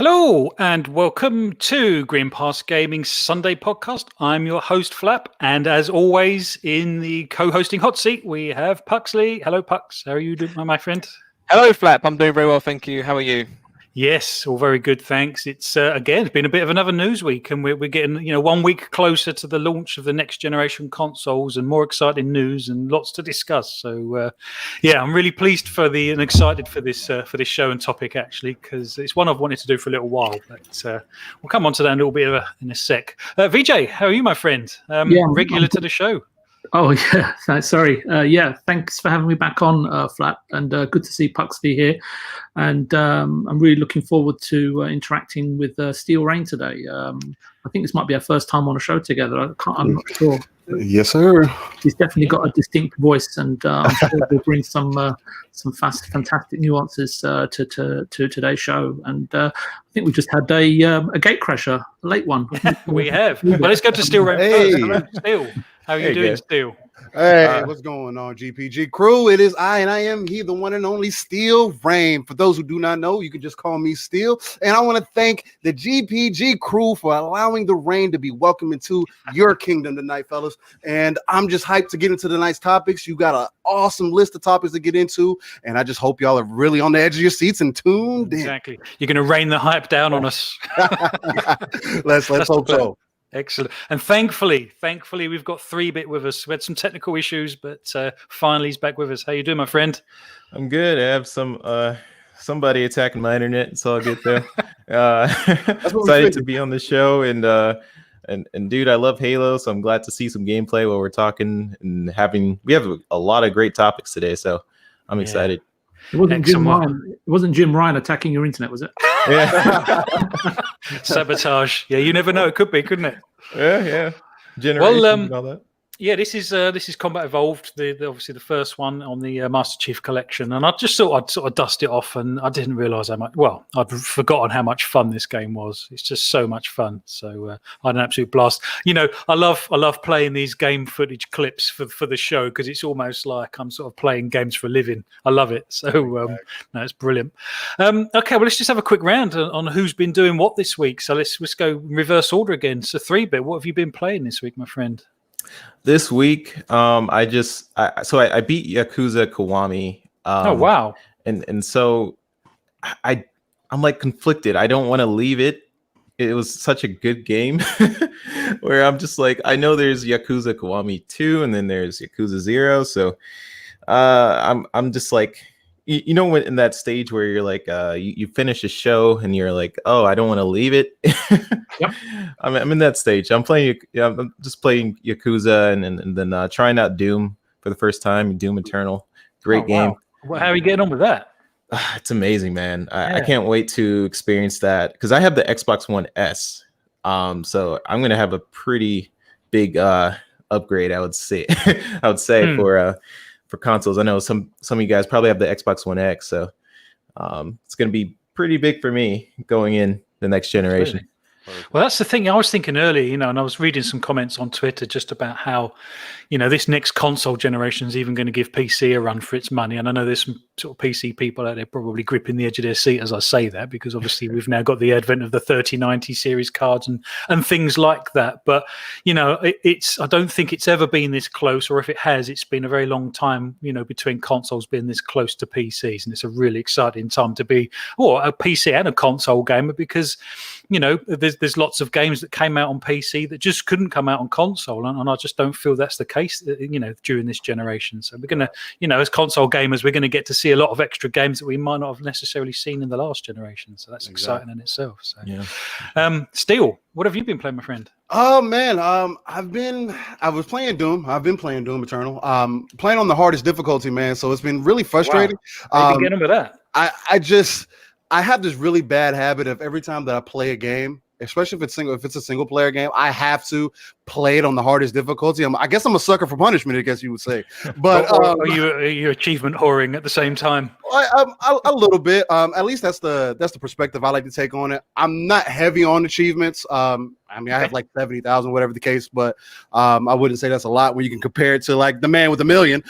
Hello and welcome to Green Pass Gaming Sunday podcast. I'm your host Phlapp, and as always in the co-hosting hot seat we have Puxley. Hello Pux, how are you doing, my friend? Hello Phlapp, I'm doing very well, thank you. How are you? Yes, all very good, thanks. It's again, it's been a bit of another news week, and we're getting 1 week closer to the launch of the next generation consoles, and more exciting news and lots to discuss. So, I'm really pleased and excited for this show and topic actually, because it's one I've wanted to do for a little while. But we'll come on to that a little bit in a sec. VJ, how are you, my friend? Regular to the show. Oh yeah, sorry. Thanks for having me back on, Phlapp, and good to see Puxley here. And I'm really looking forward to interacting with Steel Rain today. I think this might be our first time on a show together. I'm not sure. Yes, sir. He's definitely got a distinct voice, and I'm sure we'll bring some fantastic nuances to today's show. And I think we just had a gatecrasher, a late one. We have. Well, let's go to Steel Rain first. Hello, Steel. How are you doing, Steel? Hey, what's going on, GPG crew? It is I, and I am he, the one and only Steel Rain. For those who do not know, you can just call me Steel. And I want to thank the GPG crew for allowing the rain to be welcome into your kingdom tonight, fellas. And I'm just hyped to get into tonight's topics. You got an awesome list of topics to get into, and I just hope y'all are really on the edge of your seats and tuned in. Exactly. You're going to rain the hype down on us. Let's hope so. Excellent. And thankfully, we've got 3-Bit with us. We had some technical issues, but finally he's back with us. How you doing, my friend? I'm good. I have somebody attacking my internet. It's all good though. Excited to be on the show, and dude, I love Halo, so I'm glad to see some gameplay while we're talking and we have a lot of great topics today, so I'm excited. It wasn't Jim Ryan attacking your internet, was it? Yeah. Sabotage. Yeah, you never know. It could be, couldn't it? Yeah. Generation and all that. Yeah, this is Combat Evolved, obviously the first one on the Master Chief Collection, and I just thought I'd sort of dust it off, and I didn't realise how much. Well, I'd forgotten how much fun this game was. It's just so much fun. So I had an absolute blast. I love playing these game footage clips for the show, because it's almost like I'm sort of playing games for a living. I love it. So no, it's brilliant. Okay, well let's just have a quick round on who's been doing what this week. So let's go in reverse order again. So 3-Bit, what have you been playing this week, my friend? This week, I beat Yakuza Kiwami. Oh wow! And so I'm like conflicted. I don't want to leave it. It was such a good game, where I'm just like, I know there's Yakuza Kiwami 2, and then there's Yakuza 0. So I'm just like, when in that stage where you're like, you finish a show and you're like, oh, I don't want to leave it. Yep. I'm in that stage. I'm just playing Yakuza and then trying out Doom for the first time. Doom Eternal, great game. Wow. Well, how are you getting on with that? It's amazing, man. I can't wait to experience that, because I have the Xbox One S. So I'm gonna have a pretty big upgrade, I would say. For consoles. I know some of you guys probably have the Xbox One X, so it's going to be pretty big for me going in the next generation. Absolutely. Well, that's the thing. I was thinking earlier, and I was reading some comments on Twitter just about how, this next console generation is even going to give PC a run for its money. And I know there's some sort of PC people out there probably gripping the edge of their seat as I say that, because obviously we've now got the advent of the 3090 series cards and things like that. But, I don't think it's ever been this close, or if it has, it's been a very long time, between consoles being this close to PCs. And it's a really exciting time to be, a PC and a console gamer, because, there's lots of games that came out on PC that just couldn't come out on console, and I just don't feel that's the case, during this generation. So we're gonna, as console gamers, we're gonna get to see a lot of extra games that we might not have necessarily seen in the last generation. So that's exciting in itself. So yeah. Steel, what have you been playing, my friend? Oh man, I was playing Doom. I've been playing Doom Eternal. Playing on the hardest difficulty, man. So it's been really frustrating. Wow. How you get on with that? I have this really bad habit of every time that I play a game, especially if it's a single player game, I have to play it on the hardest difficulty. I guess I'm a sucker for punishment, I guess you would say. But are you achievement whoring at the same time? A little bit. At least that's the perspective I like to take on it. I'm not heavy on achievements. I have like 70,000, whatever the case, but I wouldn't say that's a lot when you can compare it to like the man with a million.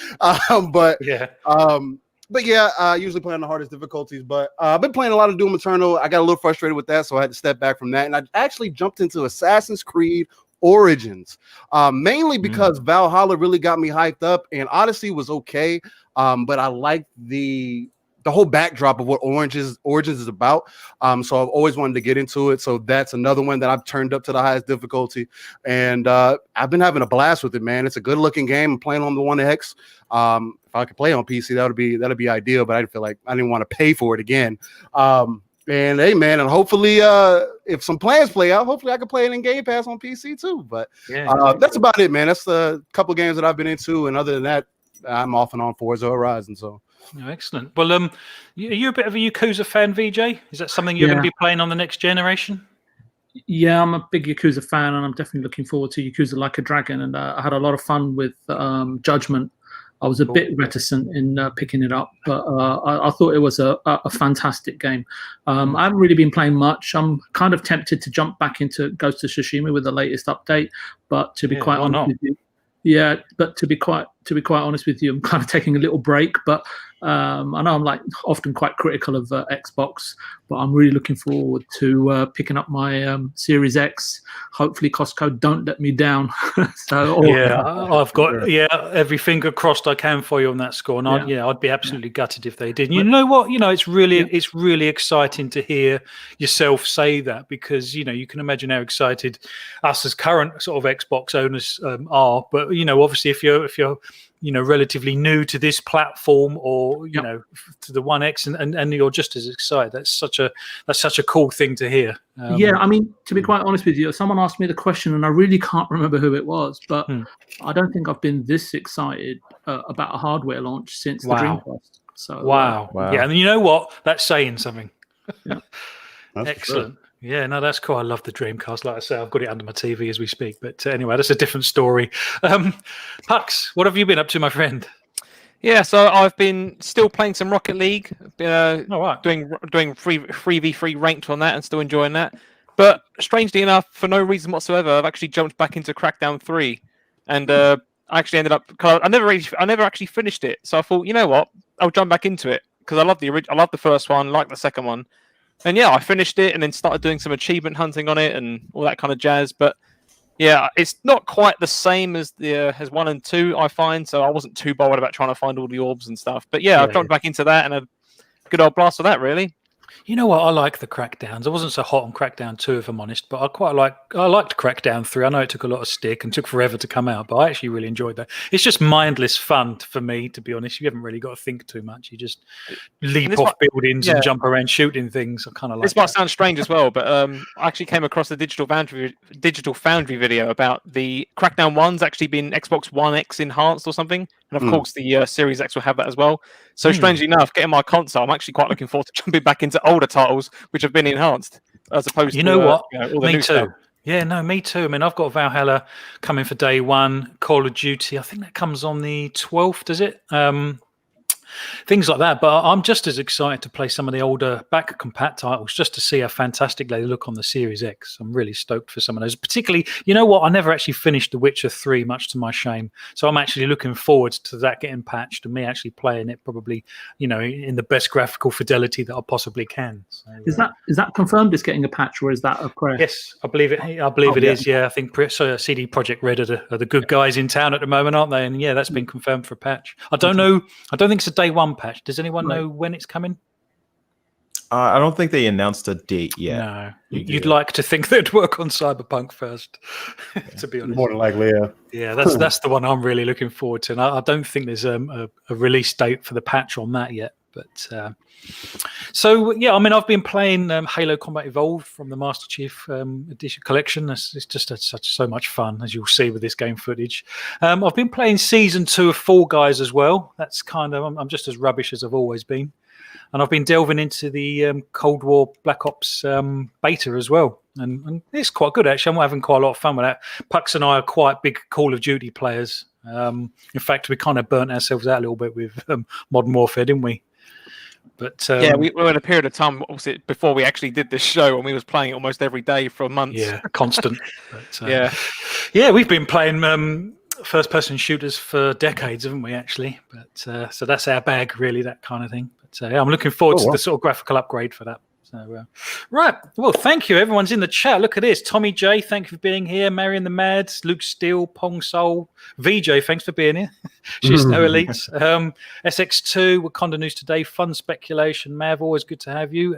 But yeah, I usually play on the hardest difficulties. But I've been playing a lot of Doom Eternal. I got a little frustrated with that, so I had to step back from that. And I actually jumped into Assassin's Creed Origins, mainly because Valhalla really got me hyped up, and Odyssey was okay. But I liked the whole backdrop of what Origins is about. So I've always wanted to get into it. So that's another one that I've turned up to the highest difficulty. And I've been having a blast with it, man. It's a good looking game. I'm playing on the One X. If I could play on PC, that'd be ideal, but I feel like I didn't want to pay for it again. And hey, man, and hopefully, if some plans play out, hopefully I can play it in Game Pass on PC too. But that's about it, man. That's a couple games that I've been into, and other than that, I'm off and on Forza Horizon. So. Oh, excellent. Well, are you a bit of a Yakuza fan, VJ? Is that something you're going to be playing on the next generation? Yeah, I'm a big Yakuza fan, and I'm definitely looking forward to Yakuza Like a Dragon. And I had a lot of fun with Judgment. I was a bit reticent in picking it up, but I thought it was a fantastic game. I haven't really been playing much. I'm kind of tempted to jump back into Ghost of Tsushima with the latest update, but to be quite honest with you, but to be quite honest with you, I'm kind of taking a little break. But I know I'm often quite critical of Xbox, but I'm really looking forward to picking up my Series X. Hopefully Costco don't let me down. I've got every finger crossed I can for you on that score, and I'd be absolutely gutted if they did. And you know what? It's really exciting to hear yourself say that, because you can imagine how excited us as current sort of Xbox owners are. But obviously if you're relatively new to this platform, or to the One X, and you're just as excited. That's such a cool thing to hear. I mean, to be quite honest with you, someone asked me the question, and I really can't remember who it was, but I don't think I've been this excited about a hardware launch since the Dreamcast. So wow. Yeah, and you know what? That's saying something. Yeah. Excellent. Yeah, no, that's cool. I love the Dreamcast. Like I say, I've got it under my TV as we speak. But anyway, that's a different story. Pux, what have you been up to, my friend? Yeah, so I've been still playing some Rocket League, doing 3v3 ranked on that, and still enjoying that. But strangely enough, for no reason whatsoever, I've actually jumped back into Crackdown 3, and I actually ended up. I never actually finished it, so I thought, you know what, I'll jump back into it because I love the first one, like the second one. And I finished it and then started doing some achievement hunting on it and all that kind of jazz. But yeah, it's not quite the same as as 1 and 2, I find. So I wasn't too bothered about trying to find all the orbs and stuff. But I've jumped back into that, and a good old blast of that, really. You know what? I like the Crackdowns. I wasn't so hot on Crackdown 2, if I'm honest, but I liked Crackdown 3. I know it took a lot of stick and took forever to come out, but I actually really enjoyed that. It's just mindless fun for me, to be honest. You haven't really got to think too much. You just leap off buildings and jump around shooting things. I kind of like this. Might sound strange as well, but I actually came across a Digital Foundry video about the Crackdown 1's actually been Xbox One X enhanced or something. And of course, the Series X will have that as well. So strangely enough, getting my console, I'm actually quite looking forward to jumping back into older titles which have been enhanced, as opposed to all the me new too. Stuff. Yeah, no, me too. I mean, I've got Valhalla coming for day one. Call of Duty, I think that comes on the 12th, does it? Things like that. But I'm just as excited to play some of the older back compat titles, just to see how fantastic they look on the Series X. I'm really stoked for some of those. Particularly, you know what? I never actually finished The Witcher 3, much to my shame. So I'm actually looking forward to that getting patched and me actually playing it probably, in the best graphical fidelity that I possibly can. So, is that confirmed? It's getting a patch, or is that a prayer? Yes, I believe it. It is. Yeah, I think CD Projekt Red are the good guys in town at the moment, aren't they? And yeah, that's been confirmed for a patch. I don't know. I don't think it's a day one patch. Does anyone know when it's coming? I don't think they announced a date yet. No, you'd like to think they'd work on Cyberpunk first. To be honest, more than likely, yeah. Yeah, that's the one I'm really looking forward to. And I don't think there's a release date for the patch on that yet. But so yeah, I mean, I've been playing Halo Combat Evolved from the Master Chief Edition collection. It's just so much fun, as you'll see with this game footage. I've been playing Season 2 of Fall Guys as well. That's kind of I'm just as rubbish as I've always been, and I've been delving into the Cold War Black Ops beta as well, and it's quite good actually. I'm having quite a lot of fun with that. Pux and I are quite big Call of Duty players. In fact, we kind of burnt ourselves out a little bit with Modern Warfare, didn't we? But we were in a period of time before we actually did this show, and we was playing it almost every day for months. Yeah, constant. But, we've been playing first-person shooters for decades, haven't we? Actually, but so that's our bag, really, that kind of thing. But yeah, I'm looking forward to the sort of graphical upgrade for that. So, right. Well, thank you. Everyone's in the chat. Look at this. Tommy J, thank you for being here. Marion the Mads, Luke Steele, Pong Soul, VJ, thanks for being here. She's no elites. SX2, Wakanda News Today, Fun Speculation. Mav, always good to have you.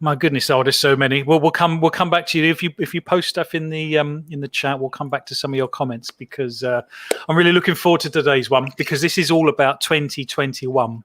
My goodness, there's so many. Well, we'll come back to you if you post stuff in the chat. We'll come back to some of your comments because I'm really looking forward to today's one because this is all about 2021.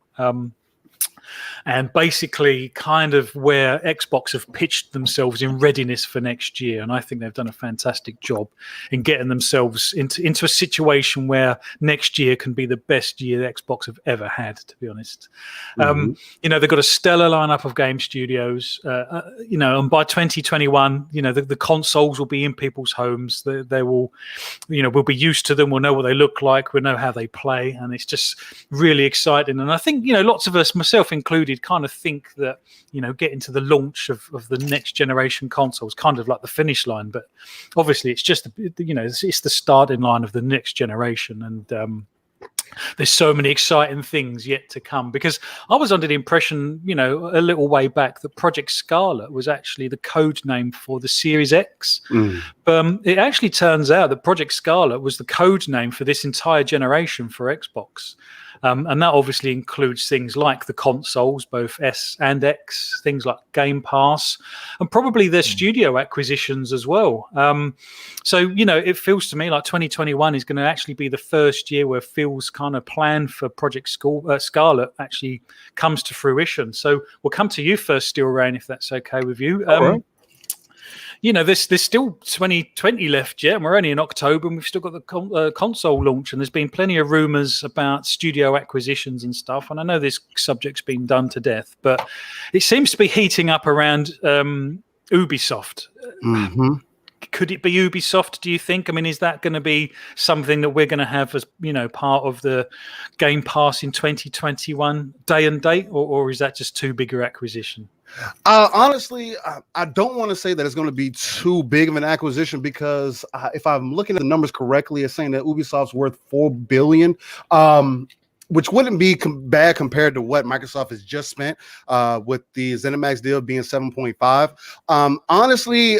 And basically kind of where Xbox have pitched themselves in readiness for next year. And I think they've done a fantastic job in getting themselves into a situation where next year can be the best year Xbox have ever had, to be honest. They've got a stellar lineup of game studios, and by 2021, the consoles will be in people's homes. They will, we'll be used to them. We'll know what they look like. We'll know how they play. And it's just really exciting. And I think, lots of us, myself included, kind of think that getting to the launch of the next generation consoles kind of like the finish line, but obviously it's just it's the starting line of the next generation. And there's so many exciting things yet to come because I was under the impression a little way back that Project Scarlet was actually the code name for the Series X. But it actually turns out that Project Scarlet was the code name for this entire generation for Xbox. And that obviously includes things like the consoles, both S and X, things like Game Pass, and probably their studio acquisitions as well. So, it feels to me like 2021 is going to actually be the first year where Phil's kind of plan for Project Scarlet actually comes to fruition. So we'll come to you first, Steel Rain, if that's okay with you. There's still 2020 left yet, and we're only in October, and we've still got the console launch, and there's been plenty of rumors about studio acquisitions and stuff. And I know this subject's been done to death, but it seems to be heating up around Ubisoft. Could it be Ubisoft, do you think? I mean, is that going to be something that we're going to have as, part of the Game Pass in 2021 day and date, or is that just too big an acquisition? Honestly, I don't want to say that it's going to be too big of an acquisition because if I'm looking at the numbers correctly, it's saying that Ubisoft's worth $4 billion, which wouldn't be bad compared to what Microsoft has just spent with the ZeniMax deal being 7.5. Honestly,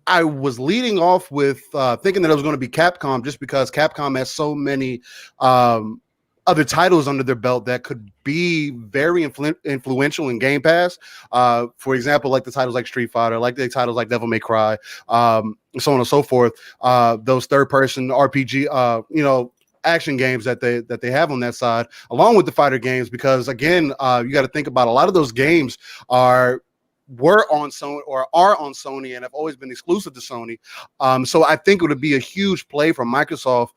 I was leading off with thinking that it was going to be Capcom just because Capcom has so many other titles under their belt that could be very influential in Game Pass. For example, like the titles like Street Fighter, like the titles like Devil May Cry, so on and so forth. Those third-person RPG, action games that they have on that side, along with the fighter games, because again, you got to think about a lot of those games were on Sony or are on Sony and have always been exclusive to Sony. So I think it would be a huge play from Microsoft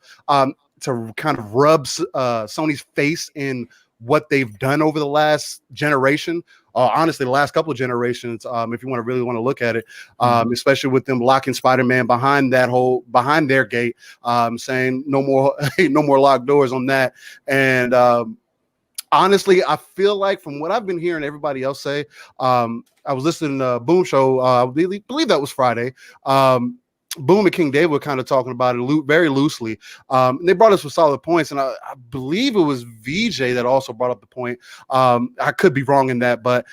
to kind of rub Sony's face in what they've done over the last generation. Honestly, the last couple of generations, if you really want to look at it, especially with them locking Spider-Man behind their gate, saying no more locked doors on that. And honestly, I feel like from what I've been hearing everybody else say, I was listening to Boom Show, I believe that was Friday. Boom and King David were kind of talking about it very loosely. And they brought us some solid points, and I believe it was VJ that also brought up the point. I could be wrong in that, but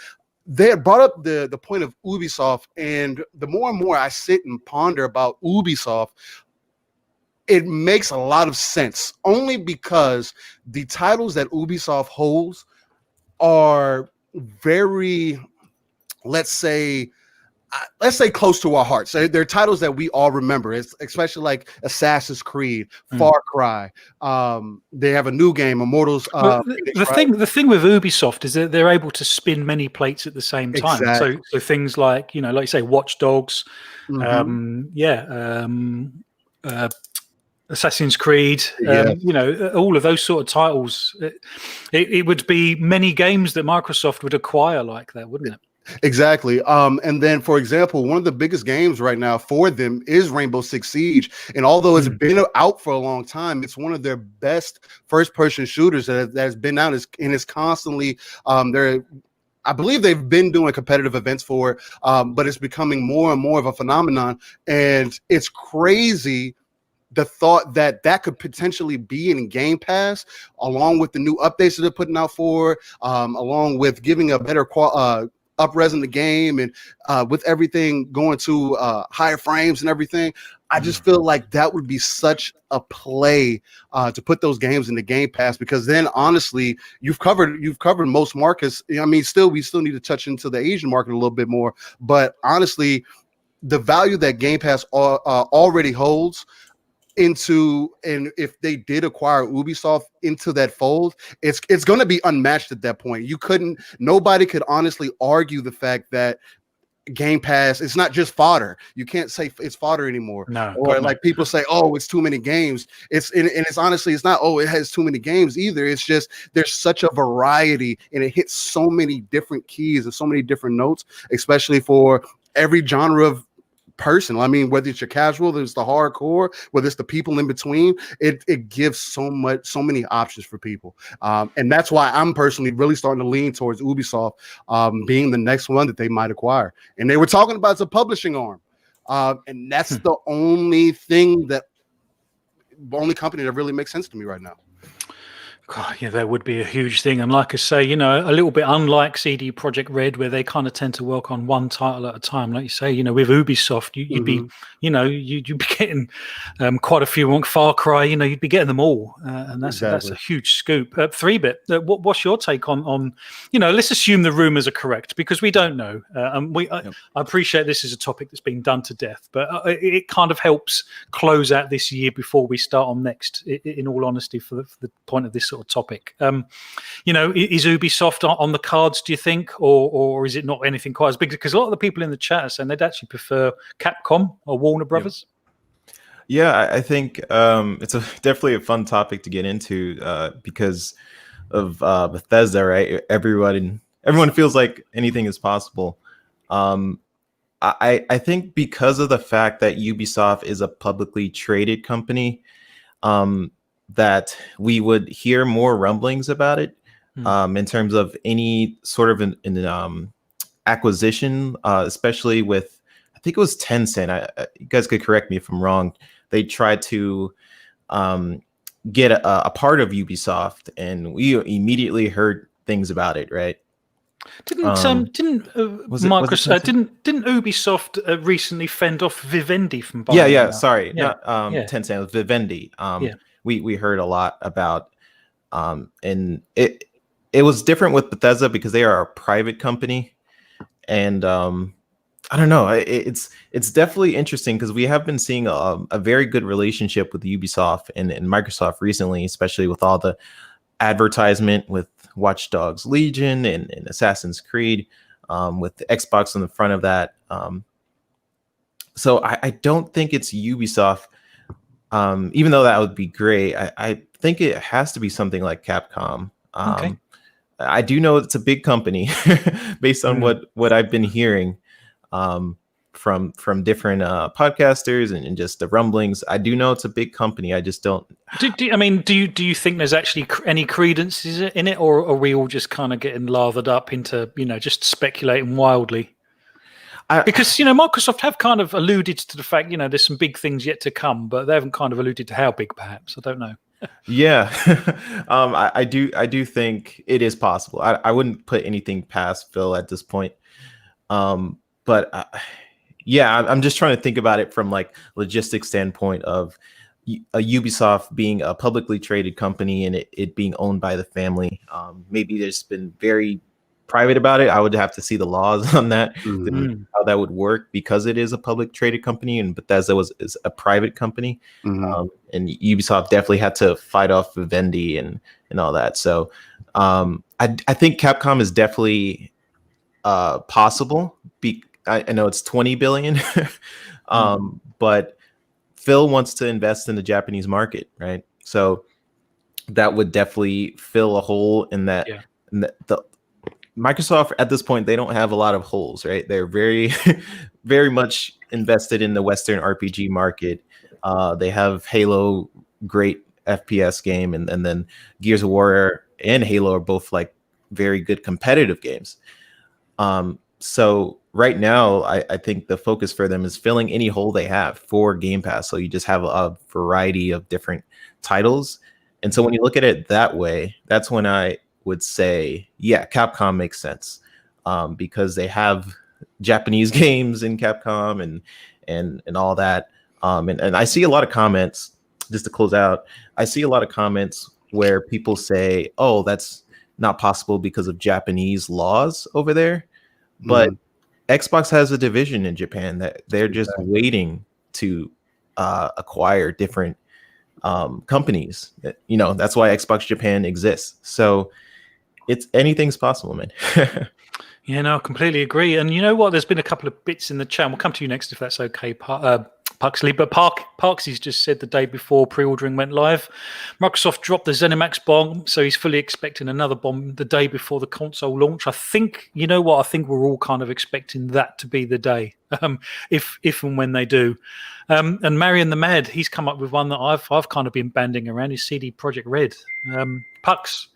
they had brought up the point of Ubisoft, and the more and more I sit and ponder about Ubisoft, it makes a lot of sense, only because the titles that Ubisoft holds are very, let's say close to our hearts. They're titles that we all remember, especially like Assassin's Creed, Far Cry. They have a new game, Immortals. The thing with Ubisoft is that they're able to spin many plates at the same time. Exactly. So things like, like you say, Watch Dogs, Assassin's Creed, all of those sort of titles. It would be many games that Microsoft would acquire like that, wouldn't it? Exactly. And then, for example, one of the biggest games right now for them is Rainbow Six Siege. And although it's been out for a long time, it's one of their best first-person shooters that has been out, and it's constantly I believe they've been doing competitive events for it, but it's becoming more and more of a phenomenon. And it's crazy the thought that that could potentially be in Game Pass, along with the new updates that they're putting out for, along with giving a better up-res in the game, and with everything going to higher frames and everything, I just feel like that would be such a play to put those games in the Game Pass, because then honestly, you've covered most markets. I mean, we still need to touch into the Asian market a little bit more, but honestly, the value that Game Pass already holds into, and if they did acquire Ubisoft into that fold, it's going to be unmatched at that point. Nobody could honestly argue the fact that Game Pass, it's not just fodder. You can't say it's fodder anymore. No, or like people say, oh, it's too many games. It's honestly, it's not, oh, it has too many games either. It's just there's such a variety, and it hits so many different keys and so many different notes, especially for every genre of person. I mean, whether it's your casual, there's the hardcore, whether it's the people in between, it gives so many options for people. And that's why I'm personally really starting to lean towards Ubisoft being the next one that they might acquire. And they were talking about it's a publishing arm. And that's the only company that really makes sense to me right now. God, yeah, that would be a huge thing. And like I say, you know, a little bit unlike CD Projekt Red, where they kind of tend to work on one title at a time. Like you say, you know, with Ubisoft, you'd be, you know, you'd be getting quite a few on Far Cry. You know, you'd be getting them all, and that's a huge scoop. 3-bit. What's your take on? You know, let's assume the rumors are correct, because we don't know. And I appreciate this is a topic that's been done to death, but it kind of helps close out this year before we start on next. In all honesty, for the point of this sort of topic, you know, is Ubisoft on the cards, do you think, or is it not anything quite as big? Because a lot of the people in the chat are saying they'd actually prefer Capcom or Warner Brothers. Yeah, I think it's definitely a fun topic to get into because of Bethesda, right? Everyone feels like anything is possible. I think because of the fact that Ubisoft is a publicly traded company, that we would hear more rumblings about it in terms of any sort of an acquisition, especially with, I think it was Tencent. You guys could correct me if I'm wrong. They tried to get a part of Ubisoft, and we immediately heard things about it, right? Didn't Ubisoft recently fend off Vivendi from buying? Sorry, not Tencent, it was Vivendi. We heard a lot about, and it was different with Bethesda because they are a private company, and I don't know. It's definitely interesting because we have been seeing a very good relationship with Ubisoft and Microsoft recently, especially with all the advertisement with Watch Dogs Legion and Assassin's Creed, with the Xbox on the front of that. So I don't think it's Ubisoft. Even though that would be great, I think it has to be something like Capcom. Okay. I do know it's a big company based on what I've been hearing from different podcasters and just the rumblings. I do know it's a big company. I just don't. Do you think there's actually any credence in it, or are we all just kind of getting lathered up into, you know, just speculating wildly? Because, you know, Microsoft have kind of alluded to the fact, you know, there's some big things yet to come, but they haven't kind of alluded to how big, perhaps. I don't know. Yeah, I do think it is possible. I wouldn't put anything past Phil at this point. But yeah, I'm just trying to think about it from like logistics standpoint of a Ubisoft being a publicly traded company and it being owned by the family. Maybe there's been very private about it. I would have to see the laws on that, how that would work, because it is a public traded company and Bethesda is a private company. And Ubisoft definitely had to fight off Vivendi and all that. So I think Capcom is definitely possible. I know it's 20 billion, but Phil wants to invest in the Japanese market, right? So that would definitely fill a hole in that. Yeah. The Microsoft at this point, they don't have a lot of holes, right? They're very, very much invested in the Western RPG market. They have Halo, great FPS game, and then Gears of War and Halo are both like very good competitive games. So right now, I think the focus for them is filling any hole they have for Game Pass. So you just have a variety of different titles. And so when you look at it that way, that's when I would say, yeah, Capcom makes sense, because they have Japanese games in Capcom and all that. And I see a lot of comments, just to close out, I see a lot of comments where people say, oh, that's not possible because of Japanese laws over there. But Xbox has a division in Japan that they're just waiting to acquire different companies. You know, that's why Xbox Japan exists. So anything's possible, man. Yeah, no, I completely agree. And you know what? There's been a couple of bits in the chat. We'll come to you next if that's okay, Puxley. But Parksy's just said the day before pre-ordering went live, Microsoft dropped the ZeniMax bomb, so he's fully expecting another bomb the day before the console launch. I think, you know what? I think we're all kind of expecting that to be the day, if and when they do. And Marion the Mad, he's come up with one that I've kind of been banding around, is CD Projekt Red. Pux,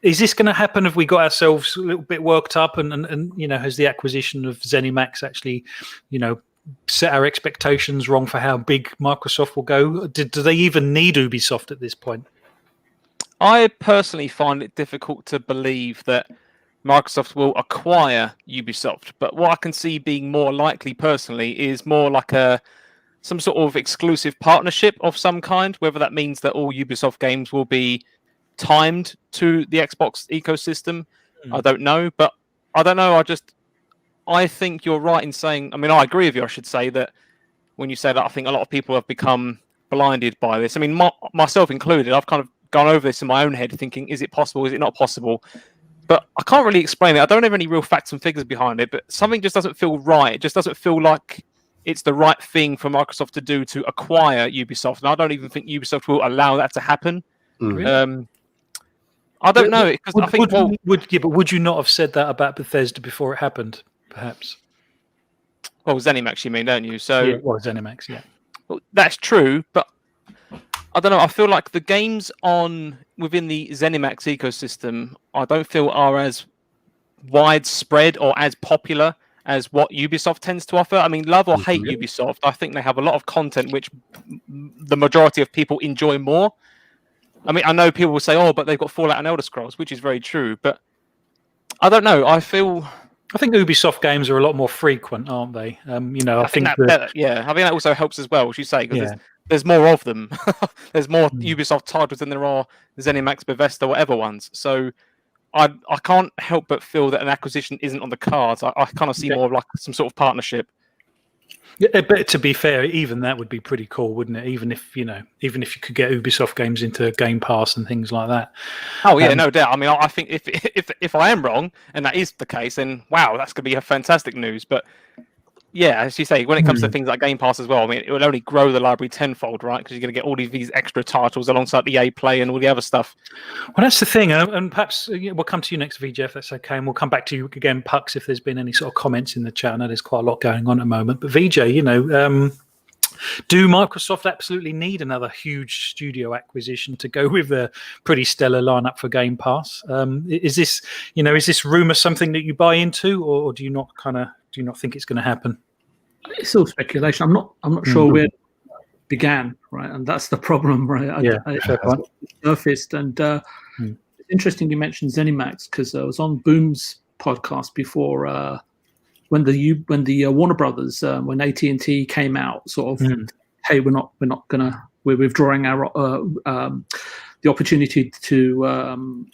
is this going to happen? Have we got ourselves a little bit worked up, and you know, has the acquisition of ZeniMax actually, you know, set our expectations wrong for how big Microsoft will go? Do they even need Ubisoft at this point? I personally find it difficult to believe that Microsoft will acquire Ubisoft, but what I can see being more likely personally is more like some sort of exclusive partnership of some kind, whether that means that all Ubisoft games will be timed to the Xbox ecosystem. I don't know, but I don't know. I think you're right in saying, I mean, I agree with you, I should say, that when you say that, I think a lot of people have become blinded by this. I mean, myself included, I've kind of gone over this in my own head thinking, is it possible? Is it not possible? But I can't really explain it. I don't have any real facts and figures behind it, but something just doesn't feel right. It just doesn't feel like it's the right thing for Microsoft to do to acquire Ubisoft. And I don't even think Ubisoft will allow that to happen. I don't know, because I think would you not have said that about Bethesda before it happened? Perhaps. Well, ZeniMax, you mean, don't you? So yeah, well, ZeniMax, yeah. Well, that's true, but I don't know. I feel like the games within the ZeniMax ecosystem, I don't feel are as widespread or as popular as what Ubisoft tends to offer. I mean, love or hate Ubisoft, I think they have a lot of content which the majority of people enjoy more. I mean, I know people will say, "Oh, but they've got Fallout and Elder Scrolls," which is very true. But I don't know. I think Ubisoft games are a lot more frequent, aren't they? You know, I think that also helps as well, as you say, because there's more of them. There's more Ubisoft titles than there are ZeniMax, Bethesda, whatever ones. So I can't help but feel that an acquisition isn't on the cards. I kind of see more of like some sort of partnership. Yeah, but to be fair, even that would be pretty cool, wouldn't it? Even if you could get Ubisoft games into Game Pass and things like that. Oh yeah, no doubt. I mean, I think if I am wrong and that is the case, then wow, that's going to be a fantastic news. But yeah, as you say, when it comes to things like Game Pass as well, I mean, it will only grow the library tenfold, right? Because you're going to get all these extra titles alongside EA Play and all the other stuff. Well, that's the thing, and perhaps we'll come to you next, VJ, if that's okay, and we'll come back to you again, Pux, if there's been any sort of comments in the chat. I know there's quite a lot going on at the moment, but VJ, you know, do Microsoft absolutely need another huge studio acquisition to go with a pretty stellar lineup for Game Pass? Is this rumor something that you buy into, or do you not think it's going to happen? It's all speculation. I'm not sure where it began, right? And that's the problem, right? I surfaced, and it's interesting you mentioned ZeniMax, because I was on Boom's podcast before when the Warner Brothers, when AT&T came out, sort of, hey, we're withdrawing our the opportunity to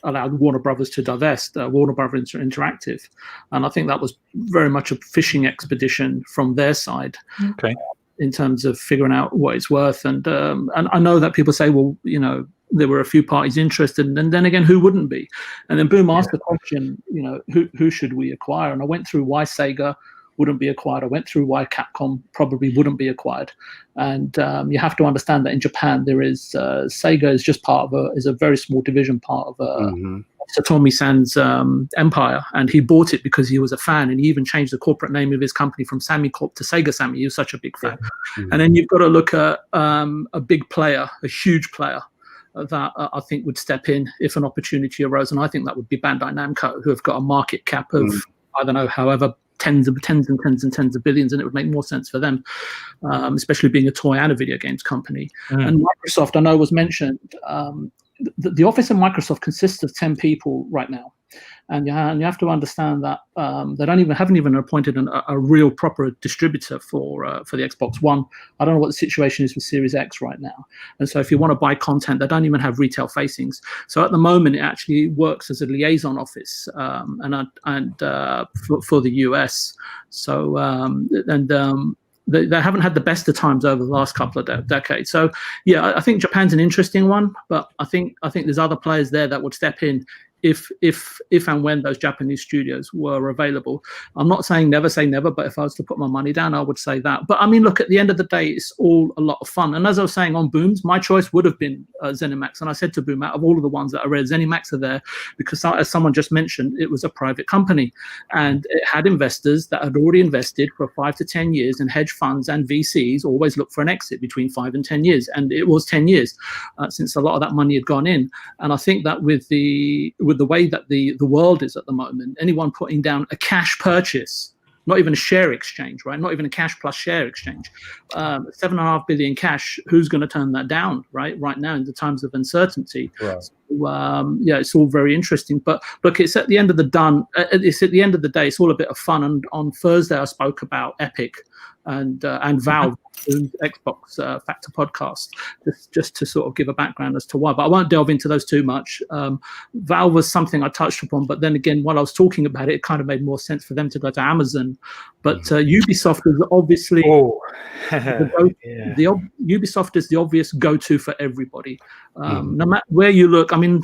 allow Warner Brothers to divest Warner Brothers Interactive, and I think that was very much a fishing expedition from their side, in terms of figuring out what it's worth. And I know that people say, well, you know, there were a few parties interested, and then again, who wouldn't be? And then Boom asked the question, you know, who should we acquire? And I went through why Sega wouldn't be acquired. I went through why Capcom probably wouldn't be acquired. And you have to understand that in Japan, there is Sega is just is a very small division part of Satomi-san's empire. And he bought it because he was a fan. And he even changed the corporate name of his company from Sammy Corp to Sega Sammy. He was such a big fan. And then you've got to look at a big player, a huge player, that I think would step in if an opportunity arose. And I think that would be Bandai Namco, who have got a market cap of, I don't know, however tens and tens of billions, and it would make more sense for them, especially being a toy and a video games company. And Microsoft, I know, was mentioned. The office in Microsoft consists of 10 people right now. And you have to understand that they haven't even appointed a real proper distributor for the Xbox One. I don't know what the situation is with Series X right now. And so if you want to buy content, they don't even have retail facings. So at the moment, it actually works as a liaison office for the US. So they haven't had the best of times over the last couple of decades. So yeah, I think Japan's an interesting one, but I think there's other players there that would step in if and when those Japanese studios were available. I'm not saying never say never, but if I was to put my money down, I would say that. But I mean, look, at the end of the day, it's all a lot of fun. And as I was saying on Booms, my choice would have been ZeniMax. And I said to Boom, out of all of the ones that I read, ZeniMax are there because, as someone just mentioned, it was a private company and it had investors that had already invested for 5 to 10 years, and hedge funds and VCs always look for an exit between 5 and 10 years. And it was 10 years since a lot of that money had gone in. And I think that with the way that the world is at the moment, anyone putting down a cash purchase, not even a share exchange, right? Not even a cash plus share exchange, 7.5 billion cash. Who's going to turn that down, right? Right now, in the times of uncertainty. Right. So, yeah, it's all very interesting. But look, it's at the end of the day, it's all a bit of fun. And on Thursday, I spoke about Epic and Valve, Xbox Factor podcast, just to sort of give a background as to why. But I won't delve into those too much. Valve was something I touched upon, but then again, while I was talking about it, it kind of made more sense for them to go to Amazon. But Ubisoft is obviously Ubisoft is the obvious go-to for everybody. No matter where you look, I mean,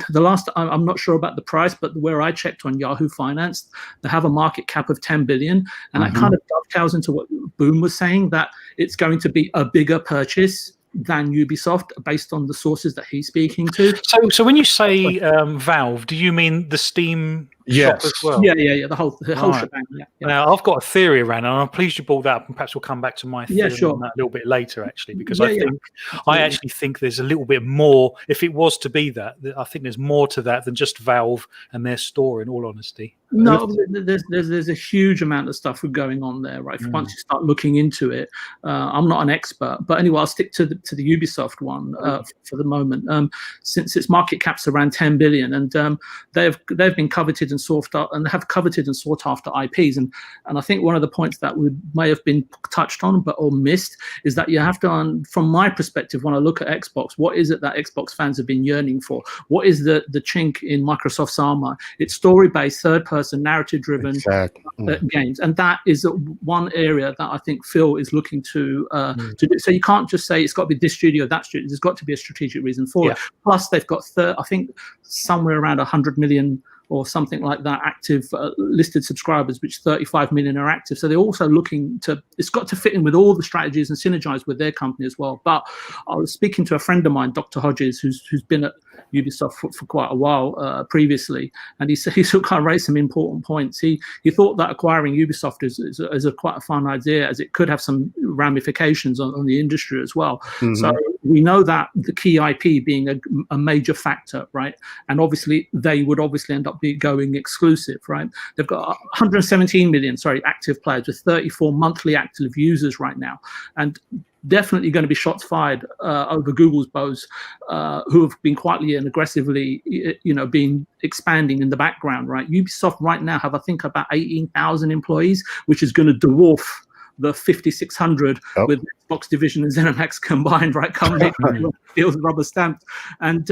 I'm not sure about the price, but where I checked on Yahoo Finance, they have a market cap of 10 billion, and that kind of dovetails into what Boom was saying, that it's going to be a bigger purchase than Ubisoft based on the sources that he's speaking to. So when you say Valve, do you mean the Steam shop as well? Yeah, the whole shebang. Yeah. Now, I've got a theory around it, and I'm pleased you brought that up, and perhaps we'll come back to my theory on that a little bit later, actually, because I actually think there's a little bit more. If it was to be that, I think there's more to that than just Valve and their store, in all honesty. No, there's a huge amount of stuff going on there, right? Once you start looking into it, I'm not an expert, but anyway, I'll stick to the Ubisoft one for the moment. Since its market cap's around 10 billion, and they've been coveted and sought out, and have coveted and sought after IPs, and I think one of the points that may have been touched on or missed is that you have to, from my perspective, when I look at Xbox, what is it that Xbox fans have been yearning for? What is the chink in Microsoft's armor? It's story-based, third-person, narrative-driven games, and that is one area that I think Phil is looking to do. So you can't just say it's got to be this studio, that studio. There's got to be a strategic reason for it. Plus, they've got I think somewhere around 100 million or something like that active listed subscribers, which 35 million are active. So they're also looking to, it's got to fit in with all the strategies and synergize with their company as well. But I was speaking to a friend of mine, Dr. Hodges, who's been at Ubisoft for quite a while previously, and he said, he sort of kind of raised some important points. He thought that acquiring Ubisoft is a quite a fun idea, as it could have some ramifications on the industry as well. So we know that the key IP being a major factor, right? And obviously they would end up going exclusive, right? They've got 117 million, active players with 34 monthly active users right now, and definitely going to be shots fired over Google's bows, who have been quietly and aggressively, been expanding in the background, right? Ubisoft right now have, I think, about 18,000 employees, which is going to dwarf the 5,600 with Xbox Division and ZeniMax combined, right? Deals rubber stamped, and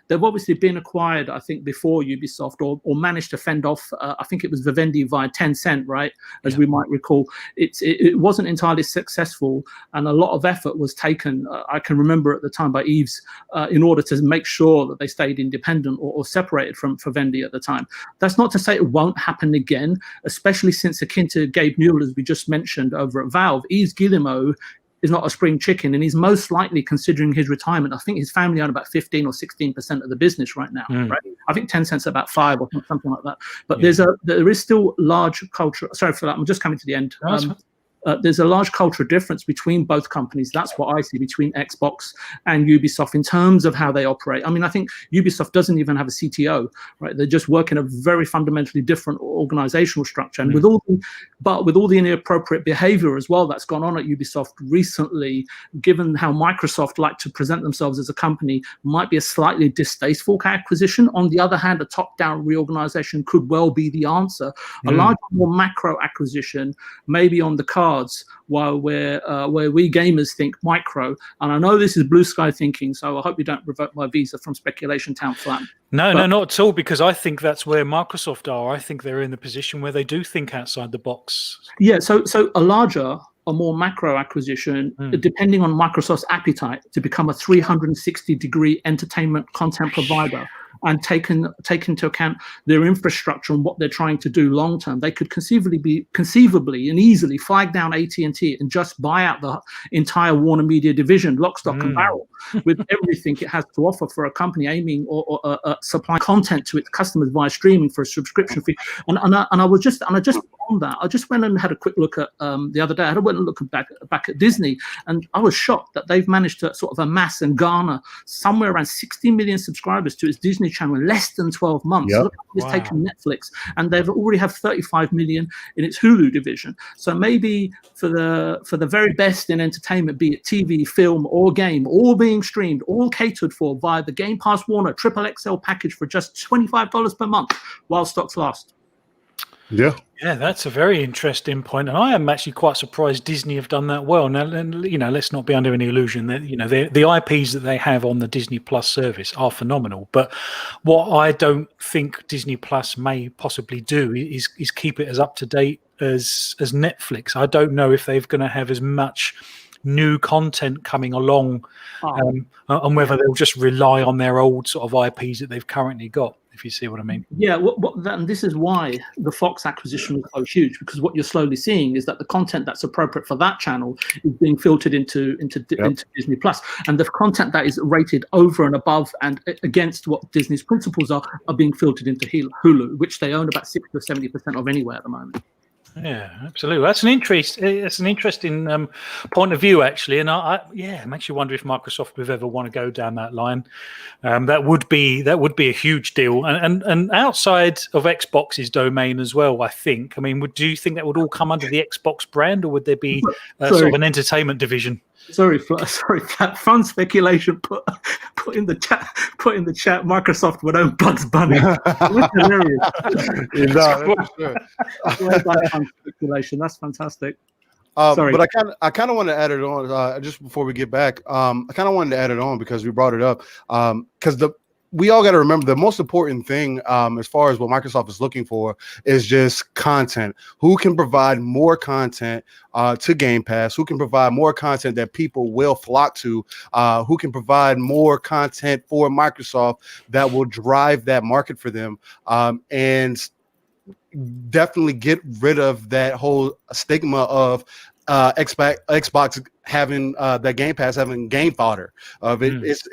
they've obviously been acquired, I think, before Ubisoft, or managed to fend off. I think it was Vivendi via Tencent, right? As we might recall, it wasn't entirely successful, and a lot of effort was taken. I can remember at the time by Eves in order to make sure that they stayed independent or separated from Vivendi at the time. That's not to say it won't happen again, especially since akin to Gabe Newell, as we just mentioned over at Valve, Yves Guillemot is not a spring chicken, and he's most likely considering his retirement. I think his family own about 15 or 16% of the business right now. Right? I think Tencent's about 5 or something like that. But there is still large culture. Sorry for that. I'm just coming to the end. there's a large cultural difference between both companies. That's what I see between Xbox and Ubisoft in terms of how they operate. I mean, I think Ubisoft doesn't even have a CTO, right? They're just working a very fundamentally different organizational structure. And with all the inappropriate behavior as well that's gone on at Ubisoft recently, given how Microsoft like to present themselves as a company, might be a slightly distasteful acquisition. On the other hand, a top-down reorganization could well be the answer. A larger, more macro acquisition may be on the cards, while where we gamers think micro. And I know this is blue sky thinking, so I hope you don't revoke my visa from Speculation Town Flat. No, not at all, because I think that's where Microsoft are. I think they're in the position where they do think outside the box. Yeah, so a larger, a more macro acquisition, depending on Microsoft's appetite to become a 360-degree entertainment content provider, and take into account their infrastructure and what they're trying to do long term, they could conceivably and easily flag down AT&T and just buy out the entire Warner Media division, lock, stock, and barrel, with everything it has to offer for a company aiming or supplying content to its customers via streaming for a subscription fee. And I just on that, I just went and had a quick look at the other day. I went and looked back at Disney, and I was shocked that they've managed to sort of amass and garner somewhere around 60 million subscribers to its Disney Channel in less than 12 months. Yep. Look at it's taken Netflix, and they've already have 35 million in its Hulu division. So maybe for the very best in entertainment, be it TV, film, or game, all being streamed, all catered for via the Game Pass Warner Triple XL package for just $25 per month while stocks last. Yeah. Yeah, that's a very interesting point, and I am actually quite surprised Disney have done that well. Now, let's not be under any illusion that the IPs that they have on the Disney Plus service are phenomenal. But what I don't think Disney Plus may possibly do is keep it as up to date as Netflix. I don't know if they're going to have as much new content coming along, and whether they'll just rely on their old sort of IPs that they've currently got, if you see what I mean. Yeah, and this is why the Fox acquisition was so huge, because what you're slowly seeing is that the content that's appropriate for that channel is being filtered into Disney Plus, and the content that is rated over and above and against what Disney's principles are being filtered into Hulu, which they own about 60 or 70% of anywhere at the moment. Yeah, absolutely. That's an interesting point of view, actually, and it makes you wonder if Microsoft would ever want to go down that line. That would be a huge deal, and outside of Xbox's domain as well. I think. I mean, do you think that would all come under the Xbox brand, or would there be sort of an entertainment division? Sorry, fun speculation. Put in the chat. Microsoft would own Bugs Bunny. Fun speculation. That's fantastic. Sorry, but I kind of want to add it on just before we get back. I kind of wanted to add it on because we brought it up. Because we all got to remember the most important thing as far as what Microsoft is looking for is just content. Who can provide more content to Game Pass? Who can provide more content that people will flock to? Who can provide more content for Microsoft that will drive that market for them? And definitely get rid of that whole stigma of Xbox having that Game Pass having game fodder of it. It's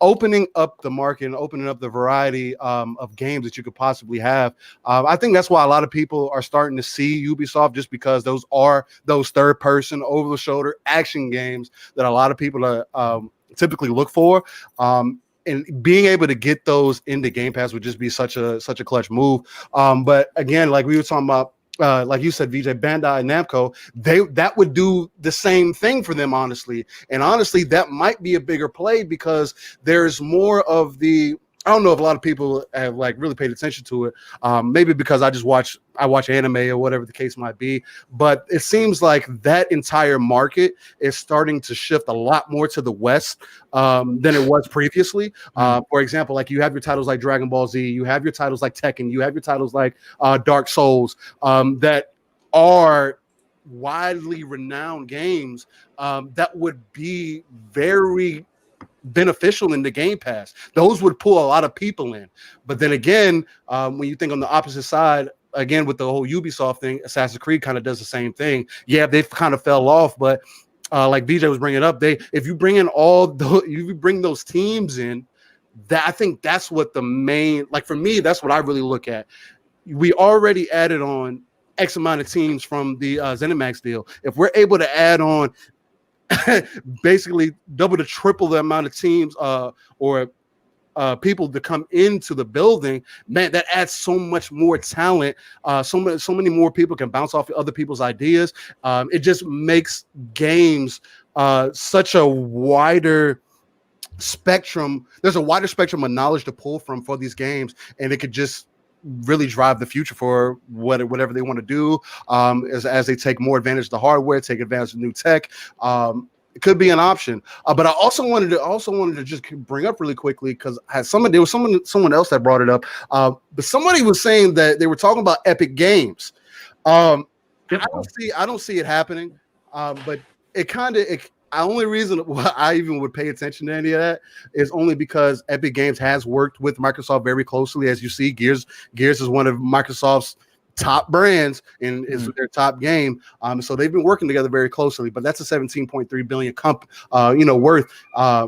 opening up the market and opening up the variety of games that you could possibly have. I think that's why a lot of people are starting to see Ubisoft, just because those are those third person over the shoulder action games that a lot of people are typically look for. And being able to get those into Game Pass would just be such a clutch move. But again, like we were talking about, like you said, VJ, Bandai and Namco, that would do the same thing for them, honestly. And honestly, that might be a bigger play because there's more of the. I don't know if a lot of people have really paid attention to it. Maybe because I watch anime or whatever the case might be. But it seems like that entire market is starting to shift a lot more to the West than it was previously. For example, like you have your titles like Dragon Ball Z, you have your titles like Tekken, you have your titles like Dark Souls that are widely renowned games that would be very beneficial in the Game Pass. Those would pull a lot of people in. But then again, when you think on the opposite side, again with the whole Ubisoft thing, Assassin's Creed kind of does the same thing. Yeah, they've kind of fell off, but like VJ was bringing up, if you bring in you bring those teams in, that I think that's what the main, for me, that's what I really look at. We already added on X amount of teams from the ZeniMax deal. If we're able to add on basically double to triple the amount of teams or people to come into the building, man, that adds so much more talent. So many more people can bounce off other people's ideas. It just makes games such a wider spectrum. There's a wider spectrum of knowledge to pull from for these games, and it could just really drive the future for whatever they want to do. As they take more advantage of the hardware, take advantage of new tech. It could be an option, but I also wanted to just bring up really quickly because there was someone else that brought it up. But somebody was saying that they were talking about Epic Games. I don't see it happening, but the only reason why I even would pay attention to any of that is only because Epic Games has worked with Microsoft very closely. As you see, Gears is one of Microsoft's top brands and is their top game. So they've been working together very closely. But that's a 17.3 billion worth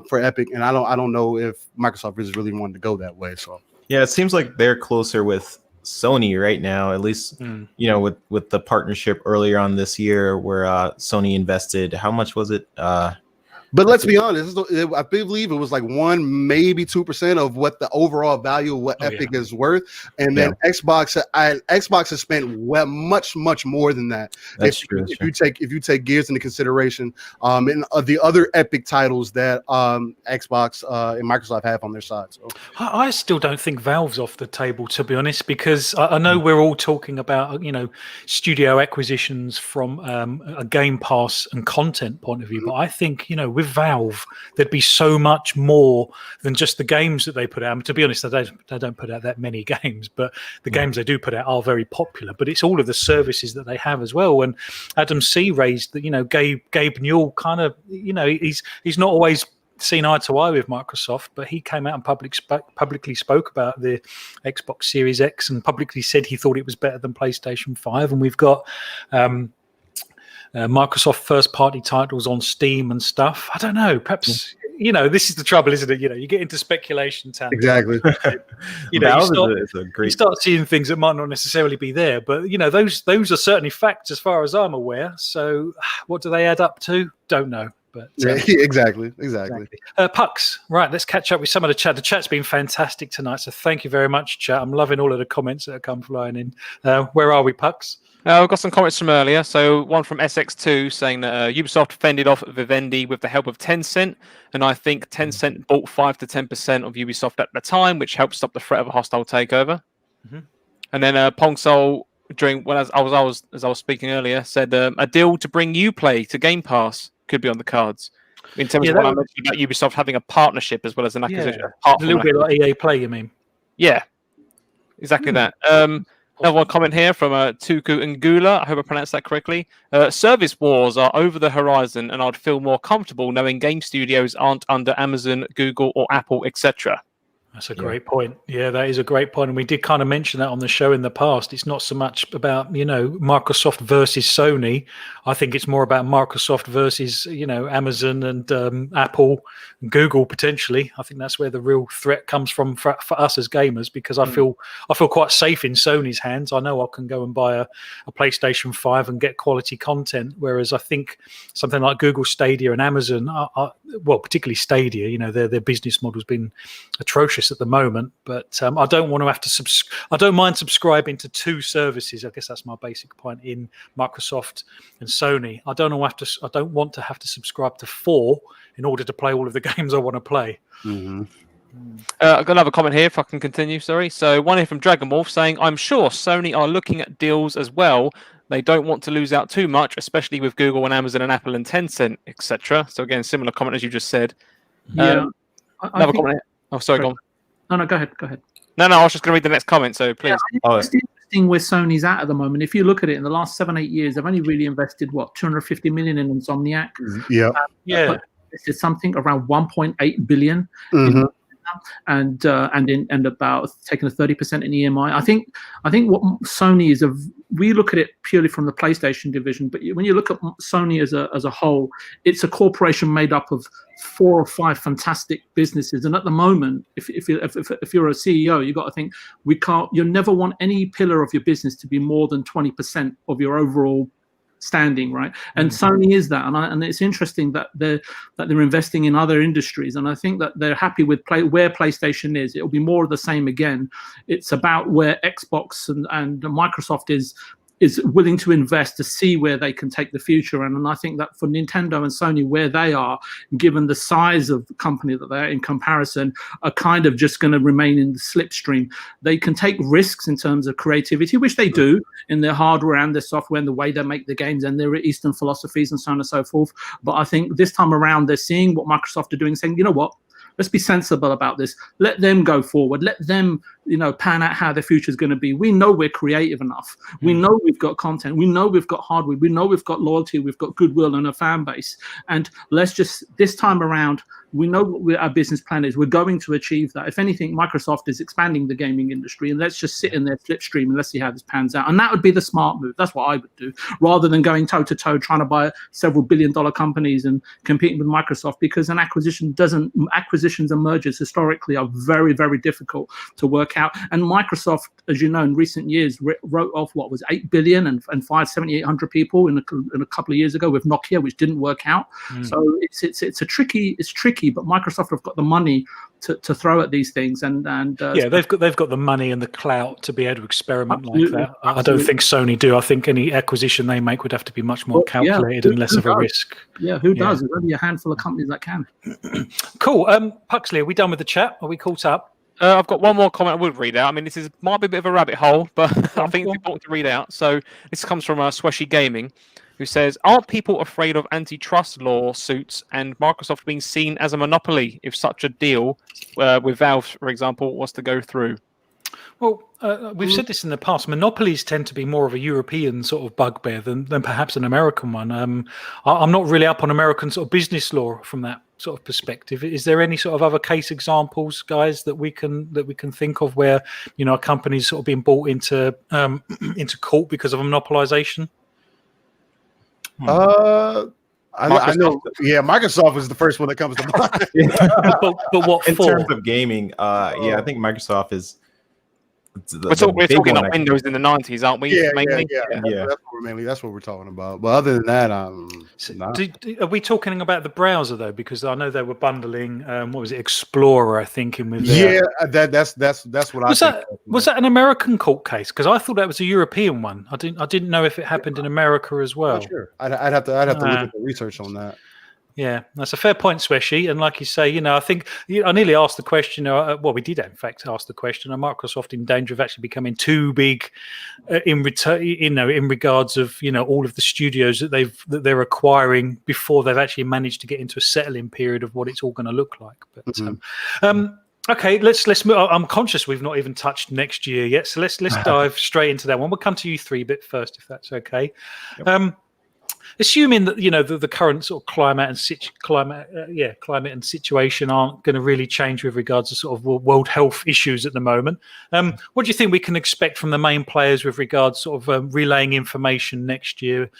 for Epic, and I don't know if Microsoft is really wanting to go that way. So yeah, it seems like they're closer with Sony right now, at least with the partnership earlier on this year where Sony invested, how much was it? But let's be honest, I believe it was like 1%, maybe 2% of what the overall value of what Epic is worth. And then Xbox has spent much more than that. That's true. If you take Gears into consideration, and the other Epic titles that Xbox and Microsoft have on their side. So I still don't think Valve's off the table, to be honest, because I know we're all talking about studio acquisitions from a Game Pass and content point of view, but I think with Valve, there'd be so much more than just the games that they put out. I mean, to be honest, they don't put out that many games, but the games they do put out are very popular. But it's all of the services that they have as well. And Adam C raised that, Gabe Newell kind of, he's not always seen eye to eye with Microsoft, but he came out and publicly spoke about the Xbox Series X and publicly said he thought it was better than PlayStation 5. And we've got Microsoft first-party titles on Steam and stuff. I don't know. Perhaps this is the trouble, isn't it? You get into speculation town. Exactly. You start seeing things that might not necessarily be there, but those are certainly facts as far as I'm aware. So, what do they add up to? Don't know. But exactly. Pux, right? Let's catch up with some of the chat. The chat's been fantastic tonight, so thank you very much, chat. I'm loving all of the comments that have come flying in. Where are we, Pux? We've got some comments from earlier. So one from SX2 saying that Ubisoft fended off Vivendi with the help of Tencent, and I think Tencent bought 5 to 10% of Ubisoft at the time, which helped stop the threat of a hostile takeover. Mm-hmm. And then Pongsol, as I was speaking earlier, said a deal to bring Uplay to Game Pass could be on the cards. In terms of what I mentioned about Ubisoft having a partnership as well as an acquisition. A little bit like EA Play, you mean? Yeah, exactly that. Another one comment here from Tuku Ngula. I hope I pronounced that correctly. Service wars are over the horizon, and I'd feel more comfortable knowing game studios aren't under Amazon, Google, or Apple, etc. That's a great point. Yeah, that is a great point. And we did kind of mention that on the show in the past. It's not so much about, Microsoft versus Sony. I think it's more about Microsoft versus, Amazon and Apple and Google potentially. I think that's where the real threat comes from for us as gamers, because I feel quite safe in Sony's hands. I know I can go and buy a PlayStation 5 and get quality content, whereas I think something like Google Stadia and Amazon, particularly Stadia, their business model's been atrocious at the moment, but I don't want to have to I don't mind subscribing to 2 services. I guess that's my basic point in Microsoft and Sony. I don't want to have to subscribe to 4 in order to play all of the games I want to play. Mm-hmm. I've got another comment here, if I can continue. Sorry. So one here from Dragon Wolf saying, "I'm sure Sony are looking at deals as well. They don't want to lose out too much, especially with Google and Amazon and Apple and Tencent, etc." So again, similar comment as you just said. Yeah. Another comment here. Oh, sorry, go on. No, go ahead. No, I was just going to read the next comment, so please. It's interesting where Sony's at the moment. If you look at it, in the last 7-8 years, they've only really invested, 250 million in Insomniac? Yeah. But it's something around 1.8 billion. Mm-hmm. and about taking a 30% in EMI. I think what Sony is we look at it purely from the PlayStation division, but when you look at Sony as a whole, it's a corporation made up of 4 or 5 fantastic businesses. And at the moment, if you're a CEO, you've got to think you never want any pillar of your business to be more than 20% of your overall standing, right? And Sony is that, and it's interesting that they're investing in other industries, and I think that they're happy with where PlayStation is. It'll be more of the same again. It's about where Xbox and Microsoft is willing to invest to see where they can take the future. And I think that for Nintendo and Sony, where they are, given the size of the company that they're in comparison, are kind of just going to remain in the slipstream. They can take risks in terms of creativity, which they do in their hardware and their software and the way they make the games and their Eastern philosophies and so on and so forth. But I think this time around, they're seeing what Microsoft are doing, saying, you know what? Let's be sensible about this. Let them go forward. Let them, pan out how the future is going to be. We know we're creative enough. We know we've got content. We know we've got hardware. We know we've got loyalty. We've got goodwill and a fan base. And let's just, this time around, we know what our business plan is. We're going to achieve that. If anything, Microsoft is expanding the gaming industry, and let's just sit in their slipstream and let's see how this pans out. And that would be the smart move. That's what I would do, rather than going toe to toe trying to buy several billion-dollar companies and competing with Microsoft, because acquisitions and mergers historically are very, very difficult to work out. And Microsoft, as you know, in recent years wrote off what was 8 billion and fired 7,800 people in a couple of years ago with Nokia, which didn't work out. So it's tricky, but Microsoft have got the money to throw at these things, and they've got the money and the clout to be able to experiment like that. I don't think Sony do. I think any acquisition they make would have to be much more calculated and less of a risk. Yeah, who does? There's only a handful of companies that can. Cool. Puxley, are we done with the chat? Are we caught up? I've got one more comment I would read out. I mean, might be a bit of a rabbit hole, but I think it's important to read out. So this comes from Sweshy Gaming, who says, aren't people afraid of antitrust lawsuits and Microsoft being seen as a monopoly if such a deal with Valve, for example, was to go through? Well, we've said this in the past. Monopolies tend to be more of a European sort of bugbear than perhaps an American one. I'm not really up on American sort of business law from that sort of perspective. Is there any sort of other case examples, guys, that we can think of where a company's sort of been brought into court because of a monopolization? I know. Yeah, Microsoft is the first one that comes to mind. but what in for? terms of gaming? I think Microsoft is. We're talking about Windows in the 90s, aren't we? Yeah. That's what we're talking about. But other than that, are we talking about the browser though? Because I know they were bundling. What was it, Explorer? I think in with their... that's what I think. Was that an American court case? Because I thought that was a European one. I didn't know if it happened in America as well. Not sure. I'd have to look at the research on that. Yeah, that's a fair point, Sweshy. And like you say, I think I nearly asked the question. We did in fact ask the question: are Microsoft in danger of actually becoming too big in regards of all of the studios that they're acquiring before they've actually managed to get into a settling period of what it's all going to look like? But okay, let's move. I'm conscious we've not even touched next year yet, so let's dive straight into that one. We'll come to you three bit first, if that's okay. Yep. Assuming that the current sort of climate and situation aren't going to really change with regards to sort of world health issues at the moment, what do you think we can expect from the main players with regards sort of relaying information next year?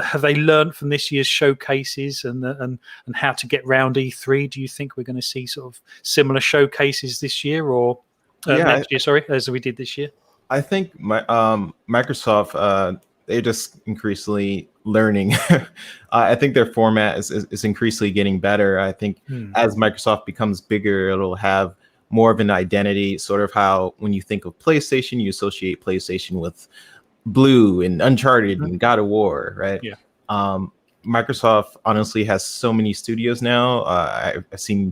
Have they learned from this year's showcases and how to get round E3? Do you think we're going to see sort of similar showcases this year or next year? Sorry, as we did this year. I think Microsoft. They're just increasingly learning. I think their format is increasingly getting better. I think as Microsoft becomes bigger, it'll have more of an identity, sort of how when you think of PlayStation, you associate PlayStation with Blue and Uncharted and God of War, right? Yeah. Microsoft honestly has so many studios now. I've seen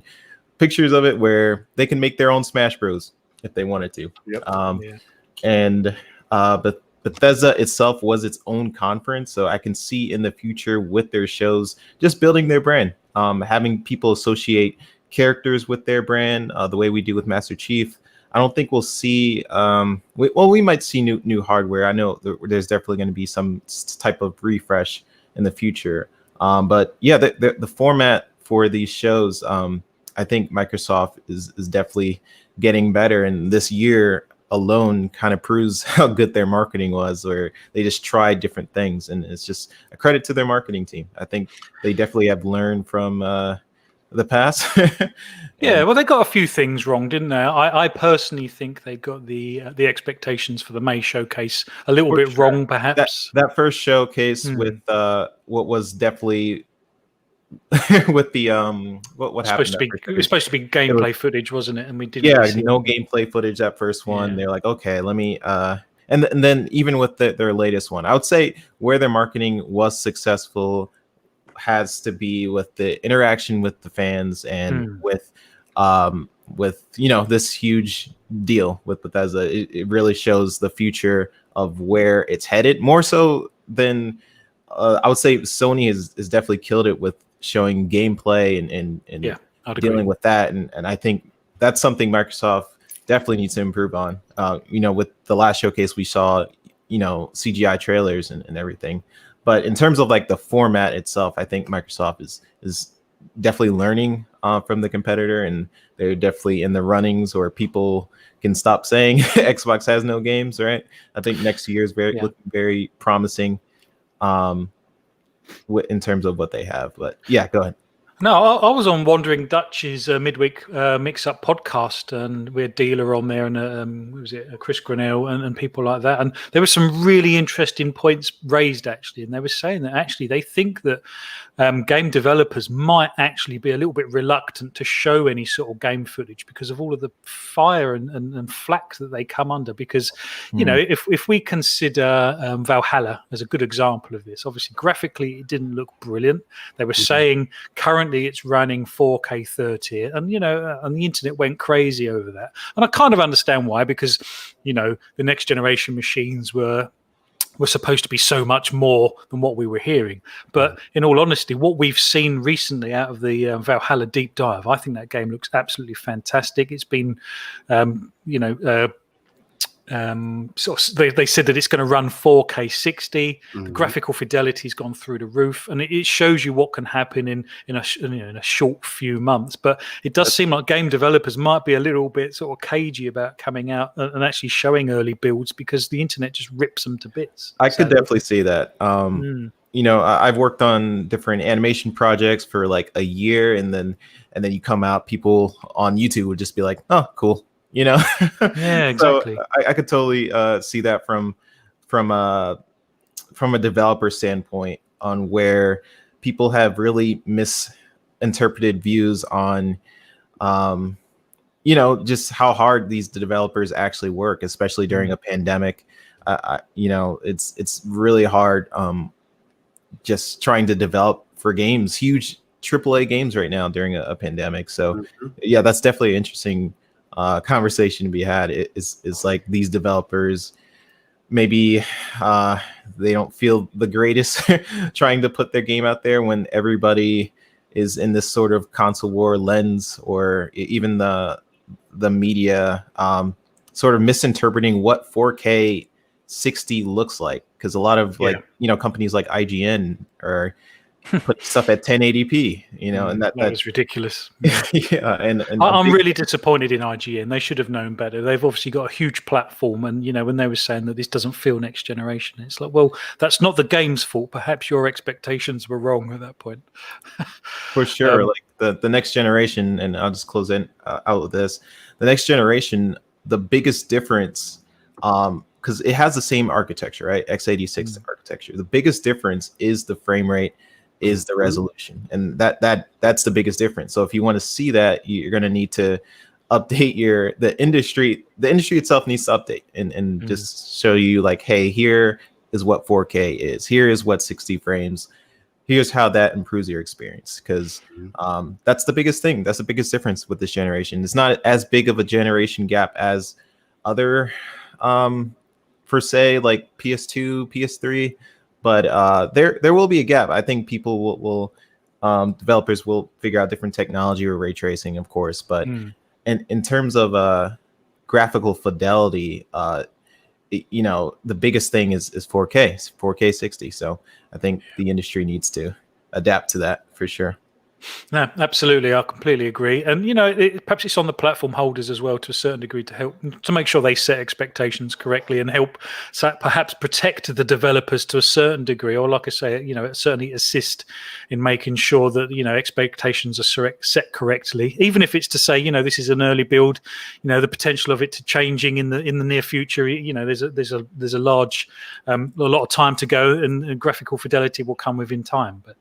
pictures of it where they can make their own Smash Bros. If they wanted to. Yep. But Bethesda itself was its own conference, so I can see in the future with their shows just building their brand, having people associate characters with their brand, the way we do with Master Chief. I don't think we'll see. We might see new hardware. I know there's definitely going to be some type of refresh in the future. But yeah, the format for these shows, I think Microsoft is definitely getting better, and this year alone kind of proves how good their marketing was, where they just tried different things, and it's just a credit to their marketing team. I think they definitely have learned from the past. Yeah, well, they got a few things wrong, didn't they? I personally think they got the expectations for the May showcase a little For bit sure. wrong, perhaps. That first showcase Hmm. with what was definitely with the what It's happened supposed to that be, first it was showcase? supposed to be gameplay footage, wasn't it? And we didn't Yeah, really see no it. gameplay footage that first one. Yeah. They're like, okay, let me and then even with their latest one, I would say where their marketing was successful has to be with the interaction with the fans and with this huge deal with Bethesda. It really shows the future of where it's headed, more so than I would say Sony has definitely killed it with showing gameplay and Yeah, I'd dealing agree. with that, and I think that's something Microsoft definitely needs to improve on. With the last showcase we saw, CGI trailers and everything, but in terms of like the format itself, I think Microsoft is definitely learning from the competitor, and they're definitely in the runnings where people can stop saying Xbox has no games, right? I think next year is looking very promising in terms of what they have. But yeah, go ahead. No, I was on Wandering Dutch's midweek mix-up podcast, and we had Dealer on there, and what was it, Chris Grinnell, and people like that. And there were some really interesting points raised, actually. And they were saying that actually they think that game developers might actually be a little bit reluctant to show any sort of game footage because of all of the fire and flack that they come under. Because, if we consider Valhalla as a good example of this, obviously graphically it didn't look brilliant. They were saying currently it's running 4K 30, and and the internet went crazy over that. And I kind of understand why, because the next generation machines were supposed to be so much more than what we were hearing. But in all honesty, what we've seen recently out of the Valhalla deep dive, I think that game looks absolutely fantastic. It's been, they said that it's going to run 4K 60. The graphical fidelity's gone through the roof, and it shows you what can happen in a short few months. But it does seem like game developers might be a little bit sort of cagey about coming out and actually showing early builds, because the internet just rips them to bits. I could definitely see that. I've worked on different animation projects for like a year, and then you come out, people on YouTube would just be like, "Oh, cool." Yeah, exactly. So I could totally see that from a developer standpoint, on where people have really misinterpreted views on just how hard these developers actually work, especially during a pandemic. It's really hard just trying to develop for games, huge AAA games right now during a pandemic. So yeah, that's definitely an interesting conversation to be had. Is like these developers maybe they don't feel the greatest trying to put their game out there when everybody is in this sort of console war lens, or even the media sort of misinterpreting what 4K 60 looks like, because a lot of companies like IGN are put stuff at 1080p, and that was ridiculous. Yeah, and I'm really disappointed in IGN. They should have known better. They've obviously got a huge platform, and when they were saying that this doesn't feel next generation, it's like, well, that's not the game's fault. Perhaps your expectations were wrong at that point. For sure. Like the next generation, and I'll just close in out with this. The next generation, the biggest difference, because it has the same architecture, right? x86 architecture. The biggest difference is the frame rate, is the resolution, and that's the biggest difference. So if you want to see that, you're going to need to update the industry itself needs to update and just show you like, hey, here is what 4K is, here is what 60 frames, here's how that improves your experience. Because that's the biggest thing, that's the biggest difference with this generation. It's not as big of a generation gap as other per se, like PS2, PS3, but there will be a gap. I think people will developers will figure out different technology, or ray tracing, of course. But in terms of graphical fidelity, the biggest thing is 4K, 4K 60. So I think the industry needs to adapt to that for sure. No, absolutely. I completely agree. And, perhaps it's on the platform holders as well to a certain degree to help to make sure they set expectations correctly and help perhaps protect the developers to a certain degree. Or, like I say, certainly assist in making sure that, expectations are set correctly, even if it's to say, this is an early build, the potential of it to changing in the near future, there's a large, a lot of time to go, and graphical fidelity will come within time. But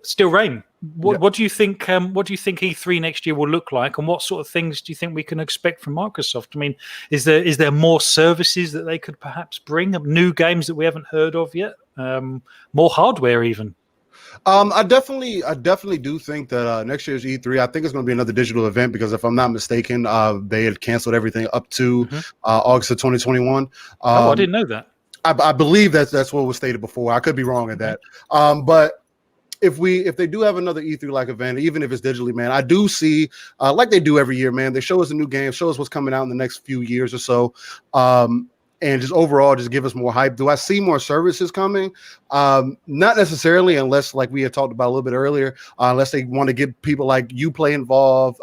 still, Rain, what do you think? What do you think E3 next year will look like, and what sort of things do you think we can expect from Microsoft? I mean, is there more services that they could perhaps bring, new games that we haven't heard of yet, more hardware even? I definitely do think that next year's E3, I think it's going to be another digital event because if I'm not mistaken, they had canceled everything up to August of 2021. I didn't know that. I believe that's what was stated before. I could be wrong at that, but if they do have another E3 like event, even if it's digitally, man, I do see like they do every year, man. They show us a new game, show us what's coming out in the next few years or so, and just overall just give us more hype. Do I see more services coming? Not necessarily, unless like we had talked about a little bit earlier, unless they want to get people like Uplay involved,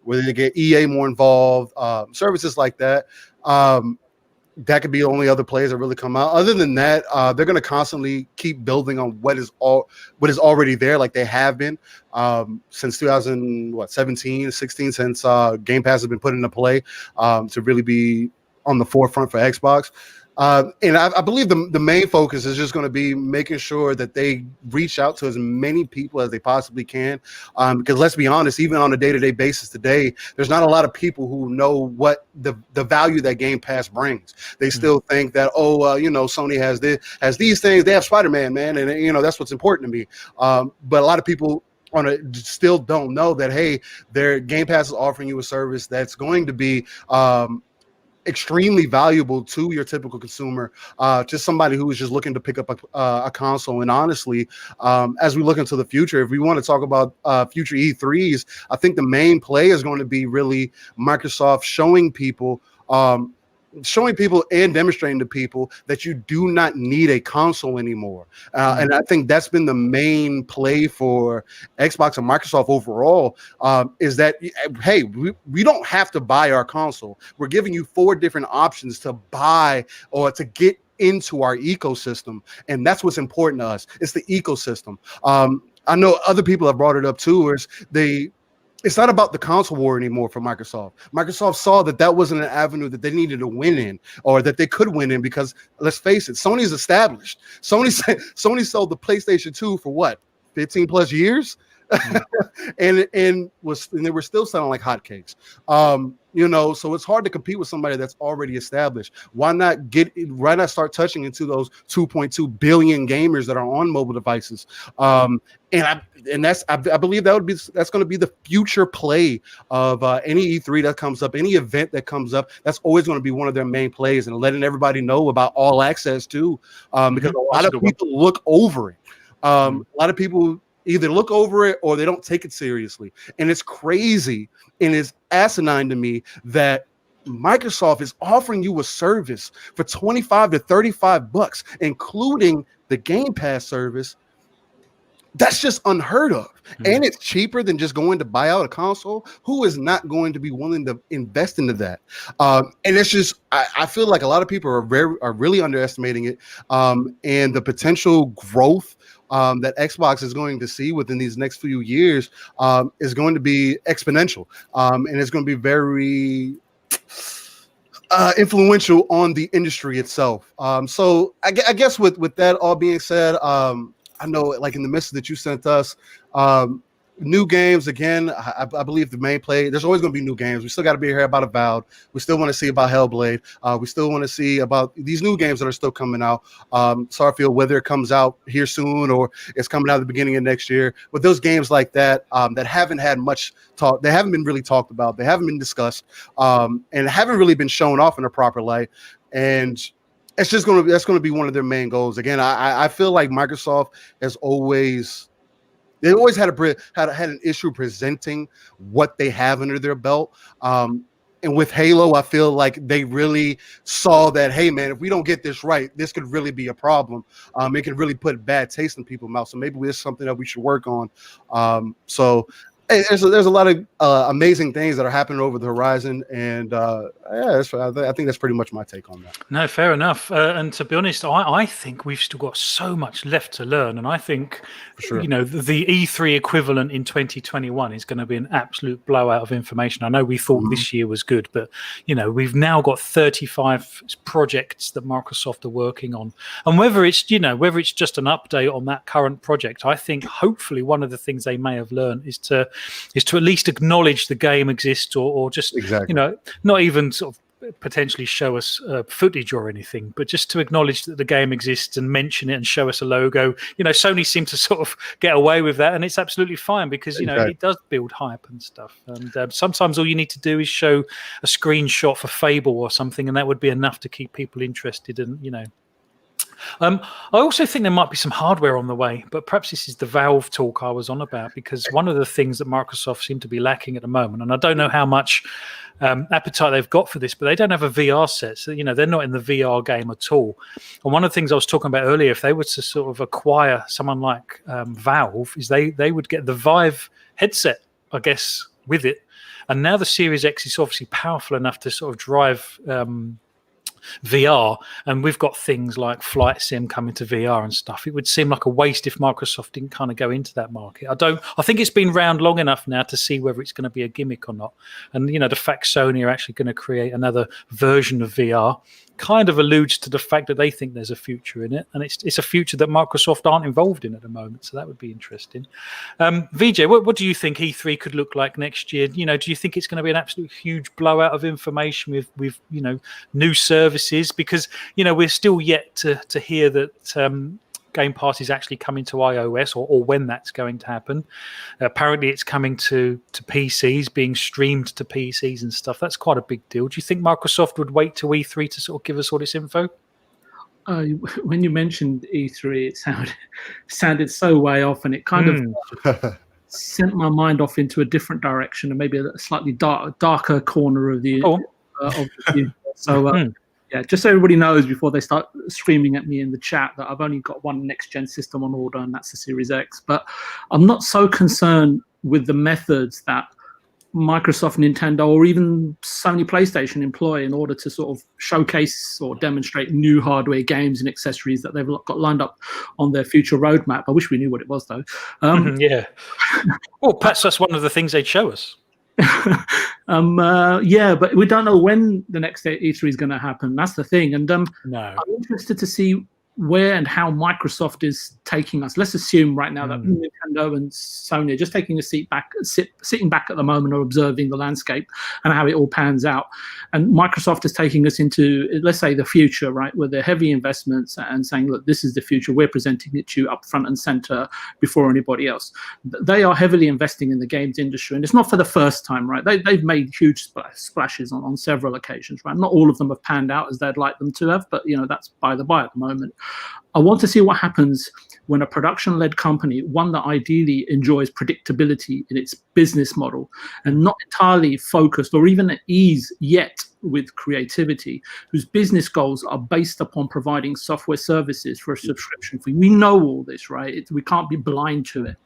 where they get EA more involved, services like that. That could be the only other players that really come out. Other than that, they're going to constantly keep building on what is already there, like they have been since 2017, 16, since Game Pass has been put into play to really be on the forefront for Xbox. And I believe the main focus is just going to be making sure that they reach out to as many people as they possibly can. Because let's be honest, even on a day-to-day basis today, there's not a lot of people who know what the value that Game Pass brings. They still think that, Sony has these things. They have Spider-Man, man. And, that's what's important to me. But a lot of people still don't know that, hey, their Game Pass is offering you a service that's going to be extremely valuable to your typical consumer, just somebody who is just looking to pick up a console. And honestly, as we look into the future, if we want to talk about future E3s, I think the main play is going to be really Microsoft showing people and demonstrating to people that you do not need a console anymore. And I think that's been the main play for Xbox and Microsoft overall, is that, hey, we don't have to buy our console. We're giving you 4 different options to buy or to get into our ecosystem. And that's what's important to us. It's the ecosystem. I know other people have brought it up too, it's not about the console war anymore for Microsoft. Microsoft saw that wasn't an avenue that they needed to win in, or that they could win in, because let's face it, Sony's established. Sony sold the PlayStation 2 for what, 15 plus years? and they were still selling like hotcakes. So it's hard to compete with somebody that's already established. Why not start touching into those 2.2 billion gamers that are on mobile devices? I believe that's going to be the future play of any E3 that comes up, any event that comes up. That's always going to be one of their main plays, and letting everybody know about all access too, because a lot of people look over it. A lot of people either look over it or they don't take it seriously. And it's crazy and it's asinine to me that Microsoft is offering you a service for $25 to $35, including the Game Pass service. That's just unheard of. And it's cheaper than just going to buy out a console. Who is not going to be willing to invest into that? And it's just, I feel like a lot of people are really underestimating it, and the potential growth that Xbox is going to see within these next few years is going to be exponential, and it's going to be very influential on the industry itself. So I guess with that all being said, I know, like in the message that you sent us, new games again. I believe the main play. There's always going to be new games. We still got to be here about Avowed. We still want to see about Hellblade. We still want to see about these new games that are still coming out. Starfield, whether it comes out here soon or it's coming out at the beginning of next year. But those games like that that haven't had much talk, they haven't been really talked about. They haven't been discussed, and haven't really been shown off in a proper light. And that's going to be one of their main goals. Again, I feel like Microsoft has always. They always had an issue presenting what they have under their belt. And with Halo, I feel like they really saw that, hey, man, if we don't get this right, this could really be a problem. It could really put bad taste in people's mouth. So maybe it's something that we should work on. So there's a lot of amazing things that are happening over the horizon. And I think that's pretty much my take on that. No, fair enough. And to be honest, I think we've still got so much left to learn. And I think, For sure. you know, the E3 equivalent in 2021 is going to be an absolute blowout of information. I know we thought this year was good, but, you know, we've now got 35 projects that Microsoft are working on. And whether it's just an update on that current project, I think hopefully one of the things they may have learned is to at least acknowledge the game exists, or just, Exactly. you know, not even sort of potentially show us footage or anything, but just to acknowledge that the game exists and mention it and show us a logo. You know, Sony seem to sort of get away with that, and it's absolutely fine because, you know, it does build hype and stuff. And sometimes all you need to do is show a screenshot for Fable or something, and that would be enough to keep people interested. And, you know, I also think there might be some hardware on the way, but perhaps this is the Valve talk I was on about, because one of the things that Microsoft seem to be lacking at the moment, and I don't know how much appetite they've got for this, but they don't have a VR set. So, you know, they're not in the VR game at all. And one of the things I was talking about earlier, if they were to sort of acquire someone like Valve, is they would get the Vive headset, I guess, with it. And now the Series X is obviously powerful enough to sort of drive VR, and we've got things like Flight Sim coming to VR and stuff. It would seem like a waste if Microsoft didn't kind of go into that market. I think it's been around long enough now to see whether it's going to be a gimmick or not. And, you know, the fact Sony are actually going to create another version of VR kind of alludes to the fact that they think there's a future in it, and it's a future that Microsoft aren't involved in at the moment. So that would be interesting. VJ, what do you think E3 could look like next year? You know, do you think it's going to be an absolute huge blowout of information with you know, new services? Because, you know, we're still yet to hear that Game Pass is actually coming to iOS, or when that's going to happen. Apparently it's coming to PCs, being streamed to PCs and stuff. That's quite a big deal. Do you think Microsoft would wait till E3 to sort of give us all this info? When you mentioned E3, it sounded so way off, and it kind of sent my mind off into a different direction, and maybe a slightly darker corner of the universe. So yeah, just so everybody knows before they start screaming at me in the chat, that I've only got one next-gen system on order, and that's the Series X. But I'm not so concerned with the methods that Microsoft, Nintendo, or even Sony PlayStation employ in order to sort of showcase or demonstrate new hardware, games, and accessories that they've got lined up on their future roadmap. I wish we knew what it was, though. Yeah. Well, perhaps that's one of the things they'd show us. Yeah, but we don't know when the next E3 is going to happen. That's the thing. And No. I'm interested to see where and how Microsoft is taking us. Let's assume right now that Nintendo and Sony are just taking a sitting back at the moment, or observing the landscape and how it all pans out. And Microsoft is taking us into, let's say, the future, right, with their heavy investments and saying, look, this is the future. We're presenting it to you up front and center before anybody else. They are heavily investing in the games industry, and it's not for the first time, right? They've made huge splashes on several occasions, right? Not all of them have panned out as they'd like them to have, but, you know, that's by the by at the moment. I want to see what happens when a production-led company, one that ideally enjoys predictability in its business model and not entirely focused or even at ease yet with creativity, whose business goals are based upon providing software services for a subscription fee. We know all this, right? We can't be blind to it,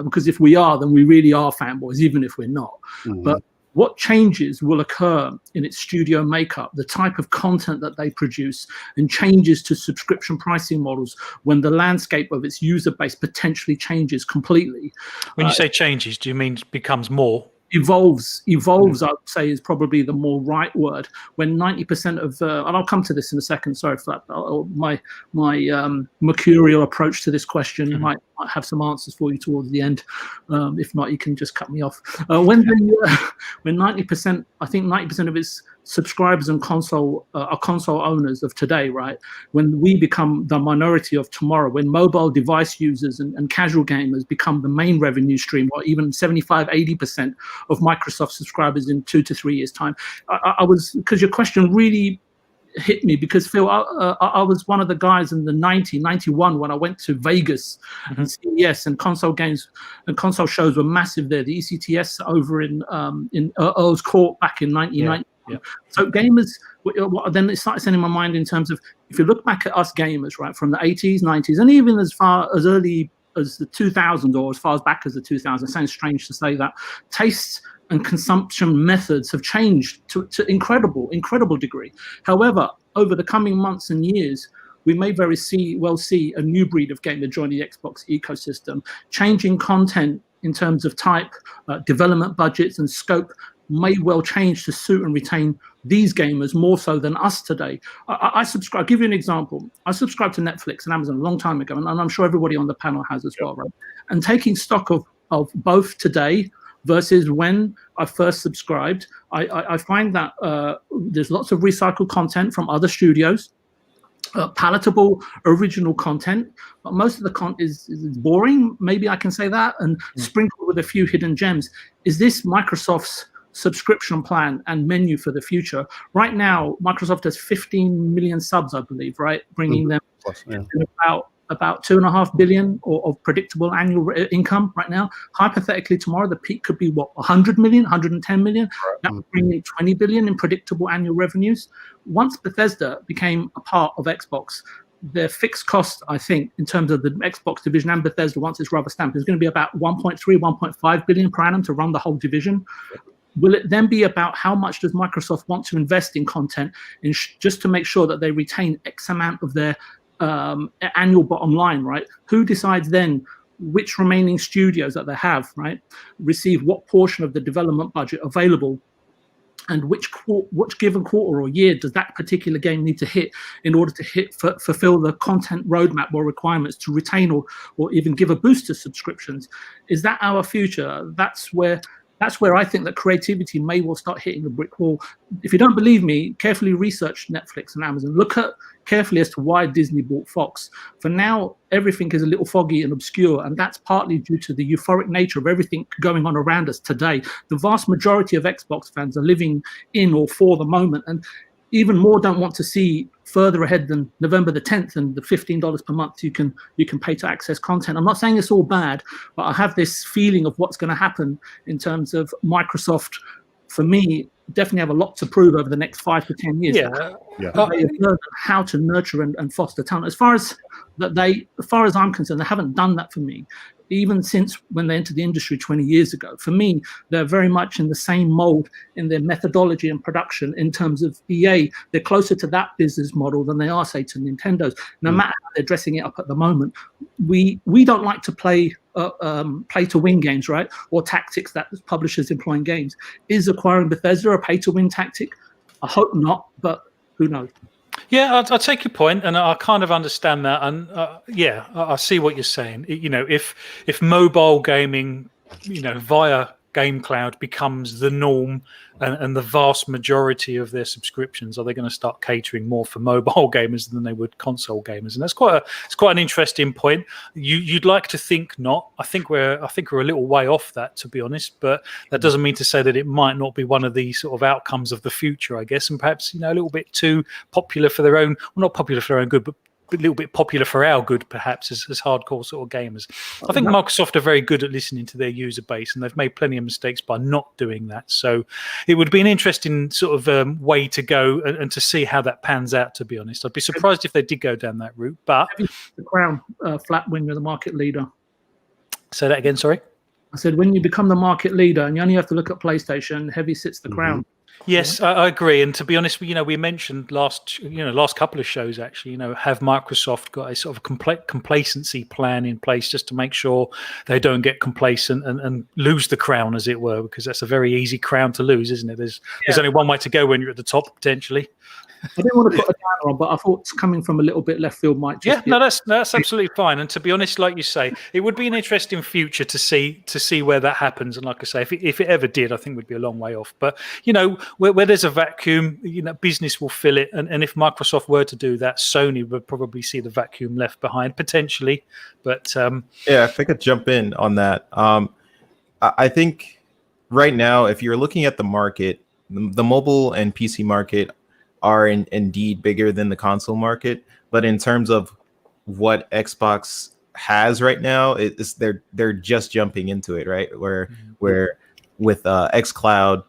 because if we are, then we really are fanboys, even if we're not. But what changes will occur in its studio makeup, the type of content that they produce, and changes to subscription pricing models when the landscape of its user base potentially changes completely. When you say changes, do you mean becomes more? Evolves, I would say, is probably the more right word. When 90% of, and I'll come to this in a second, sorry for that, my mercurial approach to this question might have some answers for you towards the end. If not, you can just cut me off. When 90%, I think 90% of its subscribers and console owners of today, right? When we become the minority of tomorrow, when mobile device users and casual gamers become the main revenue stream, or even 75-80% of Microsoft subscribers in 2 to 3 years' time. I was, because your question really hit me because Phil, I was one of the guys in the 91 when I went to Vegas and CES, and console games and console shows were massive there. The ECTS over in Earl's Court back in 1990. Yeah. So gamers, then it started setting my mind in terms of, if you look back at us gamers, right, from the 80s, 90s, and even as far as early as the 2000s, or as far as back as the 2000s, it sounds strange to say that, tastes and consumption methods have changed to incredible degree. However, over the coming months and years, we may very well see a new breed of gamer join the Xbox ecosystem. Changing content in terms of type, development budgets and scope may well change to suit and retain these gamers more so than us today. I subscribe. I'll give you an example. I subscribed to Netflix and Amazon a long time ago, and I'm sure everybody on the panel has as well, right? And taking stock of both today versus when I first subscribed, I find that there's lots of recycled content from other studios, palatable original content, but most of the content is boring, maybe I can say that, and sprinkled with a few hidden gems. Is this Microsoft's subscription plan and menu for the future? Right now, Microsoft has 15 million subs, I believe, right? Bringing them about 2.5 billion of predictable annual income right now. Hypothetically, tomorrow the peak could be 100 million, 110 million. That would bring in 20 billion in predictable annual revenues. Once Bethesda became a part of Xbox, their fixed cost, I think, in terms of the Xbox division and Bethesda, once it's rubber stamped, is going to be about 1.3, 1.5 billion per annum to run the whole division. Will it then be about how much does Microsoft want to invest in content just to make sure that they retain X amount of their annual bottom line, right? Who decides then which remaining studios that they have, right, receive what portion of the development budget available, and which given quarter or year does that particular game need to hit in order to fulfill the content roadmap or requirements to retain or even give a boost to subscriptions? Is that our future? That's where I think that creativity may well start hitting a brick wall. If you don't believe me, carefully research Netflix and Amazon. Look at carefully as to why Disney bought Fox. For now, everything is a little foggy and obscure, and that's partly due to the euphoric nature of everything going on around us today. The vast majority of Xbox fans are living in or for the moment, and even more don't want to see further ahead than November the 10th and the $15 per month you can pay to access content. I'm not saying it's all bad, but I have this feeling of what's going to happen in terms of Microsoft. For me, definitely have a lot to prove over the next 5 to 10 years. They have learned how to nurture and foster talent. As far as I'm concerned, they haven't done that for me. Even since when they entered the industry 20 years ago. For me, they're very much in the same mold in their methodology and production. In terms of EA, they're closer to that business model than they are, say, to Nintendo's. No matter how they're dressing it up at the moment, we don't like to play to win games, right? Or tactics that publishers employ in games. Is acquiring Bethesda a pay to win tactic? I hope not, but who knows? Yeah, I'll take your point, and I kind of understand that, and I see what you're saying. If mobile gaming, via GameCloud becomes the norm, and the vast majority of their subscriptions, are they going to start catering more for mobile gamers than they would console gamers? And that's quite an interesting point. You'd like to think not. I think we're a little way off that, to be honest. But that doesn't mean to say that it might not be one of the sort of outcomes of the future, I guess. And perhaps a little bit too popular for their own, well, not popular for their own good, but a little bit popular for our good, perhaps, as hardcore sort of gamers. I think Microsoft are very good at listening to their user base, and they've made plenty of mistakes by not doing that. So it would be an interesting sort of way to go and to see how that pans out, to be honest. I'd be surprised if they did go down that route. But the crown, Phlapp, when you're the market leader. Say that again, sorry? I said, when you become the market leader and you only have to look at PlayStation, heavy sits the crown. Yes, I agree. And to be honest, we mentioned last couple of shows, actually, have Microsoft got a sort of complacency plan in place just to make sure they don't get complacent and lose the crown, as it were, because that's a very easy crown to lose, isn't it? There's only one way to go when you're at the top, potentially. I didn't want to put a downer on, but I thought coming from a little bit left field might just that's absolutely fine. And to be honest, like you say, it would be an interesting future to see where that happens. And like I say, if it ever did, I think we'd be a long way off. But where there's a vacuum, business will fill it. And if Microsoft were to do that, Sony would probably see the vacuum left behind potentially. But if I could jump in on that, I think right now, if you're looking at the market, the mobile and PC market are indeed bigger than the console market. But in terms of what Xbox has right now, they're just jumping into it, right? Where with xCloud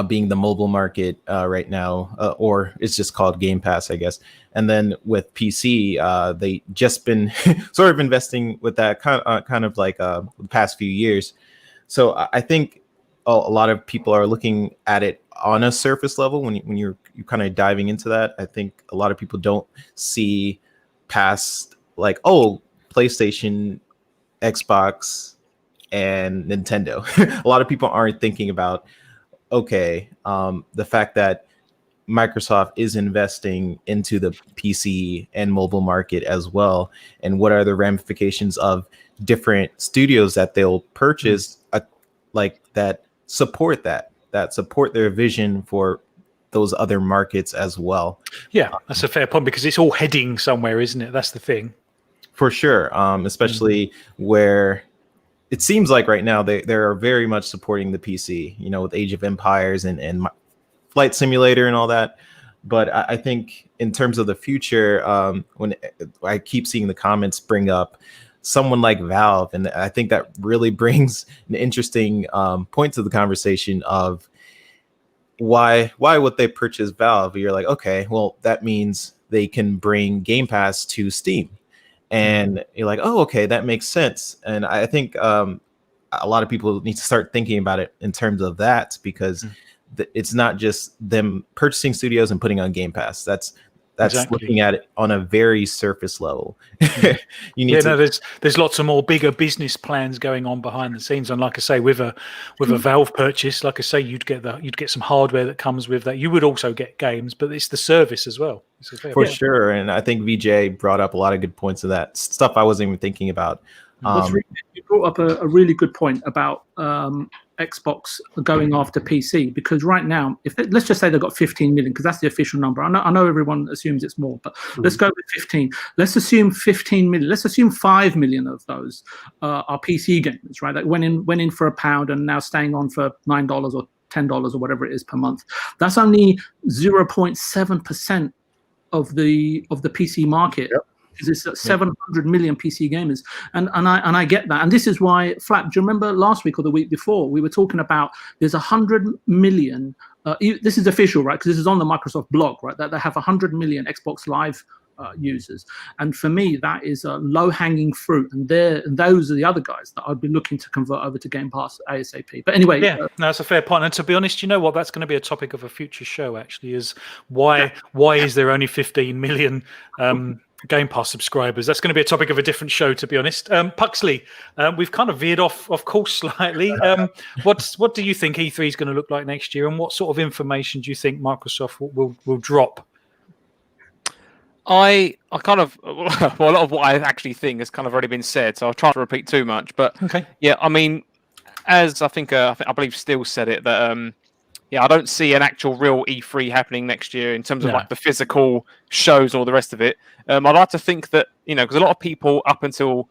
being the mobile market right now, or it's just called Game Pass, I guess. And then with PC, they just been sort of investing with that kind of like the past few years. So I think a lot of people are looking at it on a surface level when you're kind of diving into that. I think a lot of people don't see past like, oh, PlayStation, Xbox, and Nintendo. A lot of people aren't thinking about, okay, the fact that Microsoft is investing into the PC and mobile market as well, and what are the ramifications of different studios that they'll purchase, like that support their vision for those other markets as well. Yeah, that's a fair point, because it's all heading somewhere, isn't it? That's the thing. For sure, especially where it seems like right now they are very much supporting the PC, with Age of Empires and Flight Simulator and all that. But I think in terms of the future, when I keep seeing the comments bring up someone like Valve, and I think that really brings an interesting point to the conversation of why would they purchase Valve? You're like, okay, well, that means they can bring Game Pass to Steam. And you're like, oh, okay, that makes sense. And I think a lot of people need to start thinking about it in terms of that, because it's not just them purchasing studios and putting on Game Pass. That's exactly. Looking at it on a very surface level. You need there's lots of more bigger business plans going on behind the scenes. And like I say, with a Valve purchase, like I say, you'd get some hardware that comes with that. You would also get games, but it's the service as well. For sure. And I think VJ brought up a lot of good points of that stuff I wasn't even thinking about. You brought up a really good point about Xbox going after PC, because right now, let's just say they've got 15 million, because that's the official number. I know everyone assumes it's more, but let's go with 15. Let's assume 15 million. Let's assume 5 million of those are PC gamers, right? That went in for £1 and now staying on for $9 or $10 or whatever it is per month. That's only 0.7% of the PC market. Yep. Because it's 700 million PC gamers, and I get that, and this is why Phlapp. Do you remember last week or the week before we were talking about there's 100 million? This is official, right? Because this is on the Microsoft blog, right? That they have 100 million Xbox Live users, and for me that is a low-hanging fruit, and those are the other guys that I'd be looking to convert over to Game Pass ASAP. But anyway, no, that's a fair point. And to be honest, you know what? That's going to be a topic of a future show. Actually, is why is there only 15 million? Game Pass subscribers. That's going to be a topic of a different show, to be honest. Puxley, we've kind of veered off course slightly. What do you think E3 is going to look like next year, and what sort of information do you think Microsoft will drop? I kind of a lot of what I actually think has kind of already been said, so I'll try not to repeat too much. But okay, yeah, I mean, as I believe Steele said it, that I don't see an actual real E3 happening next year in terms of like the physical shows and all the rest of it. I'd like to think that, because a lot of people up until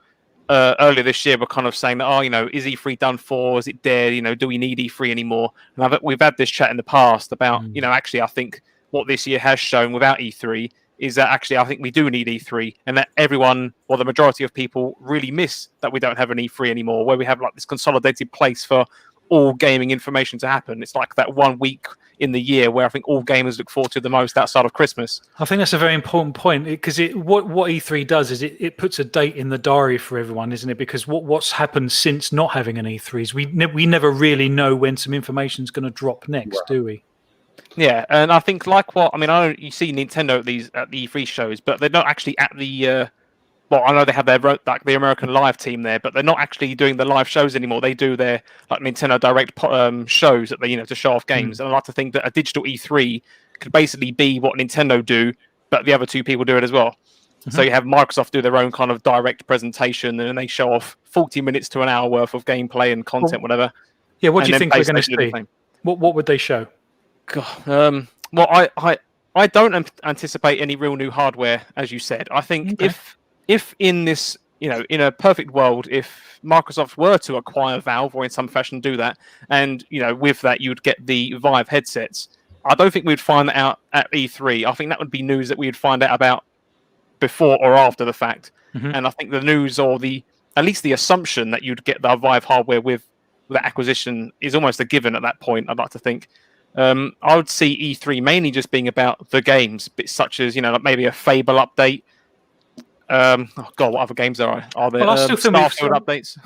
earlier this year were kind of saying that, is E3 done for? Is it dead? Do we need E3 anymore? And we've had this chat in the past about, actually, I think what this year has shown without E3 is that actually I think we do need E3, and that everyone, or the majority of people, really miss that we don't have an E3 anymore, where we have like this consolidated place for all gaming information to happen. It's like that 1 week in the year where I think all gamers look forward to the most outside of Christmas. I think that's a very important point, because what E3 does is it puts a date in the diary for everyone, isn't it? Because what's happened since not having an E3 is we never really know when some information is going to drop next, do we? Yeah, and I think I know you see Nintendo at the E3 shows, but they're not actually at the. Well, I know they have the American Live team there, but they're not actually doing the live shows anymore. They do their like Nintendo Direct shows that they to show off games. And I like to think that a digital E3 could basically be what Nintendo do, but the other two people do it as well. So you have Microsoft do their own kind of direct presentation, and then they show off 40 minutes to an hour worth of gameplay and content, whatever. Yeah, what do you think we're going to see? What would they show? God, well, I don't anticipate any real new hardware, as you said. I think if in this, in a perfect world, if Microsoft were to acquire Valve or in some fashion do that, and with that you'd get the Vive headsets, I don't think we'd find that out at E3. I think that would be news that we'd find out about before or after the fact. Mhm. And I think the news, or at least the assumption that you'd get the Vive hardware with the acquisition, is almost a given at that point, I'd like to think. I would see E3 mainly just being about the games, bits such as, like maybe a Fable update. Oh God, what other games are there? Well, I still think Starfield updates.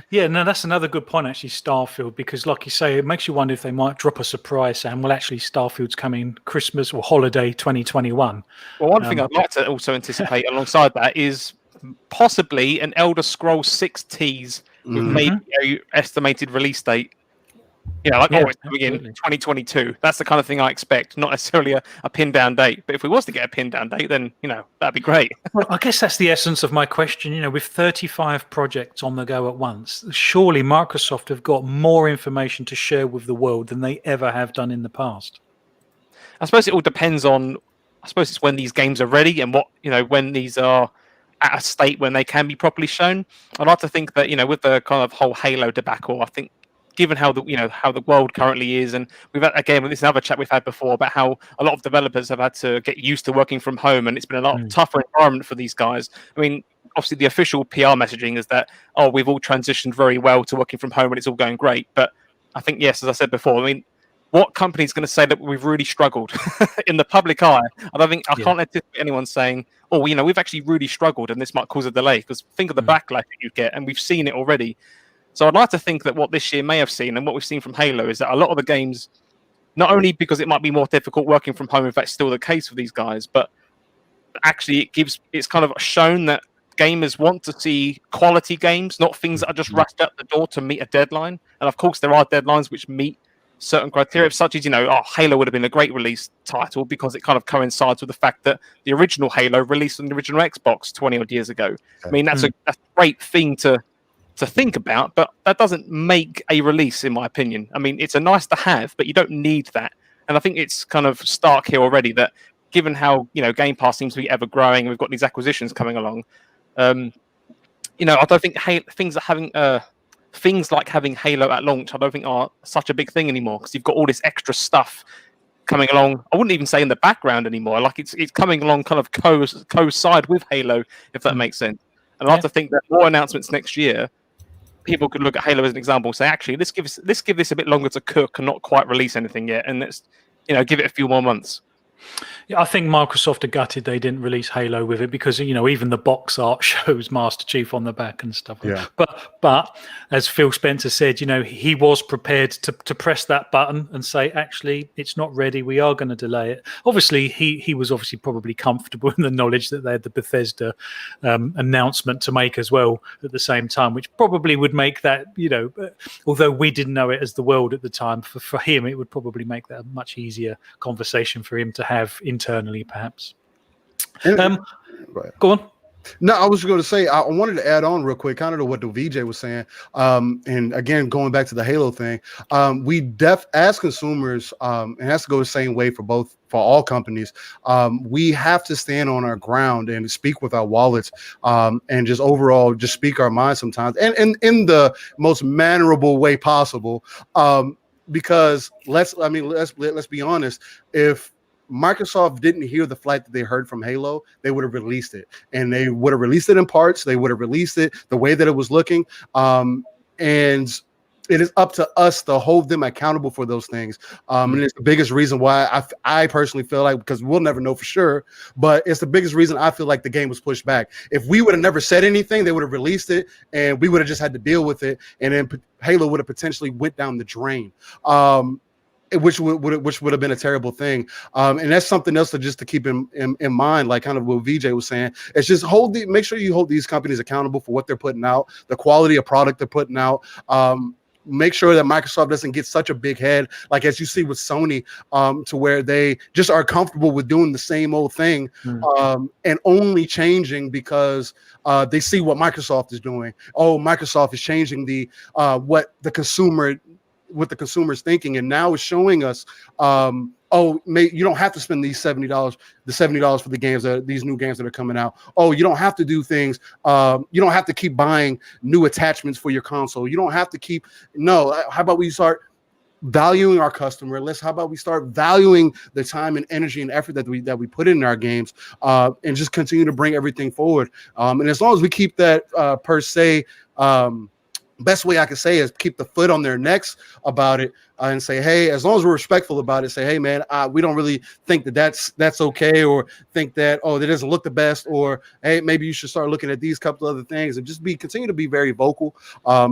Yeah, no, that's another good point, actually, Starfield, because like you say, it makes you wonder if they might drop a surprise and, well, actually, Starfield's coming Christmas or holiday 2021. Well, one thing I'd like to also anticipate alongside that is possibly an Elder Scrolls 6 tease with maybe a estimated release date. Like always coming in 2022. That's the kind of thing I expect, not necessarily a pin down date. But if we was to get a pin down date, then that'd be great. Well, I guess that's the essence of my question. With 35 projects on the go at once, surely Microsoft have got more information to share with the world than they ever have done in the past. I suppose it all depends on. I suppose it's when these games are ready and what when these are at a state when they can be properly shown. I'd like to think that with the kind of whole Halo debacle, I think, given how the world currently is, and we've had, again, this is another chat we've had before about how a lot of developers have had to get used to working from home, and it's been a lot tougher environment for these guys. I mean, obviously the official PR messaging is that we've all transitioned very well to working from home and it's all going great. But I think, yes, as I said before, I mean, what company is going to say that we've really struggled in the public eye? I can't anticipate anyone saying, we've actually really struggled and this might cause a delay, because think of the backlash that you get, and we've seen it already. So I'd like to think that what this year may have seen, and what we've seen from Halo, is that a lot of the games, not only because it might be more difficult working from home, if that's still the case for these guys, but actually it's kind of shown that gamers want to see quality games, not things that are just rushed out the door to meet a deadline. And of course, there are deadlines which meet certain criteria, such as, Halo would have been a great release title because it kind of coincides with the fact that the original Halo released on the original Xbox 20 odd years ago. I mean, that's a great thing to think about, but that doesn't make a release, in my opinion. I mean, it's a nice to have, but you don't need that. And I think it's kind of stark here already that, given how Game Pass seems to be ever growing, we've got these acquisitions coming along. I don't think things like having Halo at launch, I don't think are such a big thing anymore, because you've got all this extra stuff coming along. I wouldn't even say in the background anymore. Like it's coming along kind of co-side with Halo, if that makes sense. And I'd like to think that more announcements next year, people could look at Halo as an example and say, actually, let's give this a bit longer to cook and not quite release anything yet, and let's give it a few more months. Yeah, I think Microsoft are gutted they didn't release Halo with it, because even the box art shows Master Chief on the back and stuff. Yeah. But as Phil Spencer said, he was prepared to press that button and say, actually, it's not ready. We are going to delay it. Obviously, he was probably comfortable in the knowledge that they had the Bethesda announcement to make as well at the same time, which probably would make that, although we didn't know it as the world at the time, for him, it would probably make that a much easier conversation for him to have internally, perhaps. Right. Go on. No, I was going to say, I wanted to add on real quick, kind of to what the VJ was saying. And again, going back to the Halo thing, we as consumers, it has to go the same way for all companies. We have to stand on our ground and speak with our wallets, and just overall just speak our minds sometimes, and in the most mannerable way possible. Because let's be honest, if Microsoft didn't hear the flight that they heard from Halo, they would have released it, and they would have released it in parts. They would have released it the way that it was looking. And it is up to us to hold them accountable for those things. And it's the biggest reason why I personally feel like, because we'll never know for sure, but it's the biggest reason I feel like the game was pushed back. If we would have never said anything, they would have released it, and we would have just had to deal with it. And then Halo would have potentially went down the drain. Which would have been a terrible thing, and that's something else to keep in mind. Like kind of what VJ was saying, it's just make sure you hold these companies accountable for what they're putting out, the quality of product they're putting out. Make sure that Microsoft doesn't get such a big head, like as you see with Sony, to where they just are comfortable with doing the same old thing, and only changing because they see what Microsoft is doing. Oh, Microsoft is changing what the consumer's thinking, and now it's showing us, you don't have to spend these $70 for the games these new games that are coming out. Oh, you don't have to do things. You don't have to keep buying new attachments for your console. You don't have to how about we start valuing our customer. How about we start valuing the time and energy and effort that we put in our games, and just continue to bring everything forward. And as long as we keep that per se, best way I can say is keep the foot on their necks about it, and say, hey, as long as we're respectful about it, say, hey, man, we don't really think that's okay, or think that, oh, that doesn't look the best, or hey, maybe you should start looking at these couple other things, and just continue to be very vocal,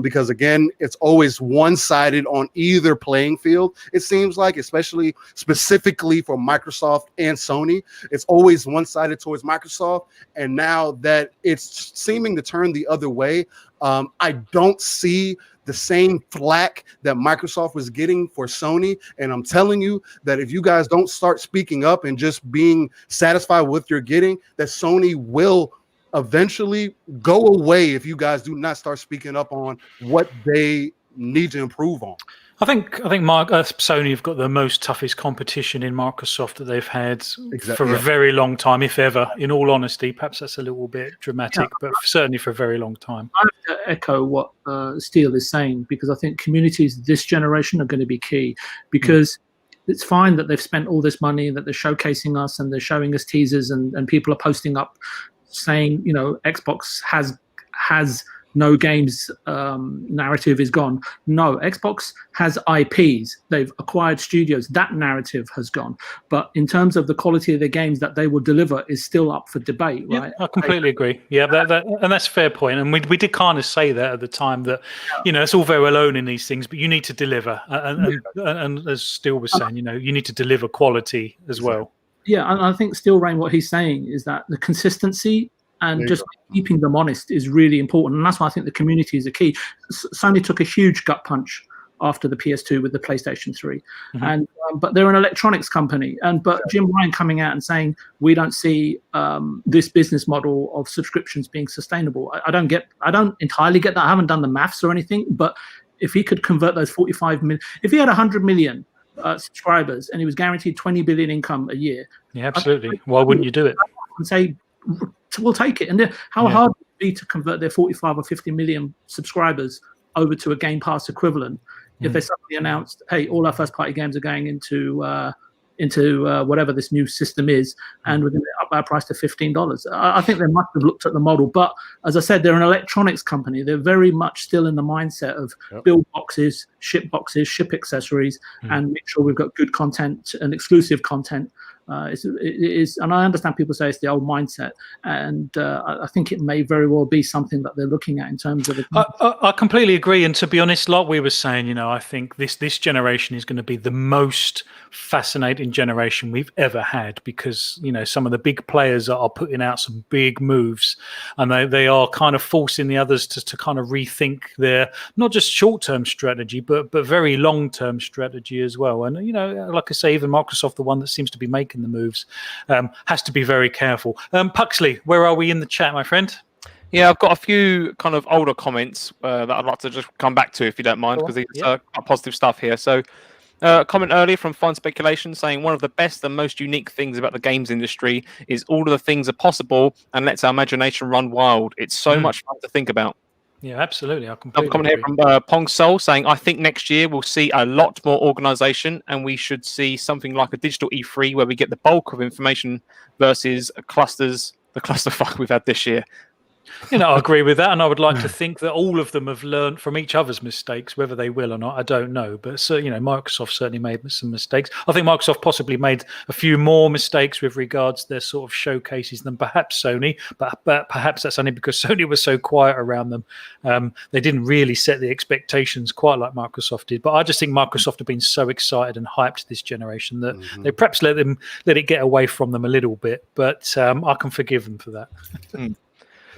because again, it's always one-sided on either playing field. It seems like, especially specifically for Microsoft and Sony, it's always one-sided towards Microsoft, and now that it's seeming to turn the other way, I don't see the same flack that Microsoft was getting for Sony. And I'm telling you that if you guys don't start speaking up and just being satisfied with what you're getting, that Sony will eventually go away if you guys do not start speaking up on what they need to improve on. I think Sony have got the most toughest competition in Microsoft that they've had for a very long time, if ever. In all honesty, perhaps that's a little bit dramatic, but certainly for a very long time. I have to echo what Steele is saying, because I think communities this generation are going to be key, because it's fine that they've spent all this money, that they're showcasing us and they're showing us teasers, and people are posting up saying, you know, Xbox has no games, narrative is gone. No, Xbox has IPs. They've acquired studios. That narrative has gone. But in terms of the quality of the games that they will deliver is still up for debate, right? I completely agree. Yeah, and that's a fair point. And we did kind of say that at the time, that, you know, it's all very well owning these things, but you need to deliver. And as Steele was saying, you know, you need to deliver quality as well. Yeah, and I think Steel Rain, what he's saying is that the consistency and just keeping them honest is really important. And that's why I think the community is a key. Sony took a huge gut punch after the PS2 with the PlayStation 3. And but they're an electronics company. But Jim Ryan coming out and saying, we don't see this business model of subscriptions being sustainable. I don't entirely get that. I haven't done the maths or anything, but if he could convert those 45 million, if he had 100 million subscribers and he was guaranteed 20 billion income a year. Yeah, absolutely. Why wouldn't you do it? And say, we'll take it. And how hard would it be to convert their 45 or 50 million subscribers over to a Game Pass equivalent if they suddenly announced, hey, all our first party games are going into whatever this new system is, and we're going to up our price to $15. I think they must have looked at the model. But as I said, they're an electronics company. They're very much still in the mindset of build boxes, ship accessories, and make sure we've got good content and exclusive content. It is, and I understand people say it's the old mindset, and I think it may very well be something that they're looking at in terms of. I completely agree, and to be honest, like we were saying, you know, I think this generation is going to be the most fascinating generation we've ever had, because, you know, some of the big players are putting out some big moves, and they are kind of forcing the others to kind of rethink their not just short-term strategy, but very long-term strategy as well. And, you know, like I say, even Microsoft, the one that seems to be making the moves, has to be very careful. Puxley, where are we in the chat, my friend? Yeah, I've got a few kind of older comments that I'd like to just come back to, if you don't mind, because it's quite positive stuff here. So a comment earlier from Fun Speculation saying, one of the best and most unique things about the games industry is all of the things are possible and lets our imagination run wild. It's so much fun to think about. Yeah, absolutely. I completely Another comment agree. here from Pong Soul saying, I think next year we'll see a lot more organisation, and we should see something like a digital E3 where we get the bulk of information versus the clusterfuck we've had this year. You know, I agree with that, and I would like to think that all of them have learned from each other's mistakes. Whether they will or not, I don't know. But so, you know, Microsoft certainly made some mistakes. I think Microsoft possibly made a few more mistakes with regards to their sort of showcases than perhaps Sony. But perhaps that's only because Sony was so quiet around them. They didn't really set the expectations quite like Microsoft did. But I just think Microsoft have been so excited and hyped this generation that they perhaps let it get away from them a little bit. But I can forgive them for that.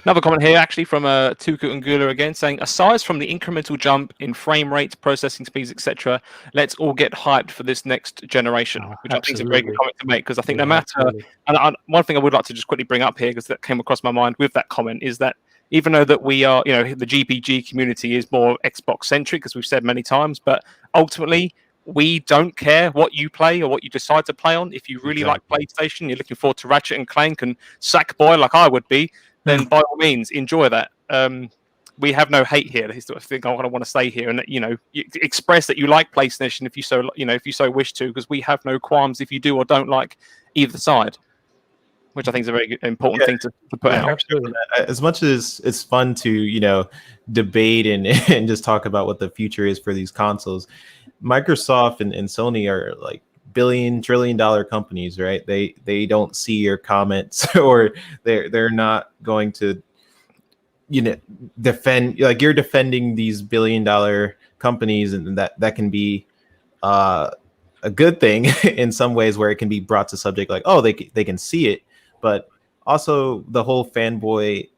Another comment here, actually, from Tuku and Gula again, saying, aside from the incremental jump in frame rates, processing speeds, etc., let's all get hyped for this next generation, which I think is a very good comment to make, because I think no matter... And one thing I would like to just quickly bring up here, because that came across my mind with that comment, is that even though that we are, you know, the GPG community is more Xbox-centric, as we've said many times, but ultimately, we don't care what you play or what you decide to play on. If you really like PlayStation, you're looking forward to Ratchet and Clank and Sackboy like I would be, then by all means, enjoy that. we have no hate here. This is the thing I want to say here, and you know, you express that you like PlayStation if you so wish to, because we have no qualms if you do or don't like either side, which I think is a very important thing to put out. Absolutely. As much as it's fun to, you know, debate and and just talk about what the future is for these consoles, Microsoft and Sony are like trillion-dollar companies, right? They don't see your comments, or they're not going to, you know, defend, like you're defending these billion-dollar companies, and that can be a good thing in some ways, where it can be brought to subject like, oh, they can see it. But also the whole fanboy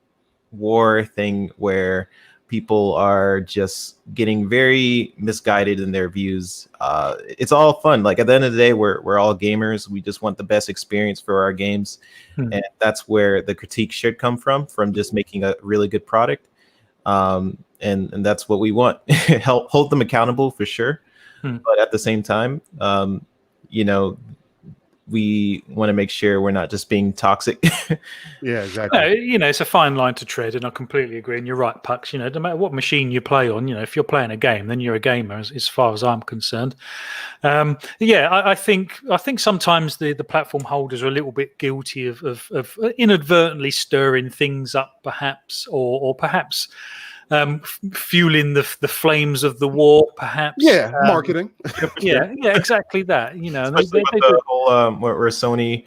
war thing, where people are just getting very misguided in their views. It's all fun. Like at the end of the day, we're all gamers. We just want the best experience for our games. And that's where the critique should come from just making a really good product. And that's what we want. Hold them accountable for sure. But at the same time, you know, we want to make sure we're not just being toxic. Yeah, exactly. You know, it's a fine line to tread, and I completely agree. And you're right, Pux. You know, no matter what machine you play on, you know, if you're playing a game, then you're a gamer, as far as I'm concerned. I think sometimes the platform holders are a little bit guilty of inadvertently stirring things up, perhaps, or perhaps fueling the flames of the war, perhaps. Yeah, marketing. yeah, exactly that. You know, Especially with the whole where Sony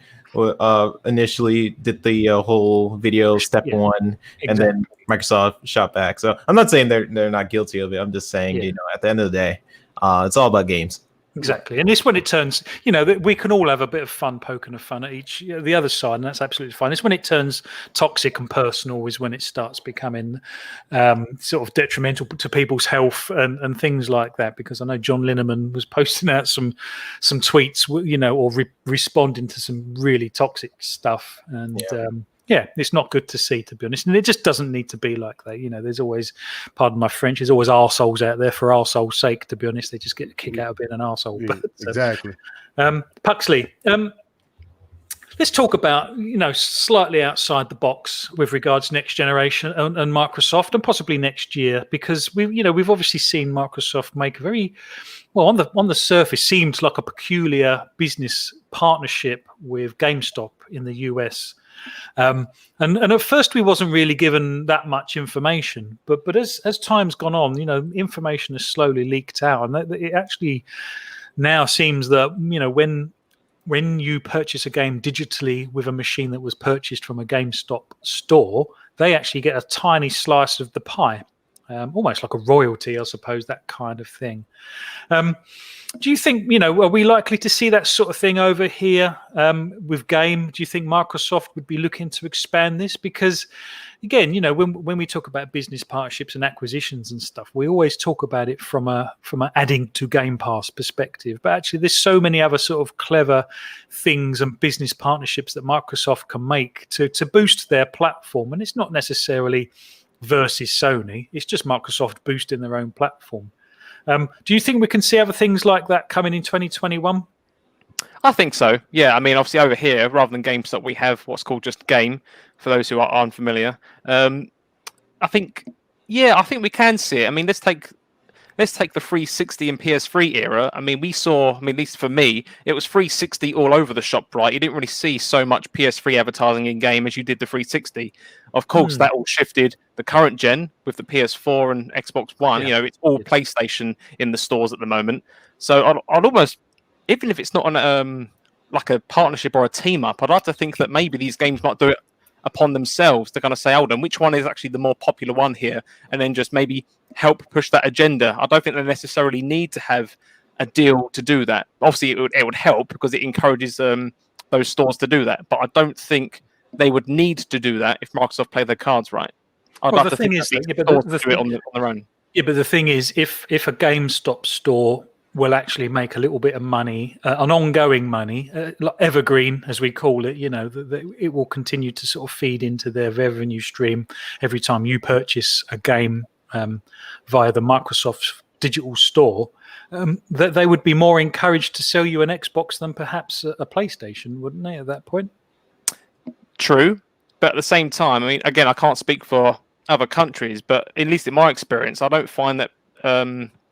initially did the whole video step one, and then Microsoft shot back. So I'm not saying they're not guilty of it. I'm just saying, you know, at the end of the day, it's all about games. Exactly, and it's when it turns, you know, that we can all have a bit of fun poking a fun at each, you know, the other side, and that's absolutely fine. It's when it turns toxic and personal is when it starts becoming sort of detrimental to people's health and things like that. Because I know John Lineman was posting out some tweets, you know, or responding to some really toxic stuff, and it's not good to see, to be honest. And it just doesn't need to be like that. You know, there's always, pardon my French, there's always arseholes out there for arsehole's sake, to be honest. They just get a kick out of being an arsehole. Yeah, exactly. Puxley, let's talk about, you know, slightly outside the box with regards to next generation and Microsoft, and possibly next year, because we've obviously seen Microsoft make a very, well, on the surface, seemed like a peculiar business partnership with GameStop in the US. And at first we wasn't really given that much information, but as time's gone on, you know, information has slowly leaked out, and it actually now seems that, you know, when you purchase a game digitally with a machine that was purchased from a GameStop store, they actually get a tiny slice of the pie, almost like a royalty, I suppose, that kind of thing. Do you think, you know, are we likely to see that sort of thing over here with Game? Do you think Microsoft would be looking to expand this? Because, again, you know, when we talk about business partnerships and acquisitions and stuff, we always talk about it from a adding to Game Pass perspective. But actually, there's so many other sort of clever things and business partnerships that Microsoft can make to boost their platform. And it's not necessarily versus Sony. It's just Microsoft boosting their own platform. Do you think we can see other things like that coming in 2021? I think so. Yeah, I mean, obviously over here, rather than GameStop, we have what's called just Game, for those who are unfamiliar. I think we can see it. I mean, let's take the 360 and PS3 era. I mean, we saw, I mean, at least for me, it was 360 all over the shop, right? You didn't really see so much PS3 advertising in game as you did the 360. Of course, that all shifted the current gen with the PS4 and Xbox One. You know, it's all PlayStation in the stores at the moment. So I'd almost, even if it's not on like a partnership or a team up, I'd like to think that maybe these games might do it upon themselves to kind of say, hold on, which one is actually the more popular one here, and then just maybe help push that agenda. I don't think they necessarily need to have a deal to do that. Obviously, it would help because it encourages those stores to do that, but I don't think they would need to do that if Microsoft play their cards right. I'd like to think that these stores do it on their own. Yeah, but the thing is, if a GameStop store will actually make a little bit of money, an ongoing money, evergreen as we call it, you know, it will continue to sort of feed into their revenue stream every time you purchase a game via the Microsoft digital store, that they would be more encouraged to sell you an Xbox than perhaps a PlayStation, wouldn't they, at that point? True, but at the same time, I mean, again, I can't speak for other countries, but at least in my experience, I don't find that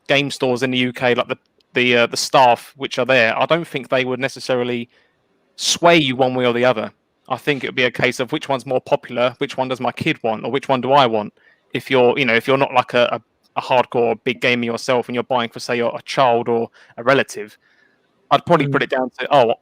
game stores in the UK, like the staff which are there, I don't think they would necessarily sway you one way or the other. I think it would be a case of which one's more popular, which one does my kid want, or which one do I want. If you're, if you're not like a hardcore big gamer yourself and you're buying for, say, a child or a relative, I'd probably put it down to,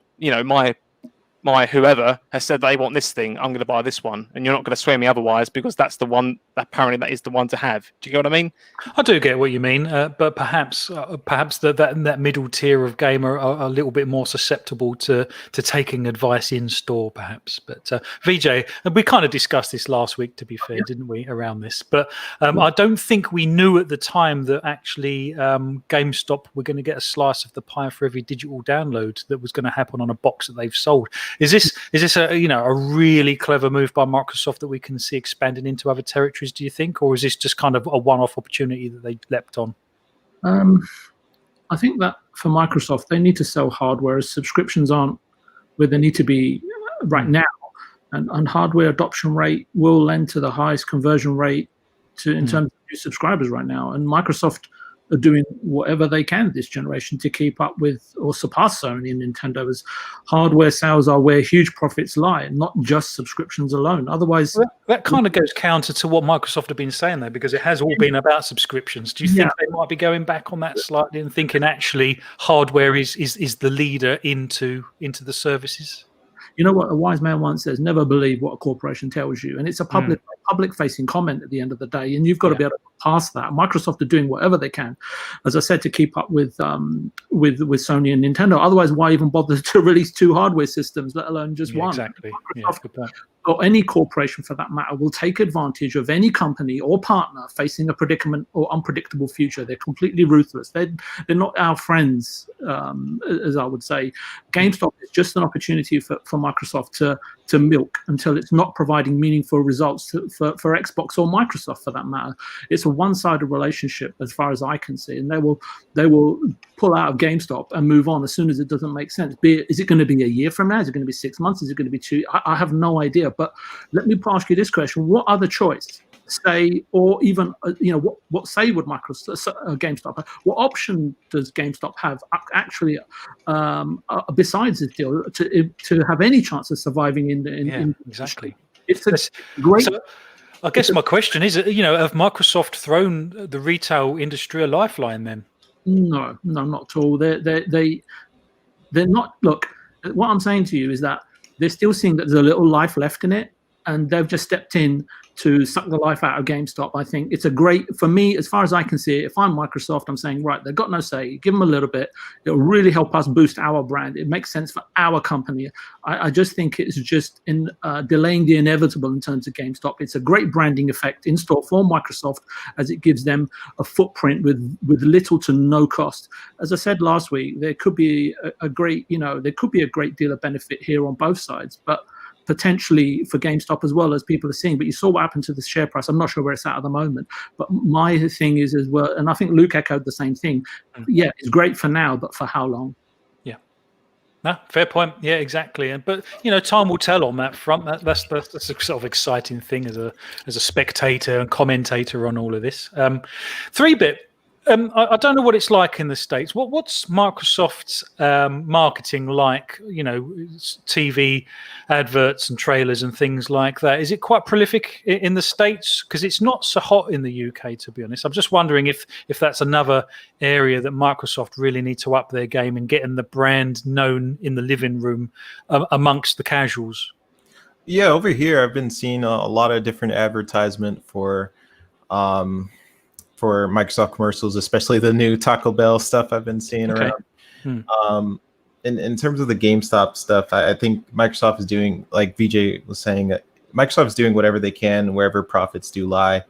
my whoever has said they want this thing, I'm going to buy this one, and you're not going to sway me otherwise because that's the one. Apparently, that is the one to have. Do you get what I mean? I do get what you mean, but perhaps that middle tier of gamer are a little bit more susceptible to taking advice in store, perhaps. But VJ, we kind of discussed this last week, to be fair, didn't we, around this? But I don't think we knew at the time that actually GameStop were going to get a slice of the pie for every digital download that was going to happen on a box that they've sold. Is this a really clever move by Microsoft that we can see expanding into other territories, do you think, or is this just kind of a one-off opportunity that they leapt on? I think that for Microsoft, they need to sell hardware, as subscriptions aren't where they need to be right now, and hardware adoption rate will lend to the highest conversion rate in terms of new subscribers right now, and Microsoft are doing whatever they can this generation to keep up with or surpass Sony and Nintendo, as hardware sales are where huge profits lie, not just subscriptions alone. Otherwise, that kind of goes counter to what Microsoft have been saying, though, because it has all been about subscriptions. Do you think they might be going back on that slightly and thinking actually hardware is the leader into the services? You know what a wise man once says, never believe what a corporation tells you. And it's a public-facing comment at the end of the day, and you've got to be able to pass that. Microsoft are doing whatever they can, as I said, to keep up with Sony and Nintendo. Otherwise, why even bother to release 2 hardware systems, let alone just one? Exactly. Microsoft, or any corporation for that matter, will take advantage of any company or partner facing a predicament or unpredictable future. They're completely ruthless. They're not our friends, as I would say. GameStop is just an opportunity for Microsoft to milk until it's not providing meaningful results for Xbox or Microsoft, for that matter. It's a one-sided relationship as far as I can see, and they will pull out of GameStop and move on as soon as it doesn't make sense. Is it going to be a year from now? Is it going to be 6 months? Is it going to be 2? I have no idea. But let me ask you this question: what other choice, say, or even what say would Microsoft, GameStop have? What option does GameStop have actually besides this deal to have any chance of surviving in exactly? It's great. So, I guess my question is, have Microsoft thrown the retail industry a lifeline then? No, not at all. They're not. Look, what I'm saying to you is that they're still seeing that there's a little life left in it, and they've just stepped in to suck the life out of GameStop. I think it's a great, for me, as far as I can see it, if I'm Microsoft, I'm saying, right, they've got no say. Give them a little bit. It'll really help us boost our brand. It makes sense for our company. I just think it's just in delaying the inevitable in terms of GameStop. It's a great branding effect in store for Microsoft, as it gives them a footprint with little to no cost. As I said last week, there could be a great deal of benefit here on both sides, but potentially for GameStop as well, as people are seeing. But you saw what happened to the share price. I'm not sure where it's at the moment. But my thing is as well, and I think Luke echoed the same thing. Yeah, it's great for now, but for how long? Yeah. No, fair point. Yeah, exactly. But time will tell on that front. That's a sort of exciting thing as a spectator and commentator on all of this. 3-bit. I don't know what it's like in the States. What's Microsoft's marketing like? TV adverts and trailers and things like that. Is it quite prolific in the States? Because it's not so hot in the UK, to be honest. I'm just wondering if that's another area that Microsoft really need to up their game and getting the brand known in the living room amongst the casuals. Yeah, over here I've been seeing a lot of different advertisement for Microsoft commercials, especially the new Taco Bell stuff I've been seeing around. In terms of the GameStop stuff, I think Microsoft is doing, like VJ was saying, Microsoft is doing whatever they can wherever profits do lie.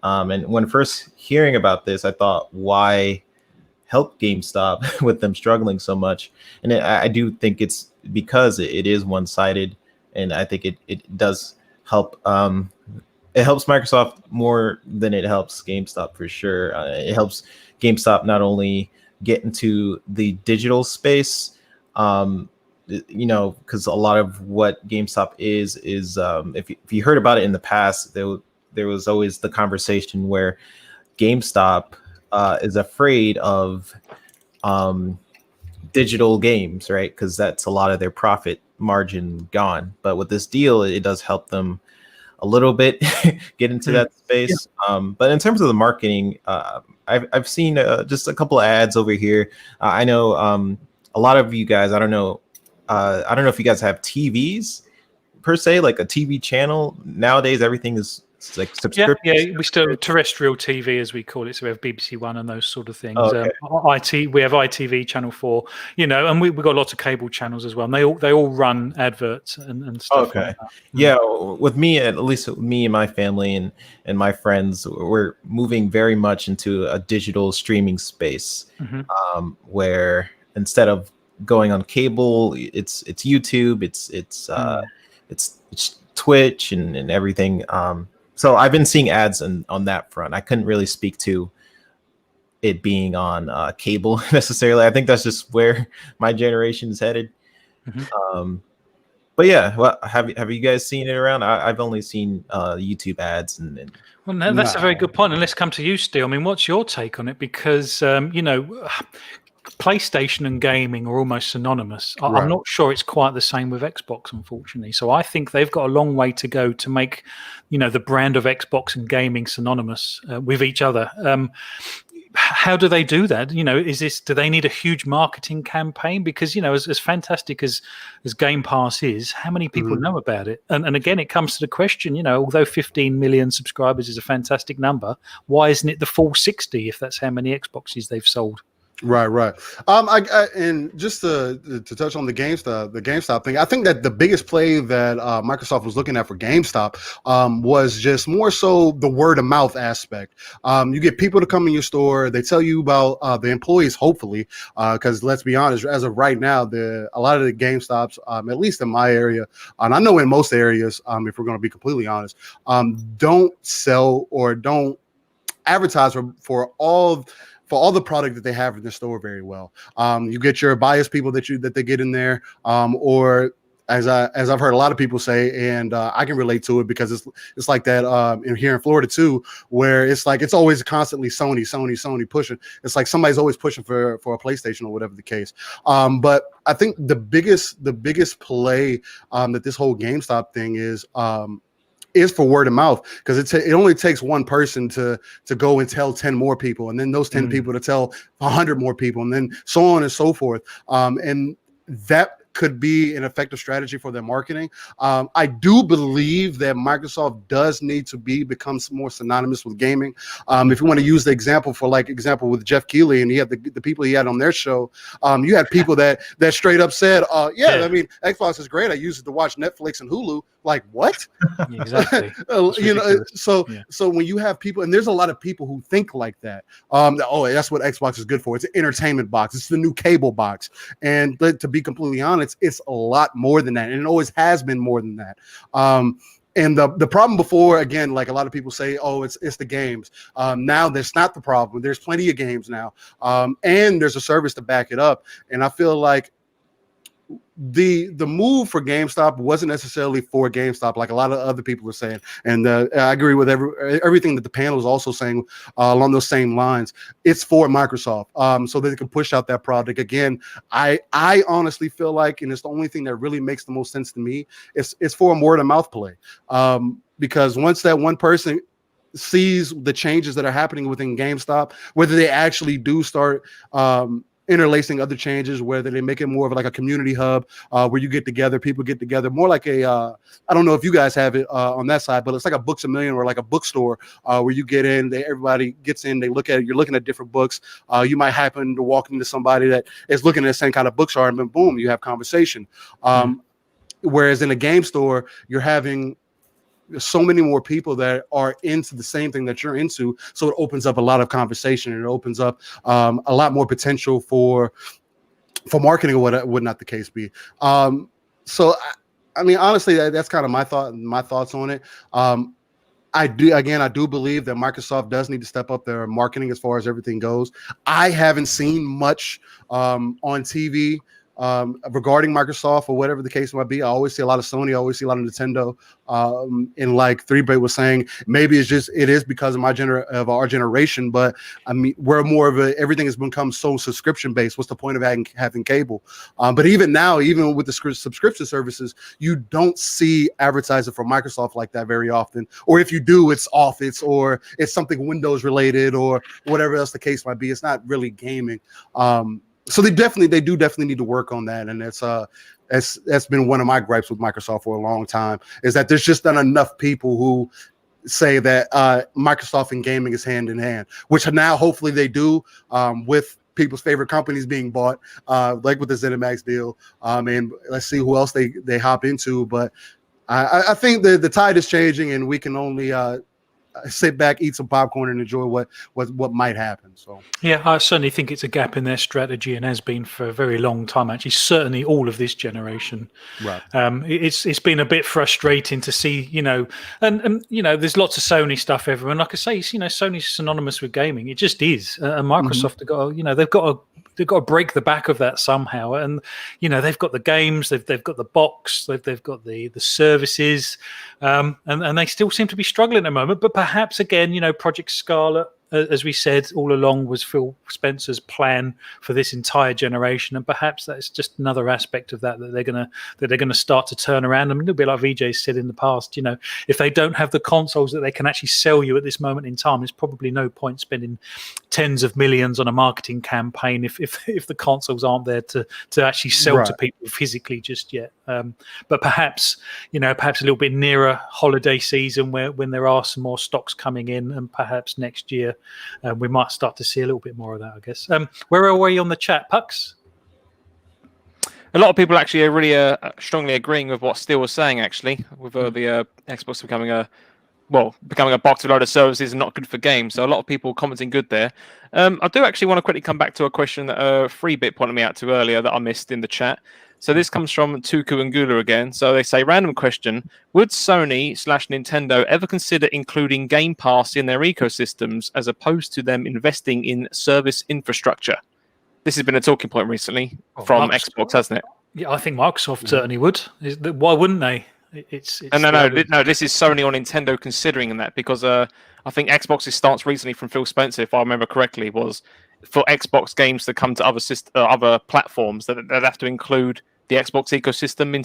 And when first hearing about this, I thought, why help GameStop with them struggling so much? And I do think it's because it is one-sided, and I think it does help. It helps Microsoft more than it helps GameStop, for sure. It helps GameStop not only get into the digital space, because a lot of what GameStop is if you heard about it in the past, there was always the conversation where GameStop is afraid of digital games, right? Because that's a lot of their profit margin gone. But with this deal, it does help them a little bit get into that space. But in terms of the marketing, I've seen just a couple of ads over here. I know a lot of you guys. I don't know if you guys have TVs per se, like a TV channel. Nowadays, everything is like subscription. Yeah, we still terrestrial TV as we call it. So we have BBC One and those sort of things. Oh, okay. We have ITV Channel 4, and we've got lots of cable channels as well. And they all run adverts and stuff. Okay. Like that. Yeah, with me, at least me and my family and my friends, we're moving very much into a digital streaming space, where instead of going on cable, it's YouTube, it's Twitch and everything. So I've been seeing ads on that front. I couldn't really speak to it being on cable necessarily. I think that's just where my generation is headed. But yeah, well, have you guys seen it around? I've only seen YouTube ads Well, no, that's a very good point. And let's come to you, Steel. I mean, what's your take on it? Because PlayStation and gaming are almost synonymous. I'm not sure it's quite the same with Xbox, unfortunately. So I think they've got a long way to go to make, the brand of Xbox and gaming synonymous with each other. How do they do that? Do they need a huge marketing campaign? Because, as fantastic as Game Pass is, how many people know about it? And again, it comes to the question, although 15 million subscribers is a fantastic number, why isn't it the full 60 if that's how many Xboxes they've sold? Right. And just to touch on the GameStop thing, I think that the biggest play that Microsoft was looking at for GameStop was just more so the word of mouth aspect. You get people to come in your store, they tell you about the employees, hopefully, because let's be honest, as of right now, a lot of the GameStops, at least in my area, and I know in most areas, if we're going to be completely honest, don't sell or don't advertise for all the product that they have in the store very well. You get your biased people that they get in there, or as I've heard a lot of people say, and I can relate to it because it's like that here in Florida too, where it's like it's always constantly Sony pushing. It's like somebody's always pushing for a PlayStation or whatever the case. But I think the biggest play that this whole GameStop thing is for word of mouth, because it only takes one person to go and tell 10 more people, and then those 10 people to tell 100 more people, and then so on and so forth. And that could be an effective strategy for their marketing. I do believe that Microsoft does need to become more synonymous with gaming. If you want to use the example with Jeff Keighley, and he had the people he had on their show, you had people that straight up said, I mean, Xbox is great. I use it to watch Netflix and Hulu. Like, what? Exactly. So when you have people, and there's a lot of people who think like that, that's what Xbox is good for. It's an entertainment box. It's the new cable box. And to be completely honest, it's a lot more than that. And it always has been more than that. And the problem before, again, like a lot of people say, it's the games. Now that's not the problem. There's plenty of games now. And there's a service to back it up. And I feel like the move for GameStop wasn't necessarily for GameStop, like a lot of other people are saying, and I agree with everything that the panel is also saying along those same lines. It's for Microsoft, so that they can push out that product. Again, I honestly feel like, and it's the only thing that really makes the most sense to me, it's for a word of mouth play, because once that one person sees the changes that are happening within GameStop, whether they actually do start interlacing other changes, whether they make it more of like a community hub where you people get together, more like I don't know if you guys have it on that side, but it's like a Books A Million or like a bookstore where you get in, everybody gets in, they look at it, you're looking at different books. You might happen to walk into somebody that is looking at the same kind of books, and then boom, you have conversation. Whereas in a game store, you're having so many more people that are into the same thing that you're into, so it opens up a lot of conversation, and it opens up a lot more potential for marketing, or would not the case be. So I mean, honestly, that's kind of my thoughts on it. I do believe that Microsoft does need to step up their marketing as far as everything goes. I haven't seen much on TV regarding Microsoft or whatever the case might be. I always see a lot of Sony. I always see a lot of Nintendo. And like 3-Bit was saying, maybe it is because of our generation. But I mean, we're more of everything has become so subscription based. What's the point of having cable? But even now, even with the subscription services, you don't see advertising from Microsoft like that very often. Or if you do, it's Office or it's something Windows related or whatever else the case might be. It's not really gaming. So they do definitely need to work on that, and that's been one of my gripes with Microsoft for a long time, is that there's just not enough people who say that Microsoft and gaming is hand in hand, which now hopefully they do with people's favorite companies being bought, like with the ZeniMax deal, and let's see who else they hop into. But I think the tide is changing, and we can only sit back, eat some popcorn, and enjoy what might happen. So yeah, I certainly think it's a gap in their strategy, and has been for a very long time. Actually, certainly all of this generation. Right. It's been a bit frustrating to see, and there's lots of Sony stuff everywhere. And like I say, Sony's synonymous with gaming. It just is. And Microsoft they've got to break the back of that somehow. And they've got the games, they've got the box, they've got the services, and they still seem to be struggling at the moment. But perhaps again, Project Scarlet, as we said all along, was Phil Spencer's plan for this entire generation, and perhaps that's just another aspect of that they're gonna start to turn around. I mean, a little bit like VJ said in the past, if they don't have the consoles that they can actually sell you at this moment in time, there's probably no point spending tens of millions on a marketing campaign if the consoles aren't there to actually sell to people physically just yet. But perhaps a little bit nearer holiday season, when there are some more stocks coming in, and perhaps next year we might start to see a little bit more of that, I guess. Where are we on the chat, Pux? A lot of people actually are really strongly agreeing with what Steele was saying, actually, with the Xbox becoming a box with a load of services and not good for games. So a lot of people commenting good there. I do actually want to quickly come back to a question that 3-Bit pointed me out to earlier that I missed in the chat. So this comes from Tuku and Gula again. So they say, random question: would Sony/Nintendo ever consider including Game Pass in their ecosystems as opposed to them investing in service infrastructure? This has been a talking point recently from Xbox, hasn't it? Yeah, I think Microsoft certainly would. Why wouldn't they? It's No. This is Sony or Nintendo considering that, because I think Xbox's stance recently from Phil Spencer, if I remember correctly, was for Xbox games to come to other platforms that they'd have to include the Xbox ecosystem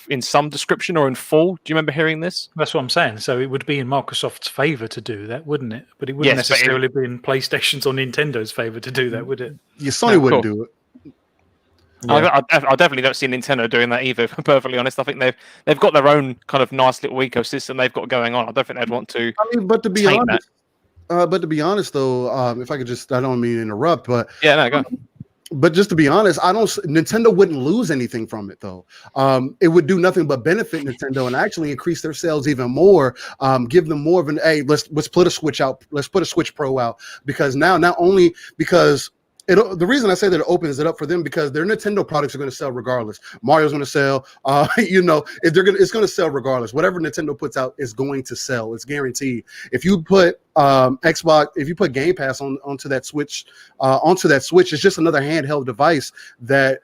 in some description or in full. Do you remember hearing this? That's what I'm saying. So it would be in Microsoft's favor to do that, wouldn't it? But it wouldn't necessarily be in PlayStation's or Nintendo's favor to do that, would it? Yeah, Sony wouldn't do it. Yeah. I definitely don't see Nintendo doing that either, if I'm perfectly honest. I think they've got their own kind of nice little ecosystem they've got going on. I don't think they'd want to. I mean, but to be honest, though, if I could I don't mean to interrupt, but yeah, no, go. But just to be honest, Nintendo wouldn't lose anything from it, though. It would do nothing but benefit Nintendo and actually increase their sales even more. Give them more of an, hey, let's put a Switch out. Let's put a Switch Pro out, because now, not only because the reason I say that it opens it up for them, because their Nintendo products are going to sell regardless. Mario's going to sell. It's going to sell regardless. Whatever Nintendo puts out is going to sell. It's guaranteed. If you put Xbox, if you put Game Pass onto that Switch, it's just another handheld device that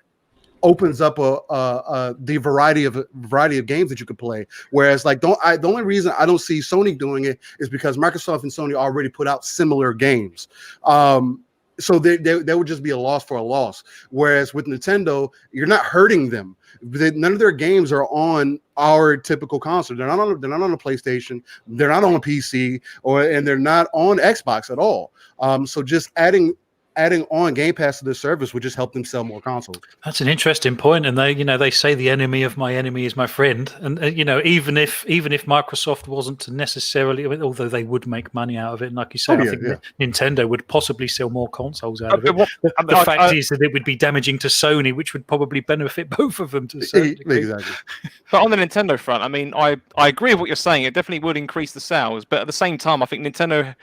opens up the variety of games that you could play. Whereas, like, the only reason I don't see Sony doing it is because Microsoft and Sony already put out similar games. So they would just be a loss for a loss. Whereas with Nintendo, you're not hurting them. None of their games are on our typical console. They're not on a PlayStation. They're not on a PC, and they're not on Xbox at all. So just adding on Game Pass to the service would just help them sell more consoles. That's an interesting point, and they say the enemy of my enemy is my friend, and even if Microsoft wasn't to necessarily, although they would make money out of it, and like you say, I think Nintendo would possibly sell more consoles out of it. The fact is that it would be damaging to Sony, which would probably benefit both of them to a certain degree. Exactly. But on the Nintendo front, I mean, I agree with what you're saying. It definitely would increase the sales, but at the same time, I think Nintendo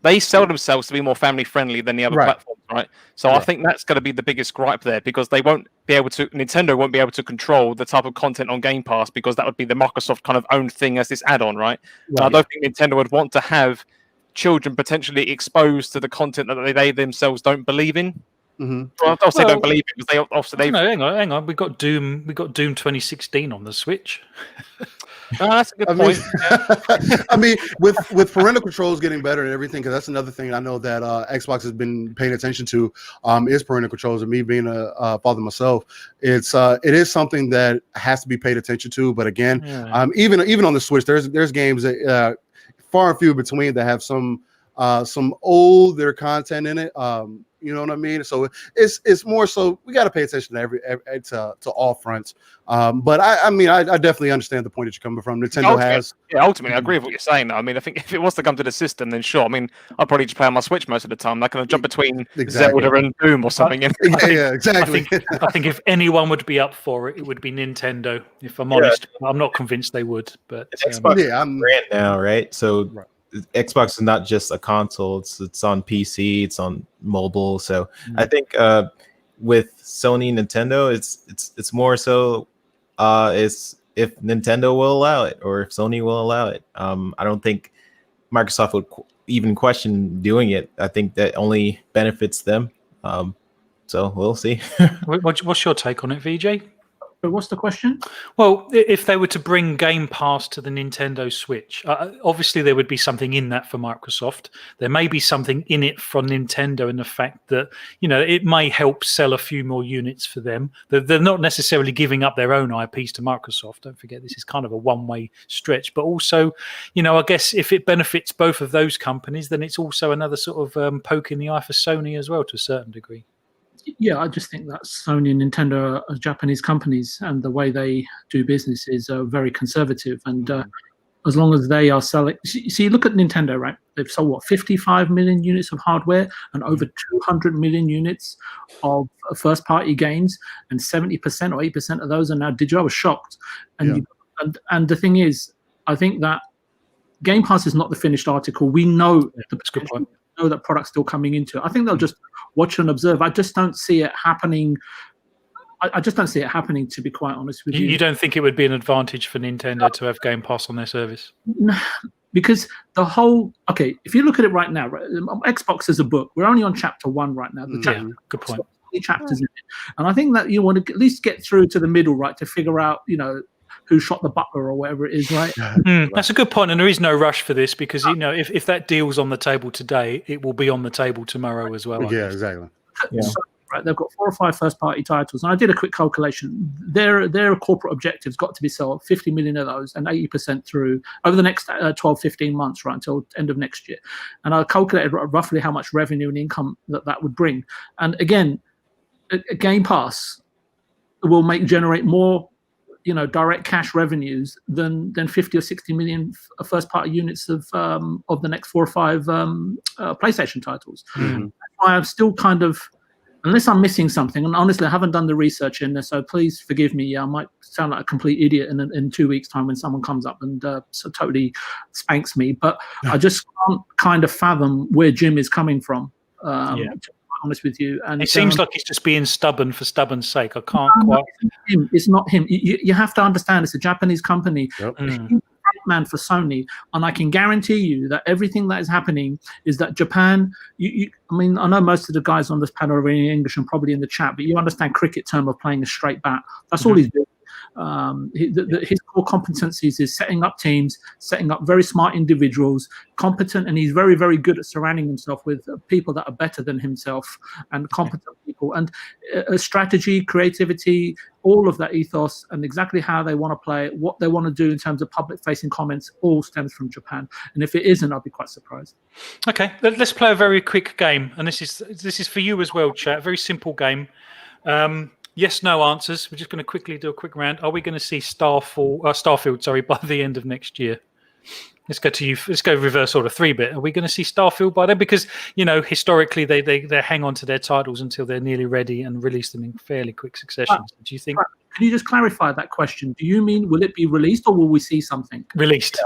they sell themselves to be more family friendly than the other platforms, right? So I think that's going to be the biggest gripe there, because Nintendo won't be able to control the type of content on Game Pass, because that would be the Microsoft kind of own thing as this add-on, right? And I don't think Nintendo would want to have children potentially exposed to the content that they themselves don't believe in. Well, obviously, they don't believe it because they obviously No, hang on. We got Doom 2016 on the Switch. that's a good I mean, point. I mean, with parental controls getting better and everything, because that's another thing I know that Xbox has been paying attention to is parental controls. And me being a father myself, it is something that has to be paid attention to. But again, even on the Switch, there's games that far and few between that have some older content in it. You know what I mean? So it's more so we got to pay attention to to all fronts. But I mean, I definitely understand the point that you're coming from. Nintendo Ultimately, I agree with what you're saying. Though. I mean, I think if it was to come to the system, then sure. I mean, I'll probably just play on my Switch most of the time. I can jump between Zelda and Doom or something. Exactly. I think if anyone would be up for it, it would be Nintendo. If I'm honest, I'm not convinced they would. But Xbox I'm brand now, right? So. Right. Xbox is not just a console; it's on PC, it's on mobile. So I think with Sony, Nintendo, it's more so it's if Nintendo will allow it or if Sony will allow it. I don't think Microsoft would even question doing it. I think that only benefits them. So we'll see. What's your take on it, VJ? But what's the question? Well, if they were to bring Game Pass to the Nintendo Switch, obviously there would be something in that for Microsoft. There may be something in it for Nintendo in the fact that, it may help sell a few more units for them. They're not necessarily giving up their own IPs to Microsoft. Don't forget, this is kind of a one-way stretch. But also, I guess if it benefits both of those companies, then it's also another sort of poke in the eye for Sony as well to a certain degree. Yeah, I just think that Sony and Nintendo are Japanese companies, and the way they do business is very conservative. And as long as they are selling, see, look at Nintendo, right? They've sold 55 million units of hardware and over 200 million units of first-party games, and 70% or 8% of those are now digital. I was shocked. And and the thing is, I think that Game Pass is not the finished article. We know that's a good point. Know that product's still coming into it. I think they'll just watch and observe. I just don't see it happening. I just don't see it happening, to be quite honest with you. You don't think it would be an advantage for Nintendo to have Game Pass on their service? No, because if you look at it right now, right, Xbox is a book. We're only on chapter 1 right now. Good point. Chapters in it. And I think that you want to at least get through to the middle, right, to figure out, who shot the butler or whatever it is, right? That's a good point, and there is no rush for this because if that deal's on the table today, it will be on the table tomorrow as well. Yeah, exactly. Yeah. So, right, they've got 4 or 5 first-party titles, and I did a quick calculation. Their corporate objectives got to be sold 50 million of those, and 80% through over the next 12, 15 months, right, until end of next year. And I calculated roughly how much revenue and income that would bring. And again, a Game Pass will generate more direct cash revenues than 50 or 60 million first party units of the next 4 or 5 PlayStation titles. That's why I'm still kind of, unless I'm missing something, and honestly I haven't done the research in there, so please forgive me. I might sound like a complete idiot in 2 weeks' time when someone comes up and so totally spanks me, but I just can't kind of fathom where Jim is coming from. Honest with you, and it seems like he's just being stubborn for stubborn's sake. I can't quite. It's not him. You have to understand it's a Japanese company. Man for Sony, and I can guarantee you that everything that is happening is that Japan. I mean, I know most of the guys on this panel are in English and probably in the chat, but you understand cricket term of playing a straight bat. That's all he's doing. His core competencies is setting up teams, setting up very smart individuals, competent, and he's very, very good at surrounding himself with people that are better than himself and competent people. And strategy, creativity, all of that ethos and exactly how they want to play it, what they want to do in terms of public-facing comments, all stems from Japan. And if it isn't, I'll be quite surprised. Okay, let's play a very quick game, and this is for you as well, chat. A very simple game. Yes, no answers. We're just going to quickly do a quick round. Are we going to see Starfield, by the end of next year? Let's go to you. Let's go reverse order 3-bit. Are we going to see Starfield by then? Because, historically, they hang on to their titles until they're nearly ready and release them in fairly quick succession. Do you think? Can you just clarify that question? Do you mean will it be released or will we see something? Released.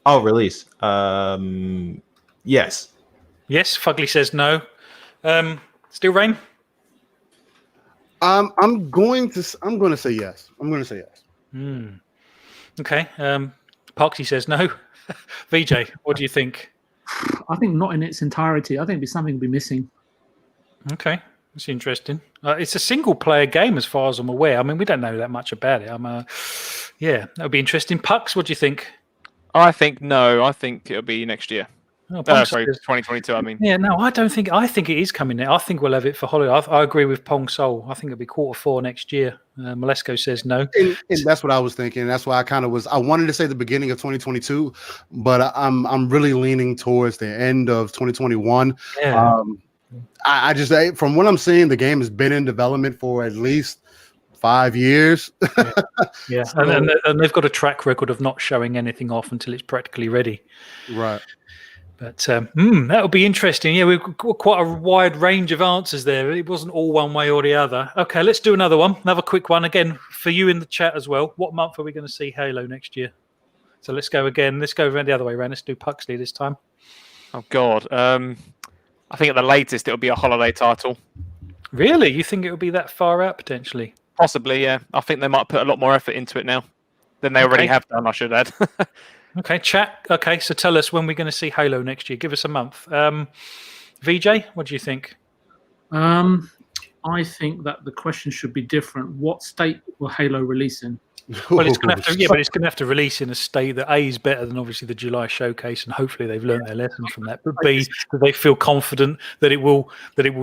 Oh, release. Yes. Yes, Fugly says no. Still Rain? I'm going to say yes. I'm going to say yes. Okay. Parksy says no. VJ, what do you think? I think not in its entirety. I think something will be missing. Okay. It's interesting. It's a single player game as far as I'm aware. I mean, we don't know that much about it. Yeah, that'll be interesting. Pucks, what do you think? I think it'll be next year. Oh, Sorry, 2022. I mean, yeah, no, I don't think. I think it is coming now. I think we'll have it for holiday. I agree with Pong Sol. I think it'll be Q4 next year. Malesko says no, and that's what I was thinking. That's why I wanted to say the beginning of 2022, but I'm really leaning towards the end of 2021. Yeah. I just, from what I'm seeing, the game has been in development for at least 5 years. Yeah. So, and they've got a track record of not showing anything off until it's practically ready. right. But that'll be interesting. Yeah, we've got quite a wide range of answers there. It wasn't all one way or the other. Okay, let's do another one. Another quick one. Again, for you in the chat as well. What month are we going to see Halo next year? So let's go again. Let's go around the other way around. Let's do Puxley this time. oh god, I think at the latest it'll be a holiday title. Really? You think it will be that far out potentially? Possibly, yeah. I think they might put a lot more effort into it now than they already have done. I should add. Okay, chat. Okay, so tell us when we're going to see Halo next year. Give us a month. VJ, what do you think? I think that the question should be different. What state will Halo release in? Well, it's going to have to. Yeah, but it's going to have to release in a state that A is better than obviously the July showcase, and hopefully they've learned their lessons from that. But B, that they feel confident that it will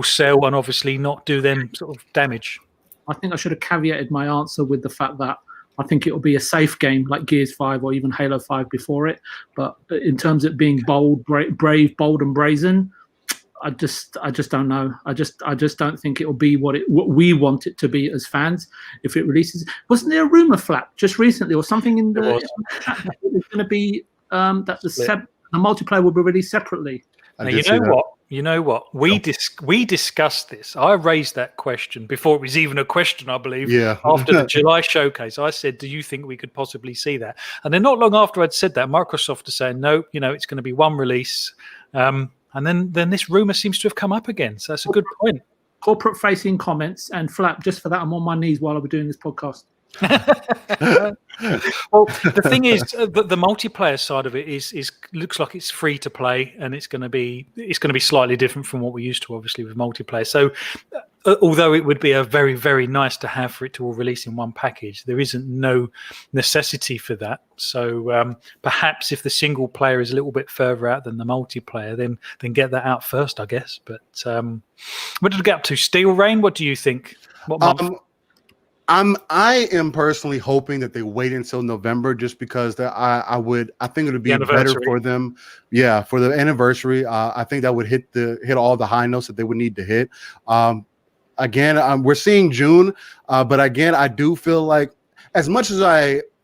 sell and obviously not do them sort of damage. I think I should have caveated my answer with the fact that I think it will be a safe game like Gears 5 or even Halo 5 before it. But in terms of it being bold, brave, bold, and brazen, I just don't know. I just don't think it will be what we want it to be as fans if it releases. Wasn't there a rumor, Phlapp, just recently or something in the it's going to be that the multiplayer will be released separately? Now, you know what? We discussed this. I raised that question before it was even a question, I believe. Yeah. After the July showcase, I said, "Do you think we could possibly see that?" And then not long after I'd said that, Microsoft is saying, "No, it's going to be one release." And then this rumor seems to have come up again. So that's a good point. Corporate-facing comments and Phlapp. Just for that, I'm on my knees while I'm doing this podcast. Well, the thing is, the multiplayer side of it is looks like it's free to play, and it's going to be slightly different from what we're used to, obviously, with multiplayer. So, although it would be a very, very nice to have for it to all release in one package, there isn't no necessity for that. So, perhaps if the single player is a little bit further out than the multiplayer, then get that out first, I guess. But what did we get up to? Steel Rain? What do you think? What month? I am personally hoping that they wait until November, just because I think it would be better for them. Yeah, for the anniversary, I think that would hit all the high notes that they would need to hit. Again, we're seeing June, but again, I do feel like, as much as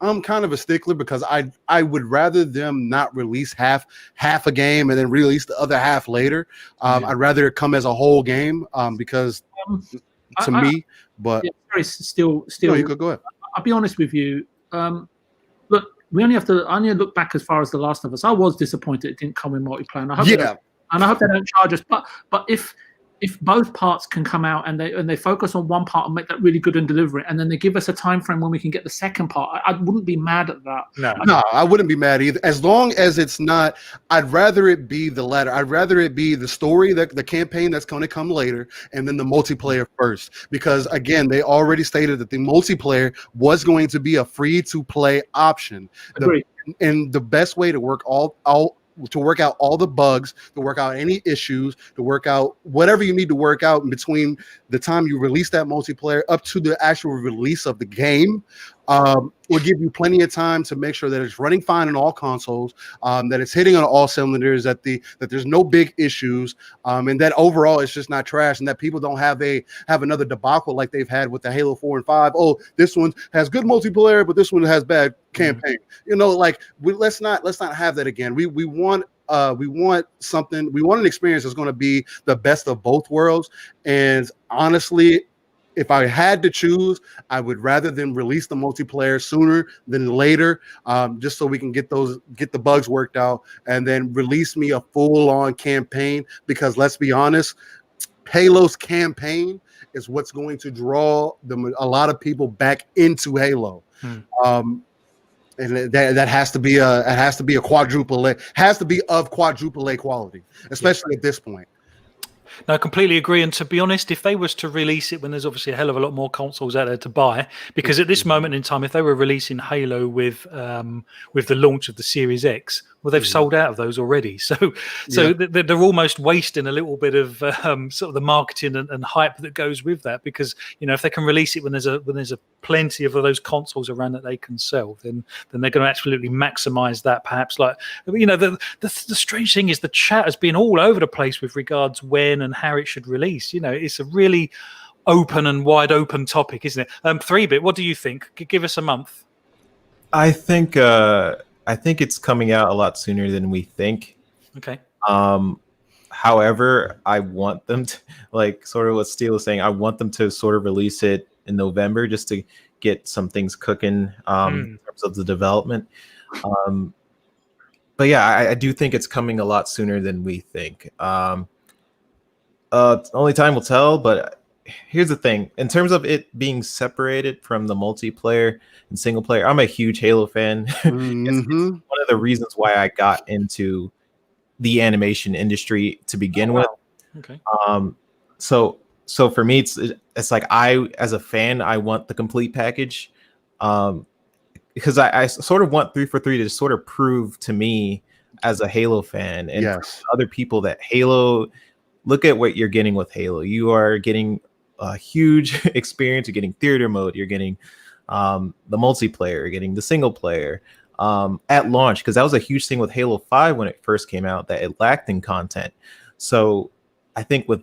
I'm kind of a stickler, because I would rather them not release half a game and then release the other half later. I'd rather it come as a whole game, because to me. But yeah, still. No, you could go ahead. I'll be honest with you. Look, I only look back as far as The Last of Us. I was disappointed it didn't come in multiplayer. And I hope they don't charge us. But if both parts can come out and they focus on one part and make that really good and deliver it, and then they give us a time frame when we can get the second part, I wouldn't be mad at that. No, I wouldn't be mad either. As long as it's not, I'd rather it be the latter. I'd rather it be the story, the campaign that's going to come later, and then the multiplayer first. Because again, they already stated that the multiplayer was going to be a free-to-play option. And the best way to work out all the bugs, to work out any issues, to work out whatever you need to work out in between the time you release that multiplayer up to the actual release of the game, will give you plenty of time to make sure that it's running fine on all consoles, that it's hitting on all cylinders, that there's no big issues, and that overall it's just not trash, and that people don't have another debacle like they've had with the Halo 4 and 5. Oh, this one has good multiplayer, but this one has bad campaign. Let's not have that again. We want something. We want an experience that's going to be the best of both worlds. And honestly, if I had to choose, I would rather them release the multiplayer sooner than later, just so we can get the bugs worked out, and then release me a full-on campaign. Because let's be honest, Halo's campaign is what's going to draw a lot of people back into Halo. And that has to be a quadruple A, has to be of quadruple A quality, especially at this point. No, I completely agree. And to be honest, if they was to release it when there's obviously a hell of a lot more consoles out there to buy, because at this moment in time, if they were releasing Halo with the launch of the Series X, well, they've sold out of those already. So they're almost wasting a little bit of sort of the marketing and hype that goes with that. Because if they can release it when there's a plenty of those consoles around that they can sell, then they're going to absolutely maximize that. Perhaps the strange thing is the chat has been all over the place with regards when and how it should release. It's a really open and wide open topic, isn't it? 3-Bit, what do you think? Give us a month. I think it's coming out a lot sooner than we think. Okay. However, I want them to, like sort of what Steele was saying, I want them to sort of release it in November just to get some things cooking in terms of the development. But yeah, I do think it's coming a lot sooner than we think. Only time will tell, but here's the thing. In terms of it being separated from the multiplayer and single player, I'm a huge Halo fan. It's one of the reasons why I got into the animation industry to begin with. Okay. So for me, it's like as a fan, I want the complete package. Because I sort of want 343 to sort of prove to me as a Halo fan and other people that Halo, look at what you're getting with Halo. You are getting a huge experience. You're getting theater mode. You're getting the multiplayer. You're getting the single player at launch, because that was a huge thing with Halo 5 when it first came out, that it lacked in content. So I think with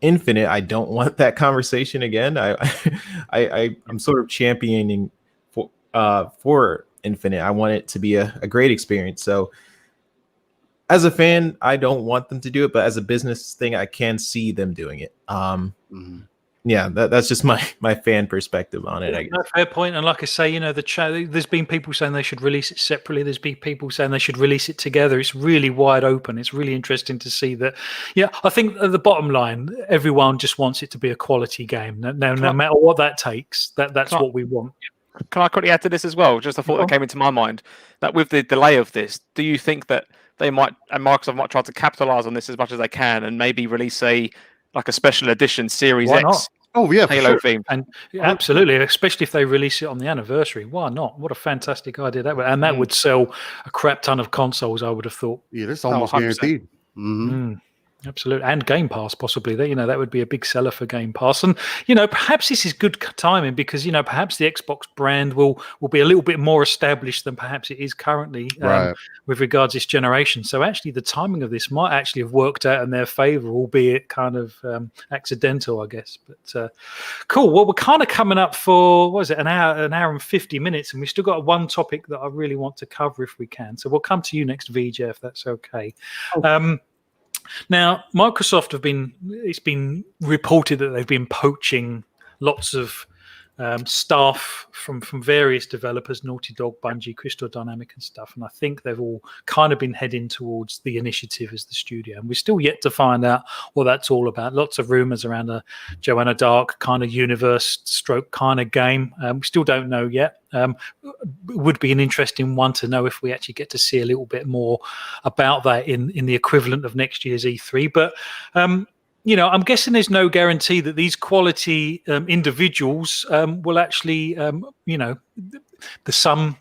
Infinite, I don't want that conversation again. I'm sort of championing for Infinite. I want it to be a great experience. So as a fan, I don't want them to do it, but as a business thing, I can see them doing it. Yeah, that's just my fan perspective on it, I guess. No, fair point. And like I say, the chat, there's been people saying they should release it separately. There's been people saying they should release it together. It's really wide open. It's really interesting to see that. Yeah, I think at the bottom line, everyone just wants it to be a quality game. No matter what that takes, that's what we want. Can I quickly add to this as well? Just a thought that came into my mind, that with the delay of this, do you think that they might, and Microsoft might try to capitalize on this as much as they can and maybe release a special edition Series Why X not? Oh yeah, Halo theme? And absolutely, especially if they release it on the anniversary. Why not? What a fantastic idea that would, and that would sell a crap ton of consoles, I would have thought. Yeah, that's almost 100%. guaranteed. Absolutely, and Game Pass possibly. That would be a big seller for Game Pass, and perhaps this is good timing because perhaps the Xbox brand will be a little bit more established than perhaps it is currently with regards to this generation. So actually, the timing of this might actually have worked out in their favor, albeit kind of accidental, I guess. But cool. Well, we're kind of coming up for an hour and 50 minutes, and we've still got one topic that I really want to cover if we can. So we'll come to you next, VJ, if that's okay. Now, Microsoft it's been reported that they've been poaching lots of staff from various developers, Naughty Dog, Bungie, Crystal Dynamic and stuff. And I think they've all kind of been heading towards the initiative as the studio. And we're still yet to find out what that's all about. Lots of rumors around a Joanna Dark kind of universe stroke kind of game. We still don't know yet. It would be an interesting one to know if we actually get to see a little bit more about that in the equivalent of next year's E3. But I'm guessing there's no guarantee that these quality individuals will actually, the sum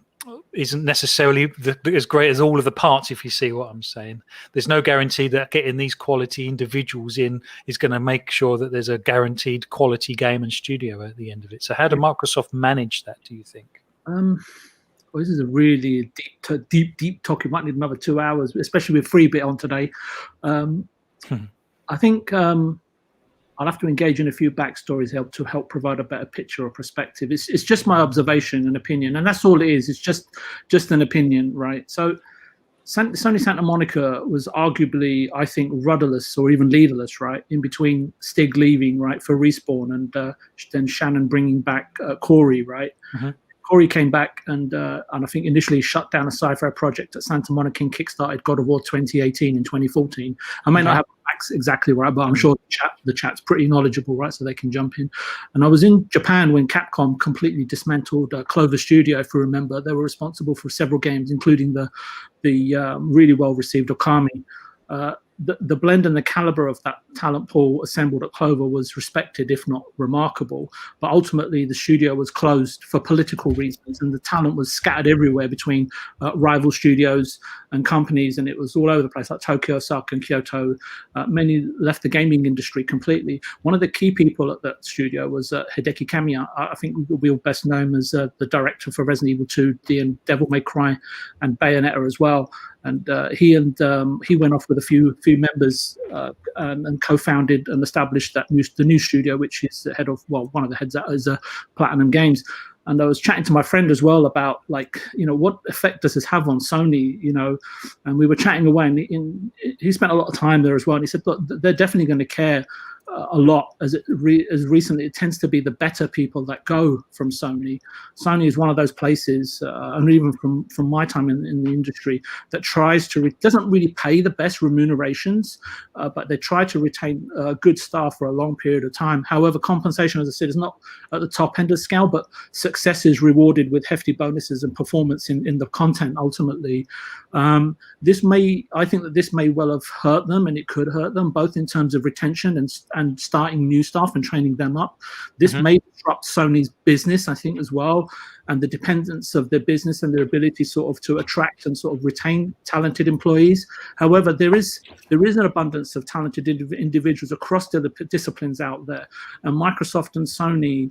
isn't necessarily as great as all of the parts, if you see what I'm saying. There's no guarantee that getting these quality individuals in is going to make sure that there's a guaranteed quality game and studio at the end of it. So how do Microsoft manage that, do you think? Well, this is a really deep talk. You might need another 2 hours, especially with 3-Bit on today. I think I'll have to engage in a few backstories to help provide a better picture or perspective. It's just my observation and opinion, and that's all it is. It's just an opinion, right? So Sony Santa Monica was arguably, I think, rudderless or even leaderless, right, in between Stig leaving, right, for Respawn, and then Shannon bringing back Corey, right? Corey came back and I think initially shut down a sci-fi project at Santa Monica and kickstarted God of War 2018 and 2014. I may not have facts exactly right, but I'm sure the chat's pretty knowledgeable, right? So they can jump in. And I was in Japan when Capcom completely dismantled Clover Studio, if you remember. They were responsible for several games, including the really well-received Okami. the blend and the caliber of that talent pool assembled at Clover was respected, if not remarkable. But ultimately, the studio was closed for political reasons, and the talent was scattered everywhere between rival studios and companies, and it was all over the place, like Tokyo, Osaka, and Kyoto. Many left the gaming industry completely. One of the key people at that studio was Hideki Kamiya. I think we'll best know him as the director for Resident Evil 2, Devil May Cry, and Bayonetta as well. And he went off with a few members and co-founded and established the new studio, which is the head of, well, one of the heads is Platinum Games. And I was chatting to my friend as well about, like, what effect does this have on Sony, and we were chatting away, and he spent a lot of time there as well. And he said, look, they're definitely going to care a lot as recently it tends to be the better people that go from Sony. Sony is one of those places, and even from my time in the industry, that doesn't really pay the best remunerations, but they try to retain good staff for a long period of time. However, compensation, as I said, is not at the top end of the scale, but success is rewarded with hefty bonuses and performance in the content ultimately. I think that this may well have hurt them, and it could hurt them both in terms of retention and starting new staff and training them up. This may disrupt Sony's business, I think, as well, and the dependence of their business and their ability sort of to attract and sort of retain talented employees. However, there is an abundance of talented individuals across the disciplines out there, and Microsoft and Sony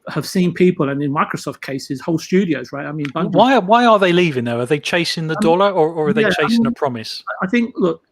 have seen people, and in Microsoft cases, whole studios, right? I mean, why are they leaving though? Are they chasing the dollar, or are they chasing a promise? I think, look,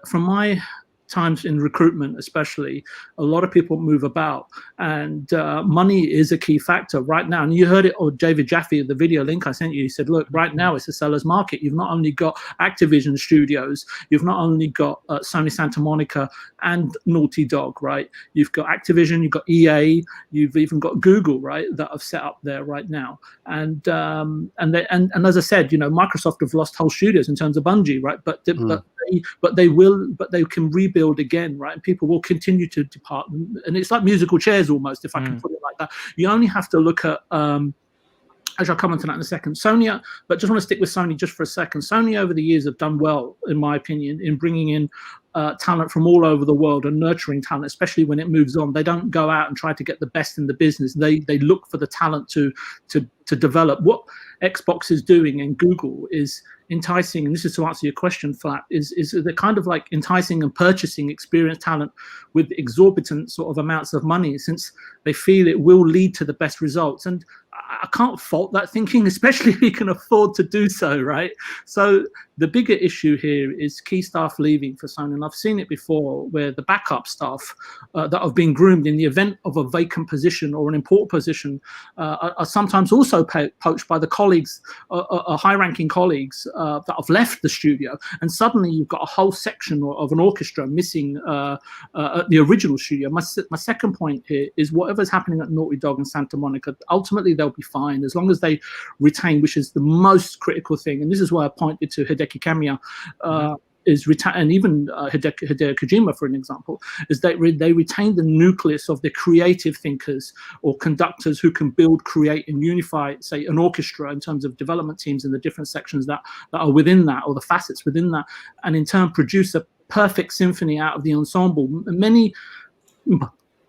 from my times in recruitment especially, a lot of people move about, and money is a key factor right now. And you heard it, or David Jaffe, the video link I sent you, he said, look, right now it's a seller's market. You've not only got Activision Studios, you've not only got Sony Santa Monica and Naughty Dog, right? You've got Activision, you've got EA, you've even got Google, right, that have set up there right now. And as I said, Microsoft have lost whole studios in terms of Bungie, right? But they can rebuild again, right? And people will continue to depart, and it's like musical chairs almost, if I can put it like that. You only have to look at as I'll come on to that in a second. Sony, but just want to stick with Sony just for a second. Sony over the years have done well, in my opinion, in bringing in talent from all over the world and nurturing talent, especially when it moves on. They don't go out and try to get the best in the business. They look for the talent to develop. What Xbox is doing and Google is enticing, and this is to answer your question, Phlapp, is they're kind of like enticing and purchasing experienced talent with exorbitant sort of amounts of money, since they feel it will lead to the best results. And I can't fault that thinking, especially if you can afford to do so, right? So the bigger issue here is key staff leaving for Sony, and I've seen it before where the backup staff that have been groomed in the event of a vacant position or an important position are sometimes also poached by the colleagues, high-ranking colleagues that have left the studio, and suddenly you've got a whole section of an orchestra missing the original studio. My second point here is whatever's happening at Naughty Dog and Santa Monica, ultimately they'll be fine as long as they retain, which is the most critical thing. And this is why I pointed to Hideki Kamiya, is retain, and even Hideo Kojima, for an example, is that they retain the nucleus of the creative thinkers or conductors who can build, create, and unify, say, an orchestra in terms of development teams in the different sections that are within that, or the facets within that, and in turn produce a perfect symphony out of the ensemble.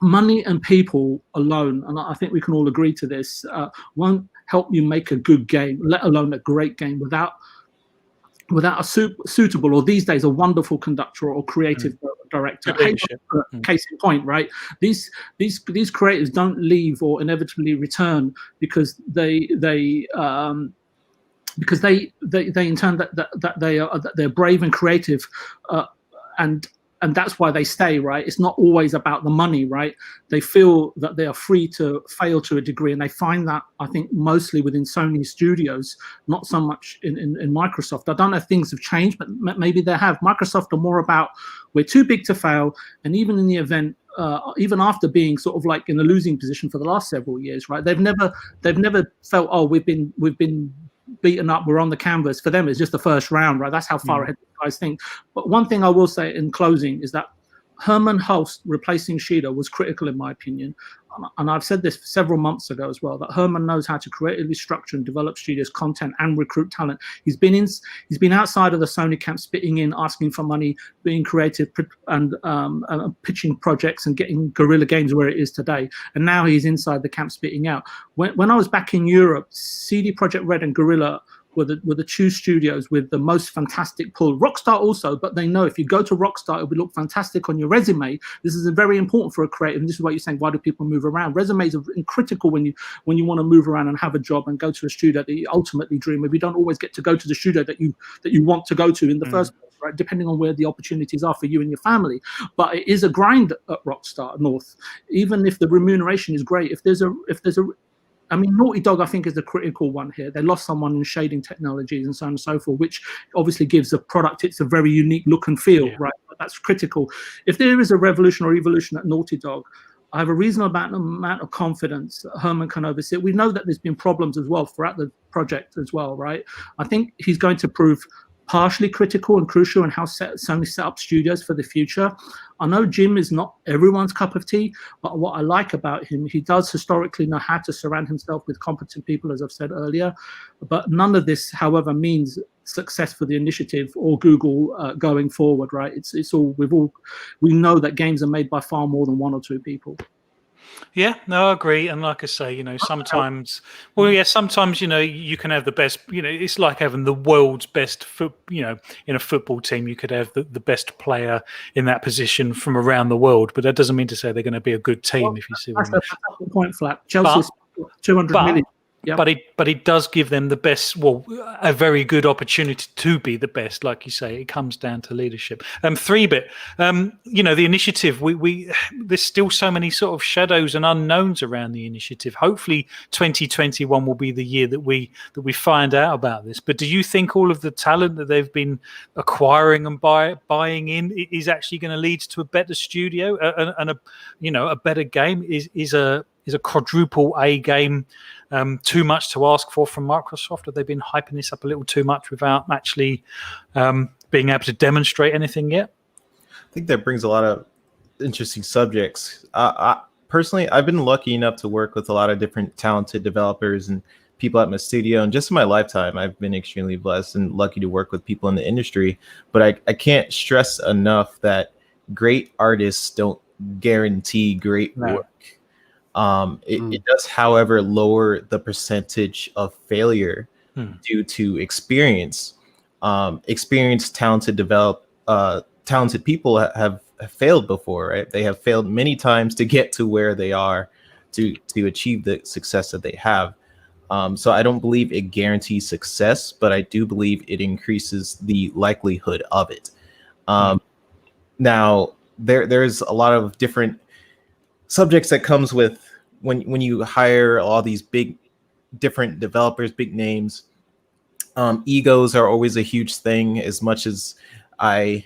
Money and people alone, and I think we can all agree to this, won't help you make a good game, let alone a great game, without a suitable, or these days a wonderful conductor or creative director. Case in point, right? These creators don't leave or inevitably return because they in turn that they're brave and creative, and that's why they stay, right? It's not always about the money, right? They feel that they are free to fail to a degree, and they find that, I think, mostly within Sony studios, not so much in Microsoft. I don't know if things have changed, but maybe they have. Microsoft are more about, we're too big to fail, and even in the event, even after being sort of like in a losing position for the last several years, right? They've never felt, oh, we've been beaten up, we're on the canvas. For them, it's just the first round, right? That's how far ahead the guys think. But one thing I will say in closing is that Herman Hulst replacing Shida was critical, in my opinion. and I've said this several months ago as well, that Herman knows how to creatively structure and develop studios, content, and recruit talent. He's been outside of the Sony camp, spitting in, asking for money, being creative, and pitching projects and getting Guerrilla Games where it is today. And now he's inside the camp, spitting out. When I was back in Europe, CD Projekt Red and Guerrilla were the two studios with the most fantastic pull. Rockstar also, but they know if you go to Rockstar, it will look fantastic on your resume. This is very important for a creative. And this is why you're saying, why do people move around? Resumes are critical when you want to move around and have a job and go to a studio that you ultimately dream of. You don't always get to go to the studio that you want to go to in the first place, right? Depending on where the opportunities are for you and your family. But it is a grind at Rockstar North. Even if the remuneration is great, if there's a I mean, Naughty Dog, I think, is the critical one here. They lost someone in shading technologies and so on and so forth, which obviously gives the product its a very unique look and feel, right? But that's critical. If there is a revolution or evolution at Naughty Dog, I have a reasonable amount of confidence that Herman can oversee it. We know that there's been problems as well throughout the project as well, right? I think he's going to prove partially critical and crucial in how Sony set up studios for the future. I know Jim is not everyone's cup of tea, but what I like about him, he does historically know how to surround himself with competent people, as I've said earlier. But none of this, however, means success for the initiative or Google going forward, right? It's all we know that games are made by far more than one or two people. Yeah, no, I agree. And like I say, sometimes, sometimes, you can have the best, it's like having the world's best, in a football team, you could have the best player in that position from around the world, but that doesn't mean to say they're going to be a good team, if you see what I mean. That's a point, Phlapp. Chelsea's 200 million. Yep. But it does give them the best, a very good opportunity to be the best. Like you say, it comes down to leadership. 3-bit, the initiative, we there's still so many sort of shadows and unknowns around the initiative. Hopefully 2021 will be the year that we find out about this. But do you think all of the talent that they've been acquiring and buying in is actually going to lead to a better studio and a better game? Is a quadruple A game too much to ask for from Microsoft? Have they been hyping this up a little too much without actually being able to demonstrate anything yet? I think that brings a lot of interesting subjects. Personally, I've been lucky enough to work with a lot of different talented developers and people at my studio. And just in my lifetime, I've been extremely blessed and lucky to work with people in the industry. But I can't stress enough that great artists don't guarantee great work. It does, however, lower the percentage of failure due to experience. Experienced, talented people have failed before, right? They have failed many times to get to where they are to achieve the success that they have. So I don't believe it guarantees success, but I do believe it increases the likelihood of it. Now, there's a lot of different subjects that comes with when you hire all these big different developers, big names. Egos are always a huge thing, as much as I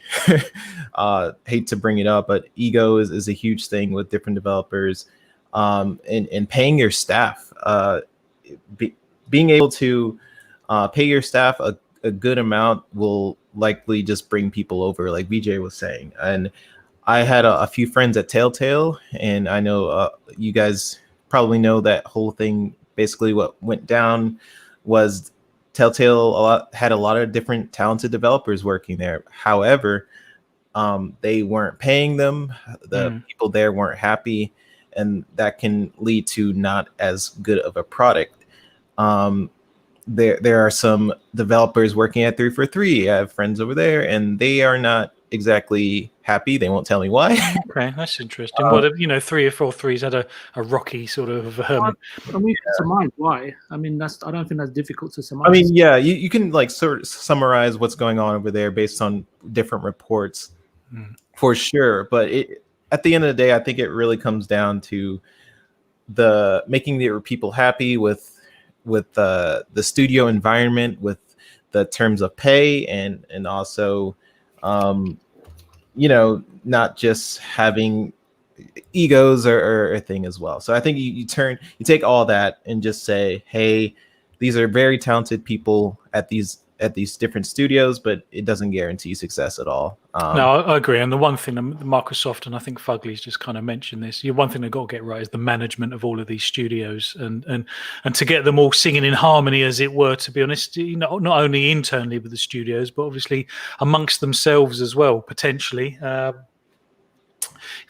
hate to bring it up, but ego is a huge thing with different developers. And paying your staff, being able to pay your staff a good amount will likely just bring people over, like VJ was saying. And I had a few friends at Telltale, and I know you guys probably know that whole thing. Basically, what went down was Telltale had a lot of different talented developers working there. However, they weren't paying them. The people there weren't happy, and that can lead to not as good of a product. There are some developers working at 343. I have friends over there, and they are not exactly happy. They won't tell me why. Okay, that's interesting. What 343's had a rocky sort of. I mean, surmise why. I mean, I don't think that's difficult to surmise. I mean, yeah, you can like sort of summarize what's going on over there based on different reports, for sure. But at the end of the day, I think it really comes down to the making the people happy with the studio environment, with the terms of pay, and also not just having egos or a thing as well. So I think you take all that and just say, hey, these are very talented people at at these different studios, but it doesn't guarantee success at all. No, I agree. And the one thing Microsoft, and I think Fugly's just kind of mentioned this, one thing they've got to get right is the management of all of these studios, and to get them all singing in harmony, as it were, to be honest, not only internally with the studios, but obviously amongst themselves as well, potentially.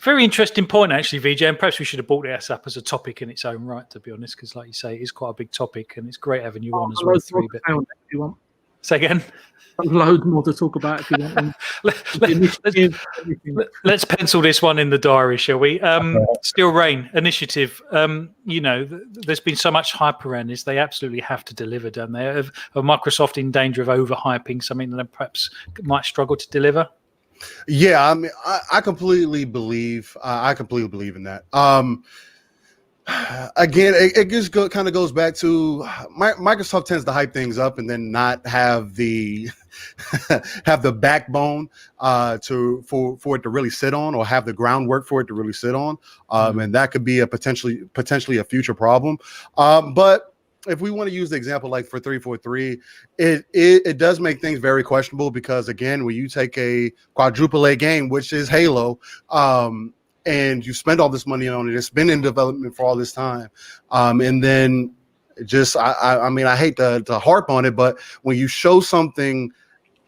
Very interesting point, actually, VJ, and perhaps we should have brought this up as a topic in its own right, to be honest, because like you say, it is quite a big topic, and it's great having you on as well. If you want. Say again? Load more to talk about if you want. Let's pencil this one in the diary, shall we? Steel Rain Initiative. There's been so much hype around this. They absolutely have to deliver, don't they? Are Microsoft in danger of overhyping something that they perhaps might struggle to deliver? Yeah, I mean, I completely believe. I completely believe in that. Again, it just kind of goes back to Microsoft tends to hype things up and then not have the have the backbone for it to really sit on, or have the groundwork for it to really sit on, and that could be a potentially a future problem. But if we want to use the example like for 343, it does make things very questionable, because again, when you take a quadruple A game, which is Halo, and you spend all this money on it, it's been in development for all this time, and then just I mean, I hate to harp on it, but when you show something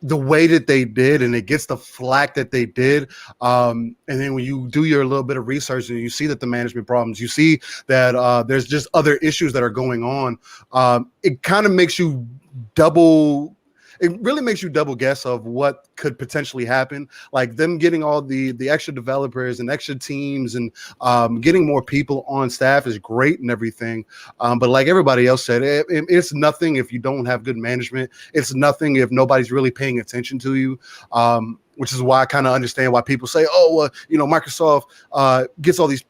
the way that they did and it gets the flack that they did, and then when you do your little bit of research and you see that the management problems, you see that there's just other issues that are going on, it kind of makes you it really makes you double guess of what could potentially happen. Like them getting all the extra developers and extra teams and getting more people on staff is great and everything. But like everybody else said, it's nothing if you don't have good management. It's nothing if nobody's really paying attention to you. Which is why I kind of understand why people say, "Oh, Microsoft gets all these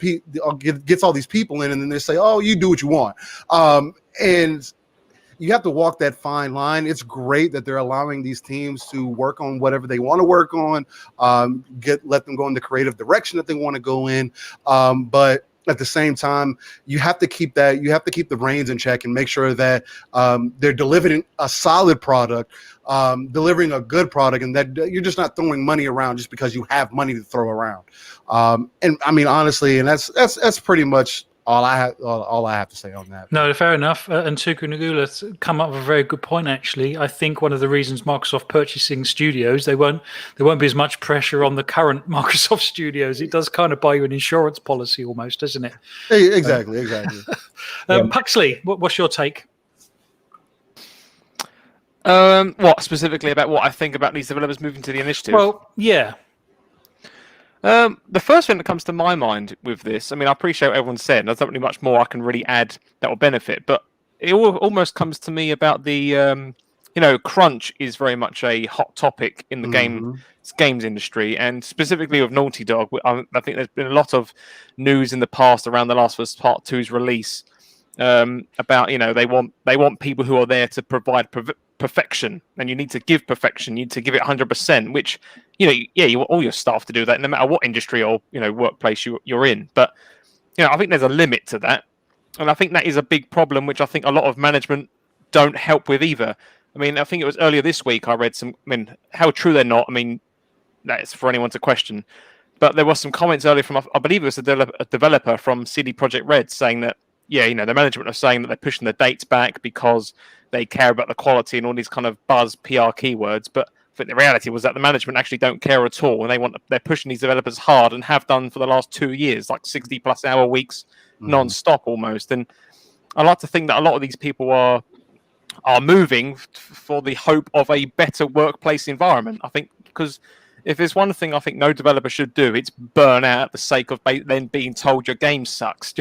people in, and then they say, oh, you do what you want." And you have to walk that fine line. It's great that they're allowing these teams to work on whatever they want to work on, let them go in the creative direction that they want to go in. But at the same time, you have to keep the reins in check and make sure that they're delivering a solid product, delivering a good product, and that you're just not throwing money around just because you have money to throw around. And I mean, honestly, and that's pretty much all I have to say on that. No, fair enough. And Tuku Nagula come up with a very good point. Actually, I think one of the reasons Microsoft purchasing studios, there won't be as much pressure on the current Microsoft studios. It does kind of buy you an insurance policy almost, doesn't it? Exactly. Puxley, what's your take? What specifically about what I think about these developers moving to the initiative? Well, yeah. The first thing that comes to my mind with this, I mean, I appreciate what everyone said. There's not really much more I can really add that will benefit, but it almost comes to me about the, crunch is very much a hot topic in the games industry, and specifically with Naughty Dog. I think there's been a lot of news in the past around The Last of Us Part 2's release about, they want people who are there to provide perfection, and you need to give perfection. You need to give it 100%, which, you want all your staff to do that no matter what industry or, workplace you're in. But, I think there's a limit to that. And I think that is a big problem, which I think a lot of management don't help with either. I mean, I think it was earlier this week I read how true they're not. I mean, that's for anyone to question. But there was some comments earlier from, I believe it was a developer from CD Projekt Red saying that, the management are saying that they're pushing the dates back because they care about the quality and all these kind of buzz PR keywords. But I think the reality was that the management actually don't care at all, and they're pushing these developers hard and have done for the last 2 years, like 60+ hour weeks, non-stop almost. And I like to think that a lot of these people are moving for the hope of a better workplace environment. I think because if there's one thing I think no developer should do, it's burn out at the sake of then being told your game sucks.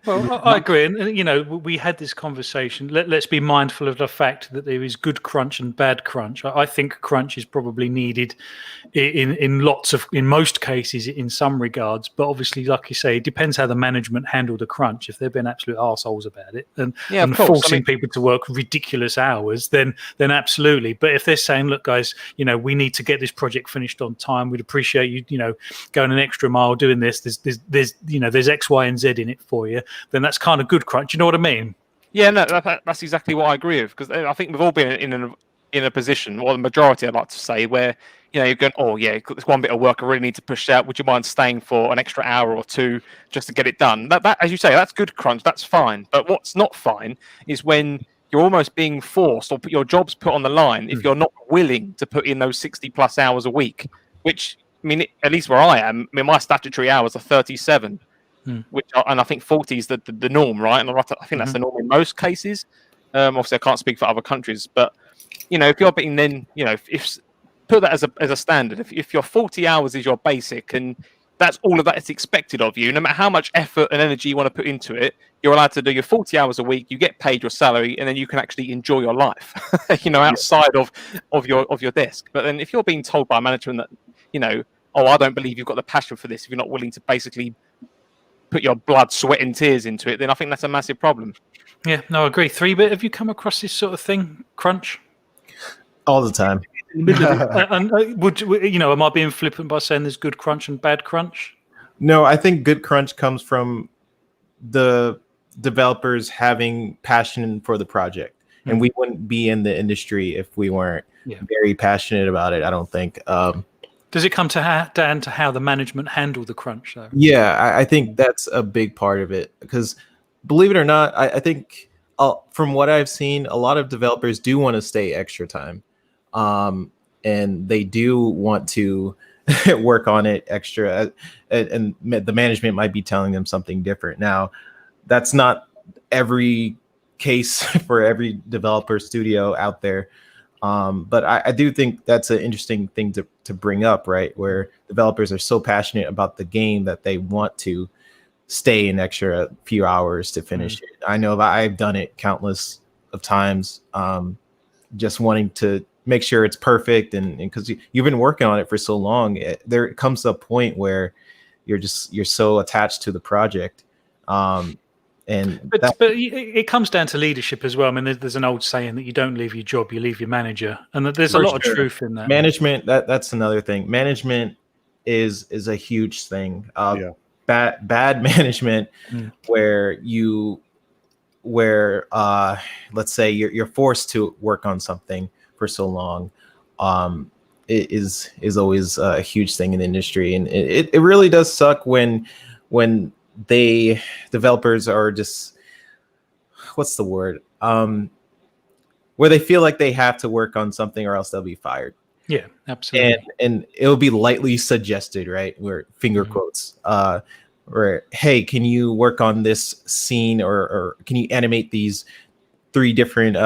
Well, I agree. And, we had this conversation. Let's be mindful of the fact that there is good crunch and bad crunch. I think crunch is probably needed in most cases, in some regards. But obviously, like you say, it depends how the management handle the crunch. If they've been absolute arseholes about it and forcing people to work ridiculous hours, then absolutely. But if they're saying, look, guys, we need to get this project finished on time, we'd appreciate you, going an extra mile doing this. There's X, Y, and Z in it for you. Then that's kind of good crunch. You know what I mean? Yeah, no, that's exactly what I agree with, because I think we've all been in in a position, or the majority, I'd like to say, where you're going, oh yeah, there's one bit of work I really need to push out. Would you mind staying for an extra hour or two just to get it done? That as you say, that's good crunch. That's fine. But what's not fine is when you're almost being forced, or your job's put on the line if you're not willing to put in those 60+ hours a week. Which, I mean, at least where I am, my statutory hours are 37. And I think 40 is the norm, right? And I think that's the norm in most cases. Obviously, I can't speak for other countries, but if you're being then, if put that as a standard, if your 40 hours is your basic, and that's all of that is expected of you, no matter how much effort and energy you want to put into it, you're allowed to do your 40 hours a week. You get paid your salary, and then you can actually enjoy your life, outside of your desk. But then if you're being told by management that, oh, I don't believe you've got the passion for this, if you're not willing to basically put your blood, sweat, and tears into it, then I think that's a massive problem. Yeah, no, I agree. 3-bit, have you come across this sort of thing, crunch? All the time. And am I being flippant by saying there's good crunch and bad crunch? No, I think good crunch comes from the developers having passion for the project. And we wouldn't be in the industry if we weren't very passionate about it, I don't think. Does it come down to how the management handle the crunch, though? Yeah, I think that's a big part of it. Because believe it or not, I think from what I've seen, a lot of developers do want to stay extra time. And they do want to work on it extra. And the management might be telling them something different. Now, that's not every case for every developer studio out there. But I do think that's an interesting thing to bring up, right? Where developers are so passionate about the game that they want to stay an extra few hours to finish it. I know that I've done it countless of times, just wanting to make sure it's perfect. And because you've been working on it for so long, there comes a point where you're so attached to the project. But it comes down to leadership as well. I mean, there's an old saying that you don't leave your job, you leave your manager, and that there's a lot of truth in that. Management, that's another thing. Management is a huge thing. Bad management, where let's say you're forced to work on something for so long, it is always a huge thing in the industry, and it really does suck when developers are just, what's the word? Where they feel like they have to work on something or else they'll be fired. Yeah, absolutely. And it'll be lightly suggested, right? Where finger quotes, where, hey, can you work on this scene or can you animate these 3 different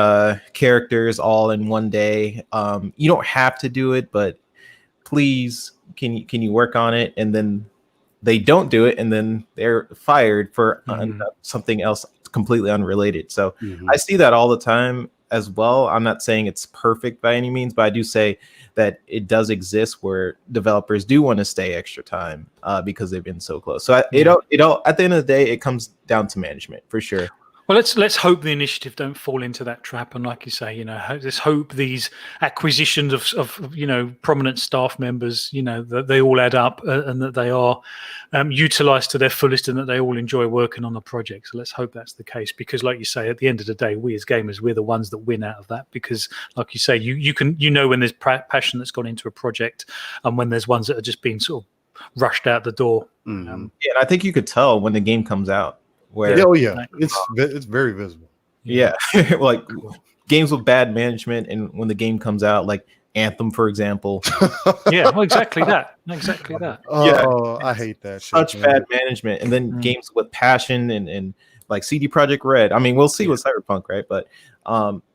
characters all in one day? You don't have to do it, but please, can you work on it? And then they don't do it, and then they're fired for something else completely unrelated. So I see that all the time as well. I'm not saying it's perfect by any means, but I do say that it does exist where developers do want to stay extra time because they've been so close. So it all at the end of the day, it comes down to management for sure. Well, let's hope the initiative don't fall into that trap. And like you say, let's hope these acquisitions of prominent staff members, that they all add up and that they are utilized to their fullest and that they all enjoy working on the project. So let's hope that's the case, because like you say, at the end of the day, we as gamers, we're the ones that win out of that, because like you say, you can when there's passion that's gone into a project and when there's ones that are just being sort of rushed out the door. And I think you could tell when the game comes out. It's very visible. Yeah, like games with bad management, and when the game comes out, like Anthem, for example. Exactly that. Oh, I hate that. Such bad management, and then games with passion and like CD Projekt Red. I mean, we'll see with Cyberpunk, right? But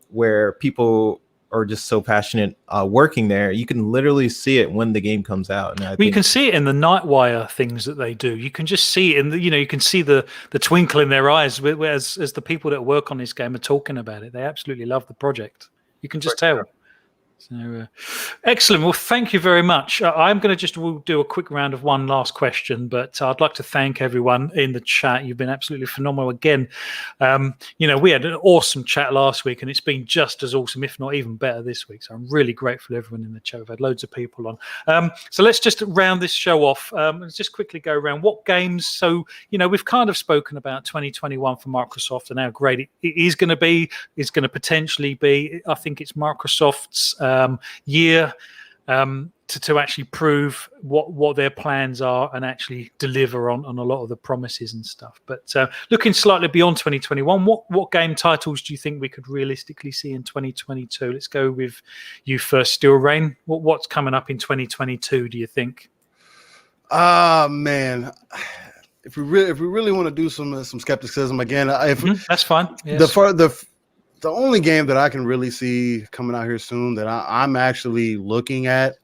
where people are just so passionate working there, you can literally see it when the game comes out. And you can see it in the Nightwire things that they do. You can just see it in the, you can see the twinkle in their eyes as the people that work on this game are talking about it. They absolutely love the project. You can just tell. So, excellent. Well, thank you very much. I'm going to we'll do a quick round of one last question, but I'd like to thank everyone in the chat. You've been absolutely phenomenal again. We had an awesome chat last week, and it's been just as awesome, if not even better, this week. So I'm really grateful to everyone in the chat. We've had loads of people on. So let's just round this show off. Let's just quickly go around what games. So, we've kind of spoken about 2021 for Microsoft and how great it is going to be. It's going to potentially be. I think it's Microsoft's year to actually prove what their plans are and actually deliver on a lot of the promises and stuff. But looking slightly beyond 2021, what game titles do you think we could realistically see in 2022? Let's go with you first, Steel Rain. What's coming up in 2022, do you think? Man, if we really want to do some skepticism again, that's fine. Yes. The only game that I can really see coming out here soon that I'm actually looking at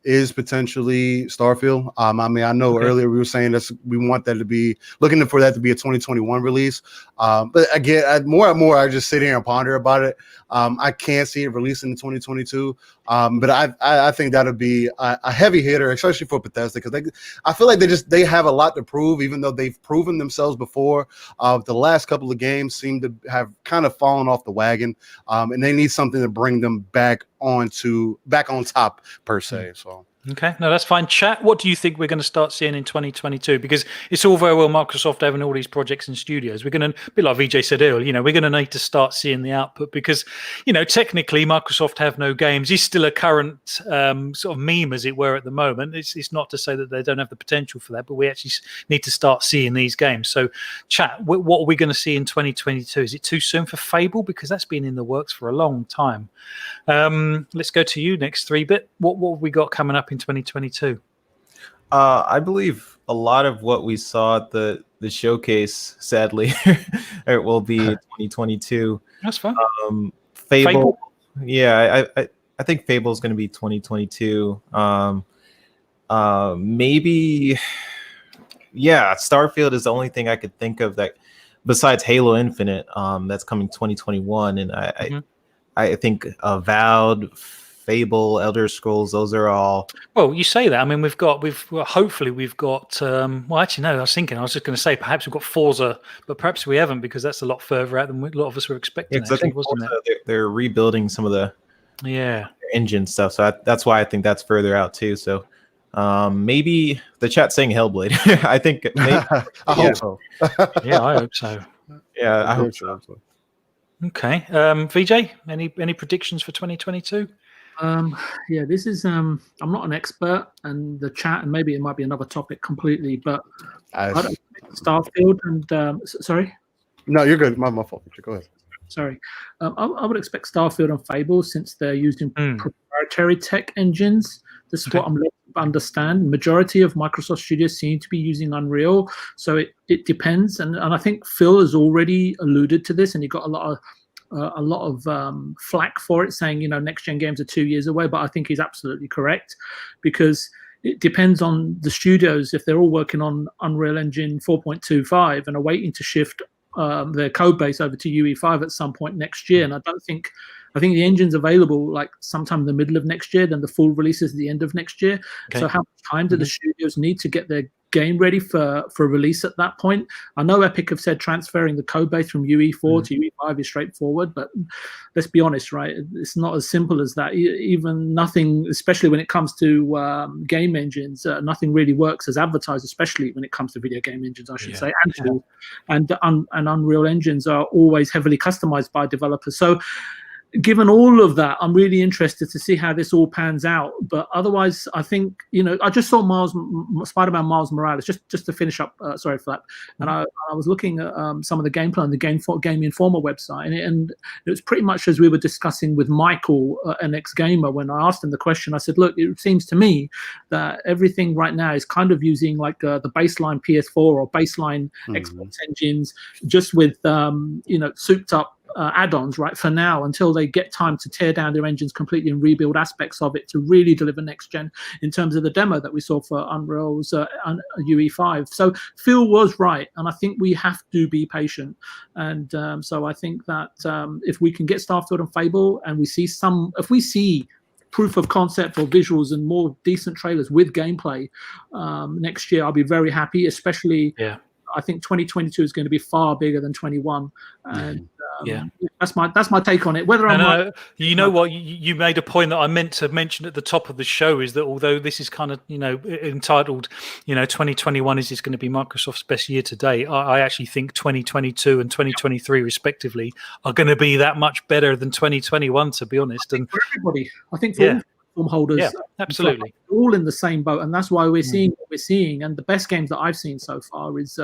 is potentially Starfield. I know earlier we were saying that we want that to be looking for that to be a 2021 release. But again, more and more I just sit here and ponder about it. I can't see it releasing in 2022. But I think that'll be a heavy hitter, especially for Bethesda, because I feel like they have a lot to prove, even though they've proven themselves before. The last couple of games seem to have kind of fallen off the wagon, and they need something to bring them back on top per se. So. Okay, no, that's fine. Chat, what do you think we're going to start seeing in 2022? Because it's all very well Microsoft having all these projects and studios. We're going to be like VJ said earlier, we're going to need to start seeing the output because, technically Microsoft have no games. It's still a current sort of meme, as it were, at the moment. It's not to say that they don't have the potential for that, but we actually need to start seeing these games. So, chat, what are we going to see in 2022? Is it too soon for Fable? Because that's been in the works for a long time. Let's go to you next, 3-bit. What have we got coming up in 2022? I believe a lot of what we saw at the showcase, sadly, it will be 2022. That's fine. Fable. Yeah, I think Fable is going to be 2022. Maybe, yeah, Starfield is the only thing I could think of that besides Halo Infinite that's coming 2021, and I think Avowed, Fable, Elder Scrolls, those are all. Well, you say that. I mean, hopefully we've got. Well, actually, no. I was just going to say perhaps we've got Forza, but perhaps we haven't because that's a lot further out than a lot of us were expecting. Yeah, actually, wasn't Forza, it? They're rebuilding some of the engine stuff, so that's why I think that's further out too. So maybe the chat's saying Hellblade. I think. Maybe, I hope so. Yeah, I hope so. Yeah, I hope so. Okay, VJ, any predictions for 2022? This is I'm not an expert, and the chat, and maybe it might be another topic completely, but I don't think Starfield and sorry. No, you're good. My fault. Go ahead. Sorry, I would expect Starfield and Fable since they're using proprietary tech engines. This is what I'm led to understand. Majority of Microsoft studios seem to be using Unreal, so it depends. And I think Phil has already alluded to this, and he got a lot of flack for it, saying next gen games are 2 years away. But I think he's absolutely correct, because it depends on the studios. If they're all working on Unreal Engine 4.25 and are waiting to shift their code base over to UE5 at some point next year, and I think the engine's available like sometime in the middle of next year, then the full release is at the end of next year. Okay. So how much time do the studios need to get their game ready for release at that point? I know Epic have said transferring the code base from UE4 to UE5 is straightforward, but let's be honest, right? It's not as simple as that. Even nothing, especially when it comes to game engines, nothing really works as advertised, especially when it comes to video game engines, I should say. And Unreal engines are always heavily customized by developers. So given all of that, I'm really interested to see how this all pans out. But otherwise, I think, I just saw Spider-Man Miles Morales, just to finish up, sorry for that. And I was looking at some of the gameplay on the Game Informer website, and it was pretty much as we were discussing with Michael, an ex-gamer, when I asked him the question. I said, look, it seems to me that everything right now is kind of using like the baseline PS4 or baseline Xbox engines, just with, souped up add-ons, right, for now, until they get time to tear down their engines completely and rebuild aspects of it to really deliver next gen in terms of the demo that we saw for Unreal's UE5. So Phil was right, and I think we have to be patient. And so I think that if we can get Starfield and Fable, and if we see proof of concept or visuals and more decent trailers with gameplay next year, I'll be very happy. Especially, I think 2022 is going to be far bigger than 21, and that's my take on it. Whether I'm right, you know what, you made a point that I meant to mention at the top of the show, is that although this is kind of entitled 2021 is going to be Microsoft's best year to date, I actually think 2022 and 2023 respectively are going to be that much better than 2021, to be honest. And for everybody, I think for all platform holders, absolutely, we're all in the same boat, and that's why we're seeing what we're seeing. And the best games that I've seen so far is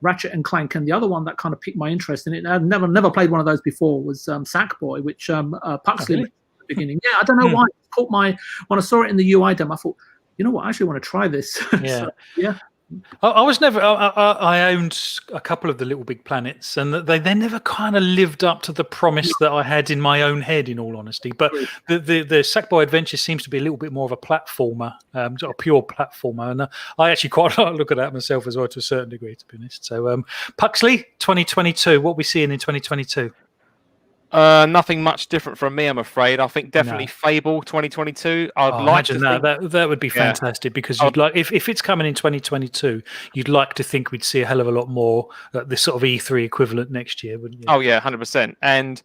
Ratchet and Clank, and the other one that kind of piqued my interest in it, I've never played one of those before, was Sackboy, which Puxley at the beginning. I don't know why it caught when I saw it in the UI demo, I thought, you know what, I actually want to try this. I was never. I owned a couple of the Little Big Planets, and they never kind of lived up to the promise that I had in my own head, in all honesty. But the Sackboy Adventure seems to be a little bit more of a platformer, sort of pure platformer, and I actually quite like to look at that myself as well, to a certain degree, to be honest. So, Puxley, 2022. What are we seeing in 2022? Nothing much different from me, I'm afraid. I think definitely Fable 2022. I'd like to think that would be fantastic, because you'd like, if it's coming in 2022, you'd like to think we'd see a hell of a lot more this sort of E3 equivalent next year, wouldn't you? Oh yeah, 100%. And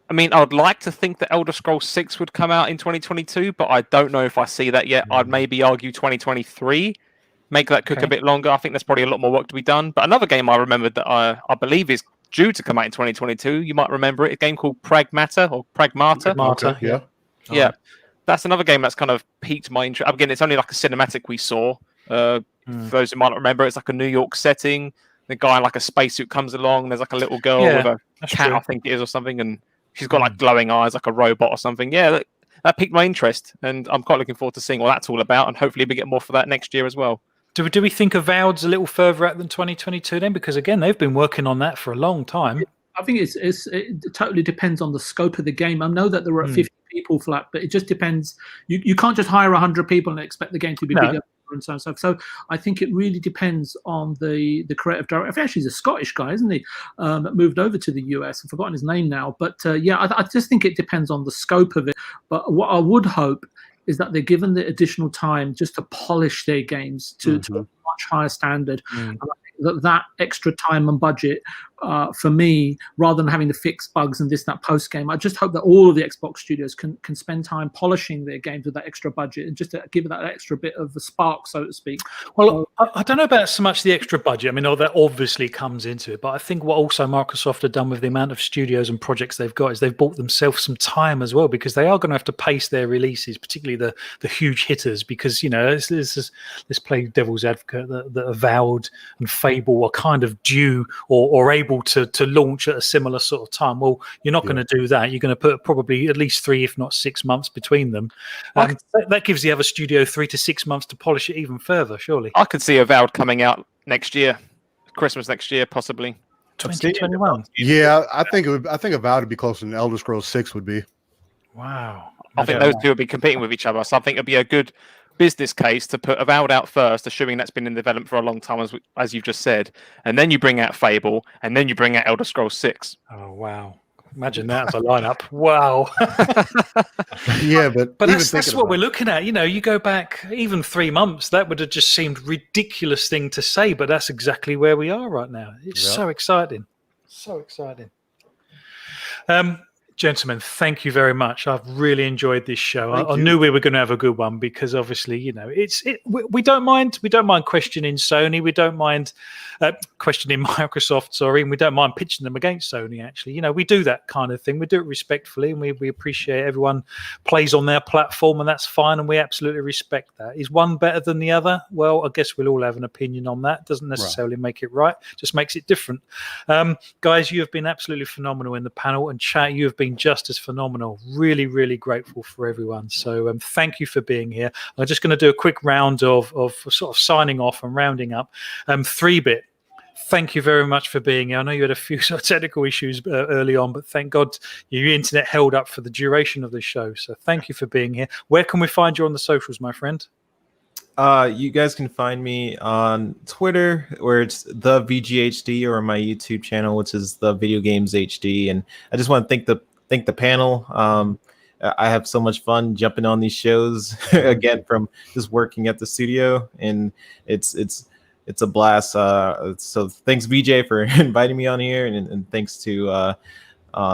I mean, I'd like to think that Elder Scrolls 6 would come out in 2022, but I don't know if I see that yet. I'd maybe argue 2023. Make that cook a bit longer. I think there's probably a lot more work to be done. But another game I remembered that I believe is due to come out in 2022. You might remember it. A game called Pragmata. Yeah. That's another game that's kind of piqued my interest. Again, it's only like a cinematic we saw. For those who might not remember, it's like a New York setting. The guy in like a spacesuit comes along. There's like a little girl with a cat, I think it is, or something, and she's got like glowing eyes, like a robot or something. Yeah, that piqued my interest, and I'm quite looking forward to seeing what that's all about. And hopefully, we get more for that next year as well. Do we think Avowed's a little further out than 2022 then? Because again, they've been working on that for a long time. I think it totally depends on the scope of the game. I know that there are 50 people flat, but it just depends. You can't just hire 100 people and expect the game to be bigger and so on. So I think it really depends on the creative director. Actually, he's a Scottish guy, isn't he? That moved over to the US. I've forgotten his name now. But I just think it depends on the scope of it. But what I would hope is that they're given the additional time just to polish their games to a much higher standard. And I think that extra time and budget, for me, rather than having to fix bugs and that post game, I just hope that all of the Xbox studios can spend time polishing their games with that extra budget, and just to give it that extra bit of a spark, so to speak. Well, I don't know about so much the extra budget. I mean, that obviously comes into it, but I think what also Microsoft have done with the amount of studios and projects they've got is they've bought themselves some time as well, because they are going to have to pace their releases, particularly the huge hitters, because let's play devil's advocate, that Avowed and Fable are kind of due or able to launch at a similar sort of time. Well, you're not going to do that. You're going to put probably at least 3, if not 6 months between them. That gives the other studio 3 to 6 months to polish it even further, surely. I could see Avowed coming out next year, Christmas next year, possibly. 2021. Yeah, I think Avowed would be closer than Elder Scrolls 6 would be. Wow. I think those two would be competing with each other. So I think it'd be a good business case to put Avowed out first, assuming that's been in development for a long time, as you've just said, and then you bring out Fable, and then you bring out Elder Scrolls 6. Oh wow! Imagine that as a lineup. Wow. Yeah, but that's what we're looking at. You go back even 3 months, that would have just seemed ridiculous thing to say, but that's exactly where we are right now. It's so exciting, so exciting. Gentlemen, thank you very much. I've really enjoyed this show. I knew we were going to have a good one, because obviously, we don't mind. We don't mind questioning Sony. We don't mind questioning Microsoft. Sorry, and we don't mind pitching them against Sony. Actually, we do that kind of thing. We do it respectfully, and we appreciate everyone plays on their platform, and that's fine. And we absolutely respect that. Is one better than the other? Well, I guess we'll all have an opinion on that. Doesn't necessarily make it right. Just makes it different. Guys, you have been absolutely phenomenal in the panel, and chat. You have been just as phenomenal. Really, really grateful for everyone. So thank you for being here. I'm just going to do a quick round of sort of signing off and rounding up. 3-bit. thank you very much for being here. I know you had a few sort of technical issues early on, but thank God your internet held up for the duration of the show. So thank you for being here. Where can we find you on the socials, my friend? You guys can find me on Twitter, where it's the VGHD, or my YouTube channel, which is the Video Games HD. And I just want to thank the panel. I have so much fun jumping on these shows again from just working at the studio, and it's a blast. So thanks, VJ, for inviting me on here, and thanks to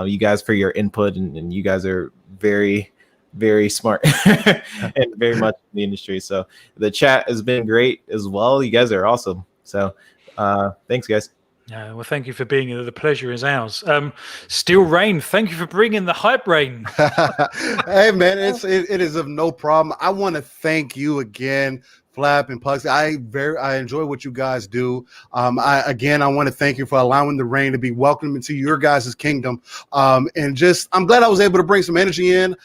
you guys for your input, and you guys are very, very smart and very much in the industry. So the chat has been great as well. You guys are awesome. So thanks, guys. Yeah, well, thank you for being here. The pleasure is ours. Steel Rain, thank you for bringing the hype rain. Hey, man, it is of no problem. I want to thank you again, Phlapp and Puxley. I enjoy what you guys do. I want to thank you for allowing the rain to be welcomed into your guys' kingdom. I'm glad I was able to bring some energy in.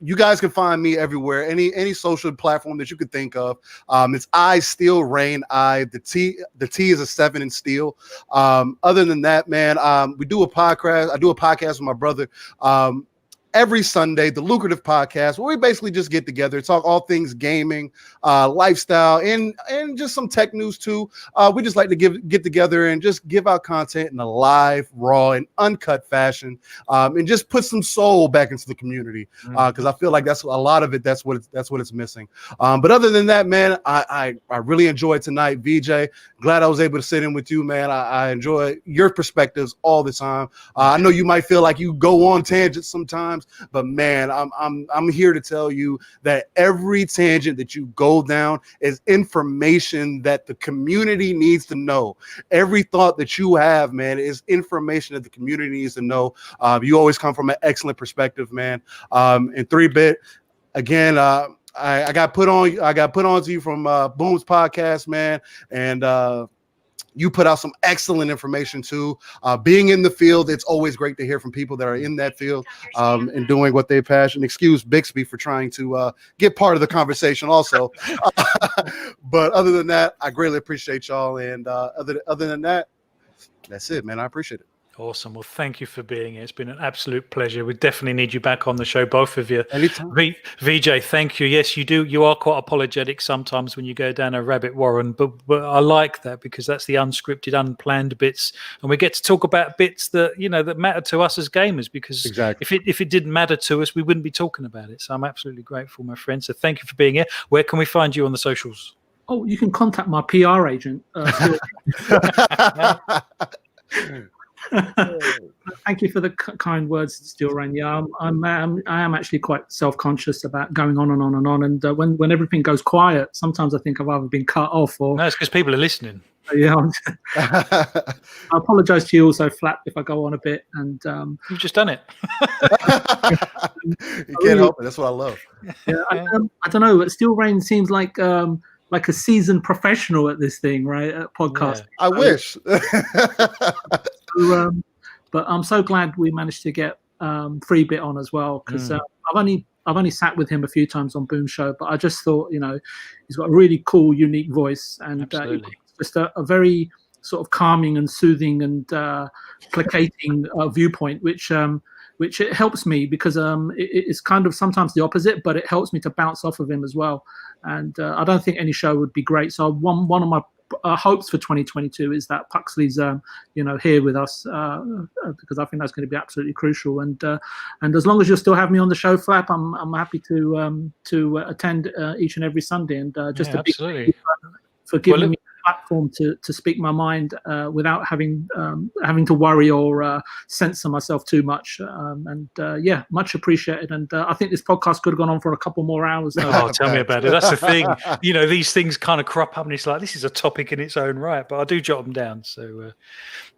You guys can find me everywhere, any social platform that you could think of. It's I Steel Rain. The T is a 7 in steel. Other than that, man, we do a podcast. I do a podcast with my brother every Sunday, the Lucrative Podcast, where we basically just get together, talk all things gaming, lifestyle, and just some tech news too. We just like to get together and just give out content in a live, raw, and uncut fashion, and just put some soul back into the community, because I feel like that's a lot of it. That's what it's missing. But other than that, man, I really enjoyed tonight, VJ. Glad I was able to sit in with you, man. I enjoy your perspectives all the time. I know you might feel like you go on tangents sometimes, but man, I'm here to tell you that every tangent that you go down is information that the community needs to know. Every thought that you have, man, is information that the community needs to know. You always come from an excellent perspective, man. In 3-bit, again, I got put on to you from Boom's podcast, man, and you put out some excellent information too. Being in the field, it's always great to hear from people that are in that field and doing what they passion. Excuse Bixby for trying to get part of the conversation also. But other than that, I greatly appreciate y'all. And other than that, that's it, man. I appreciate it. Awesome. Well, thank you for being here. It's been an absolute pleasure. We definitely need you back on the show, both of you. Anytime. VJ, thank you. Yes, you do. You are quite apologetic sometimes when you go down a rabbit warren, but I like that, because that's the unscripted, unplanned bits, and we get to talk about bits that that matter to us as gamers. Because exactly, if it didn't matter to us, we wouldn't be talking about it. So I'm absolutely grateful, my friend. So thank you for being here. Where can we find you on the socials? Oh, you can contact my PR agent. Thank you for the kind words, Steel Rain. Yeah, I am actually quite self-conscious about going on and on and on. And when everything goes quiet, sometimes I think I've either been cut off or. No, it's because people are listening. Yeah, I apologise to you also, Phlapp, if I go on a bit. And you've just done it. You can't help it. That's what I love. Yeah, I don't know. Steel Rain seems like a seasoned professional at this thing, right? At podcast. Yeah, I wish. But I'm so glad we managed to get 3-bit on as well, because I've only sat with him a few times on Boom Show, but I just thought he's got a really cool, unique voice, and just a very sort of calming and soothing and placating viewpoint, which it helps me, because it's kind of sometimes the opposite, but it helps me to bounce off of him as well. And I don't think any show would be great. So one of my hopes for 2022 is that Puxley's here with us, because I think that's going to be absolutely crucial. And as long as you'll still have me on the show, Phlapp, I'm happy to attend each and every Sunday. And just a big thank you for giving me a platform to speak my mind without having to worry or censor myself too much. Much appreciated. And I think this podcast could have gone on for a couple more hours. Oh, tell me about it. That's the thing. These things kind of crop up, and it's like, this is a topic in its own right. But I do jot them down. So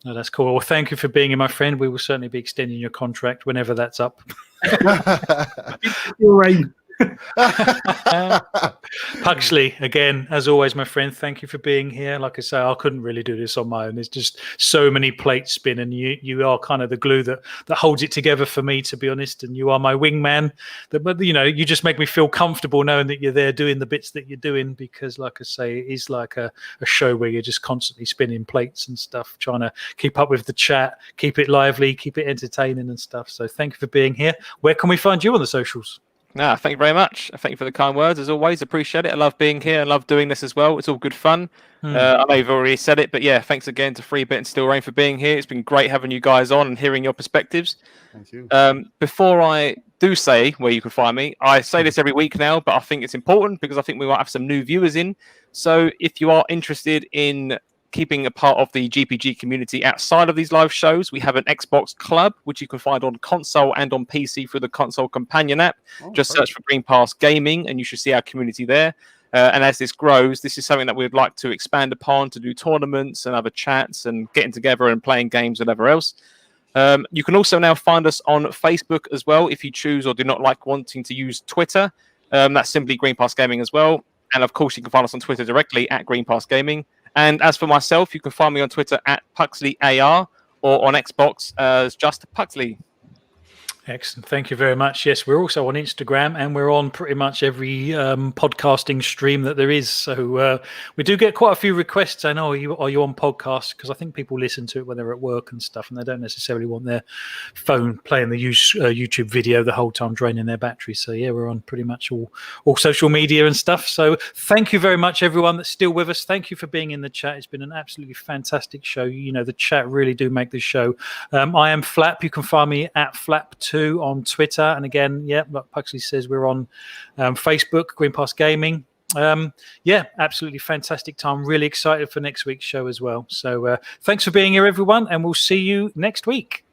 no, that's cool. Well, thank you for being here, my friend. We will certainly be extending your contract whenever that's up. Steel Rain. Puxley, again, as always, my friend, thank you for being here. Like I say, I couldn't really do this on my own. There's just so many plates spinning. You are kind of the glue that holds it together for me, to be honest. And you are my wingman. But you just make me feel comfortable knowing that you're there doing the bits that you're doing, because, like I say, it is like a show where you're just constantly spinning plates and stuff, trying to keep up with the chat, keep it lively, keep it entertaining and stuff. So thank you for being here. Where can we find you on the socials? Thank you very much. Thank you for the kind words, as always. Appreciate it. I love being here. I love doing this as well. It's all good fun. I know you've already said it, but yeah, thanks again to Freebit and Steel Rain for being here. It's been great having you guys on and hearing your perspectives. Thank you. Before I do say where you can find me, I say this every week now, but I think it's important because I think we might have some new viewers in. So if you are interested in keeping a part of the GPG community outside of these live shows, we have an Xbox Club, which you can find on console and on PC through the Console Companion app. Just search for Green Pass Gaming and you should see our community there. And as this grows, this is something that we'd like to expand upon, to do tournaments and other chats and getting together and playing games, whatever else. You can also now find us on Facebook as well if you choose or do not like wanting to use Twitter. That's simply Green Pass Gaming as well. And of course, you can find us on Twitter directly at Green Pass Gaming. And as for myself, you can find me on Twitter at PuxleyAR or on Xbox as just Puxley. Excellent. Thank you very much. Yes, we're also on Instagram and we're on pretty much every podcasting stream that there is. So we do get quite a few requests. I know, are you on podcasts? Because I think people listen to it when they're at work and stuff, and they don't necessarily want their phone playing the YouTube video the whole time, draining their battery. So yeah, we're on pretty much all social media and stuff. So thank you very much, everyone that's still with us. Thank you for being in the chat. It's been an absolutely fantastic show. The chat really do make the show. I am Phlapp. You can find me at Phlapp2 on Twitter, and again, like Puxley says, we're on Facebook, Green Pass Gaming. Absolutely fantastic time. Really excited for next week's show as well. So thanks for being here, everyone, and we'll see you next week.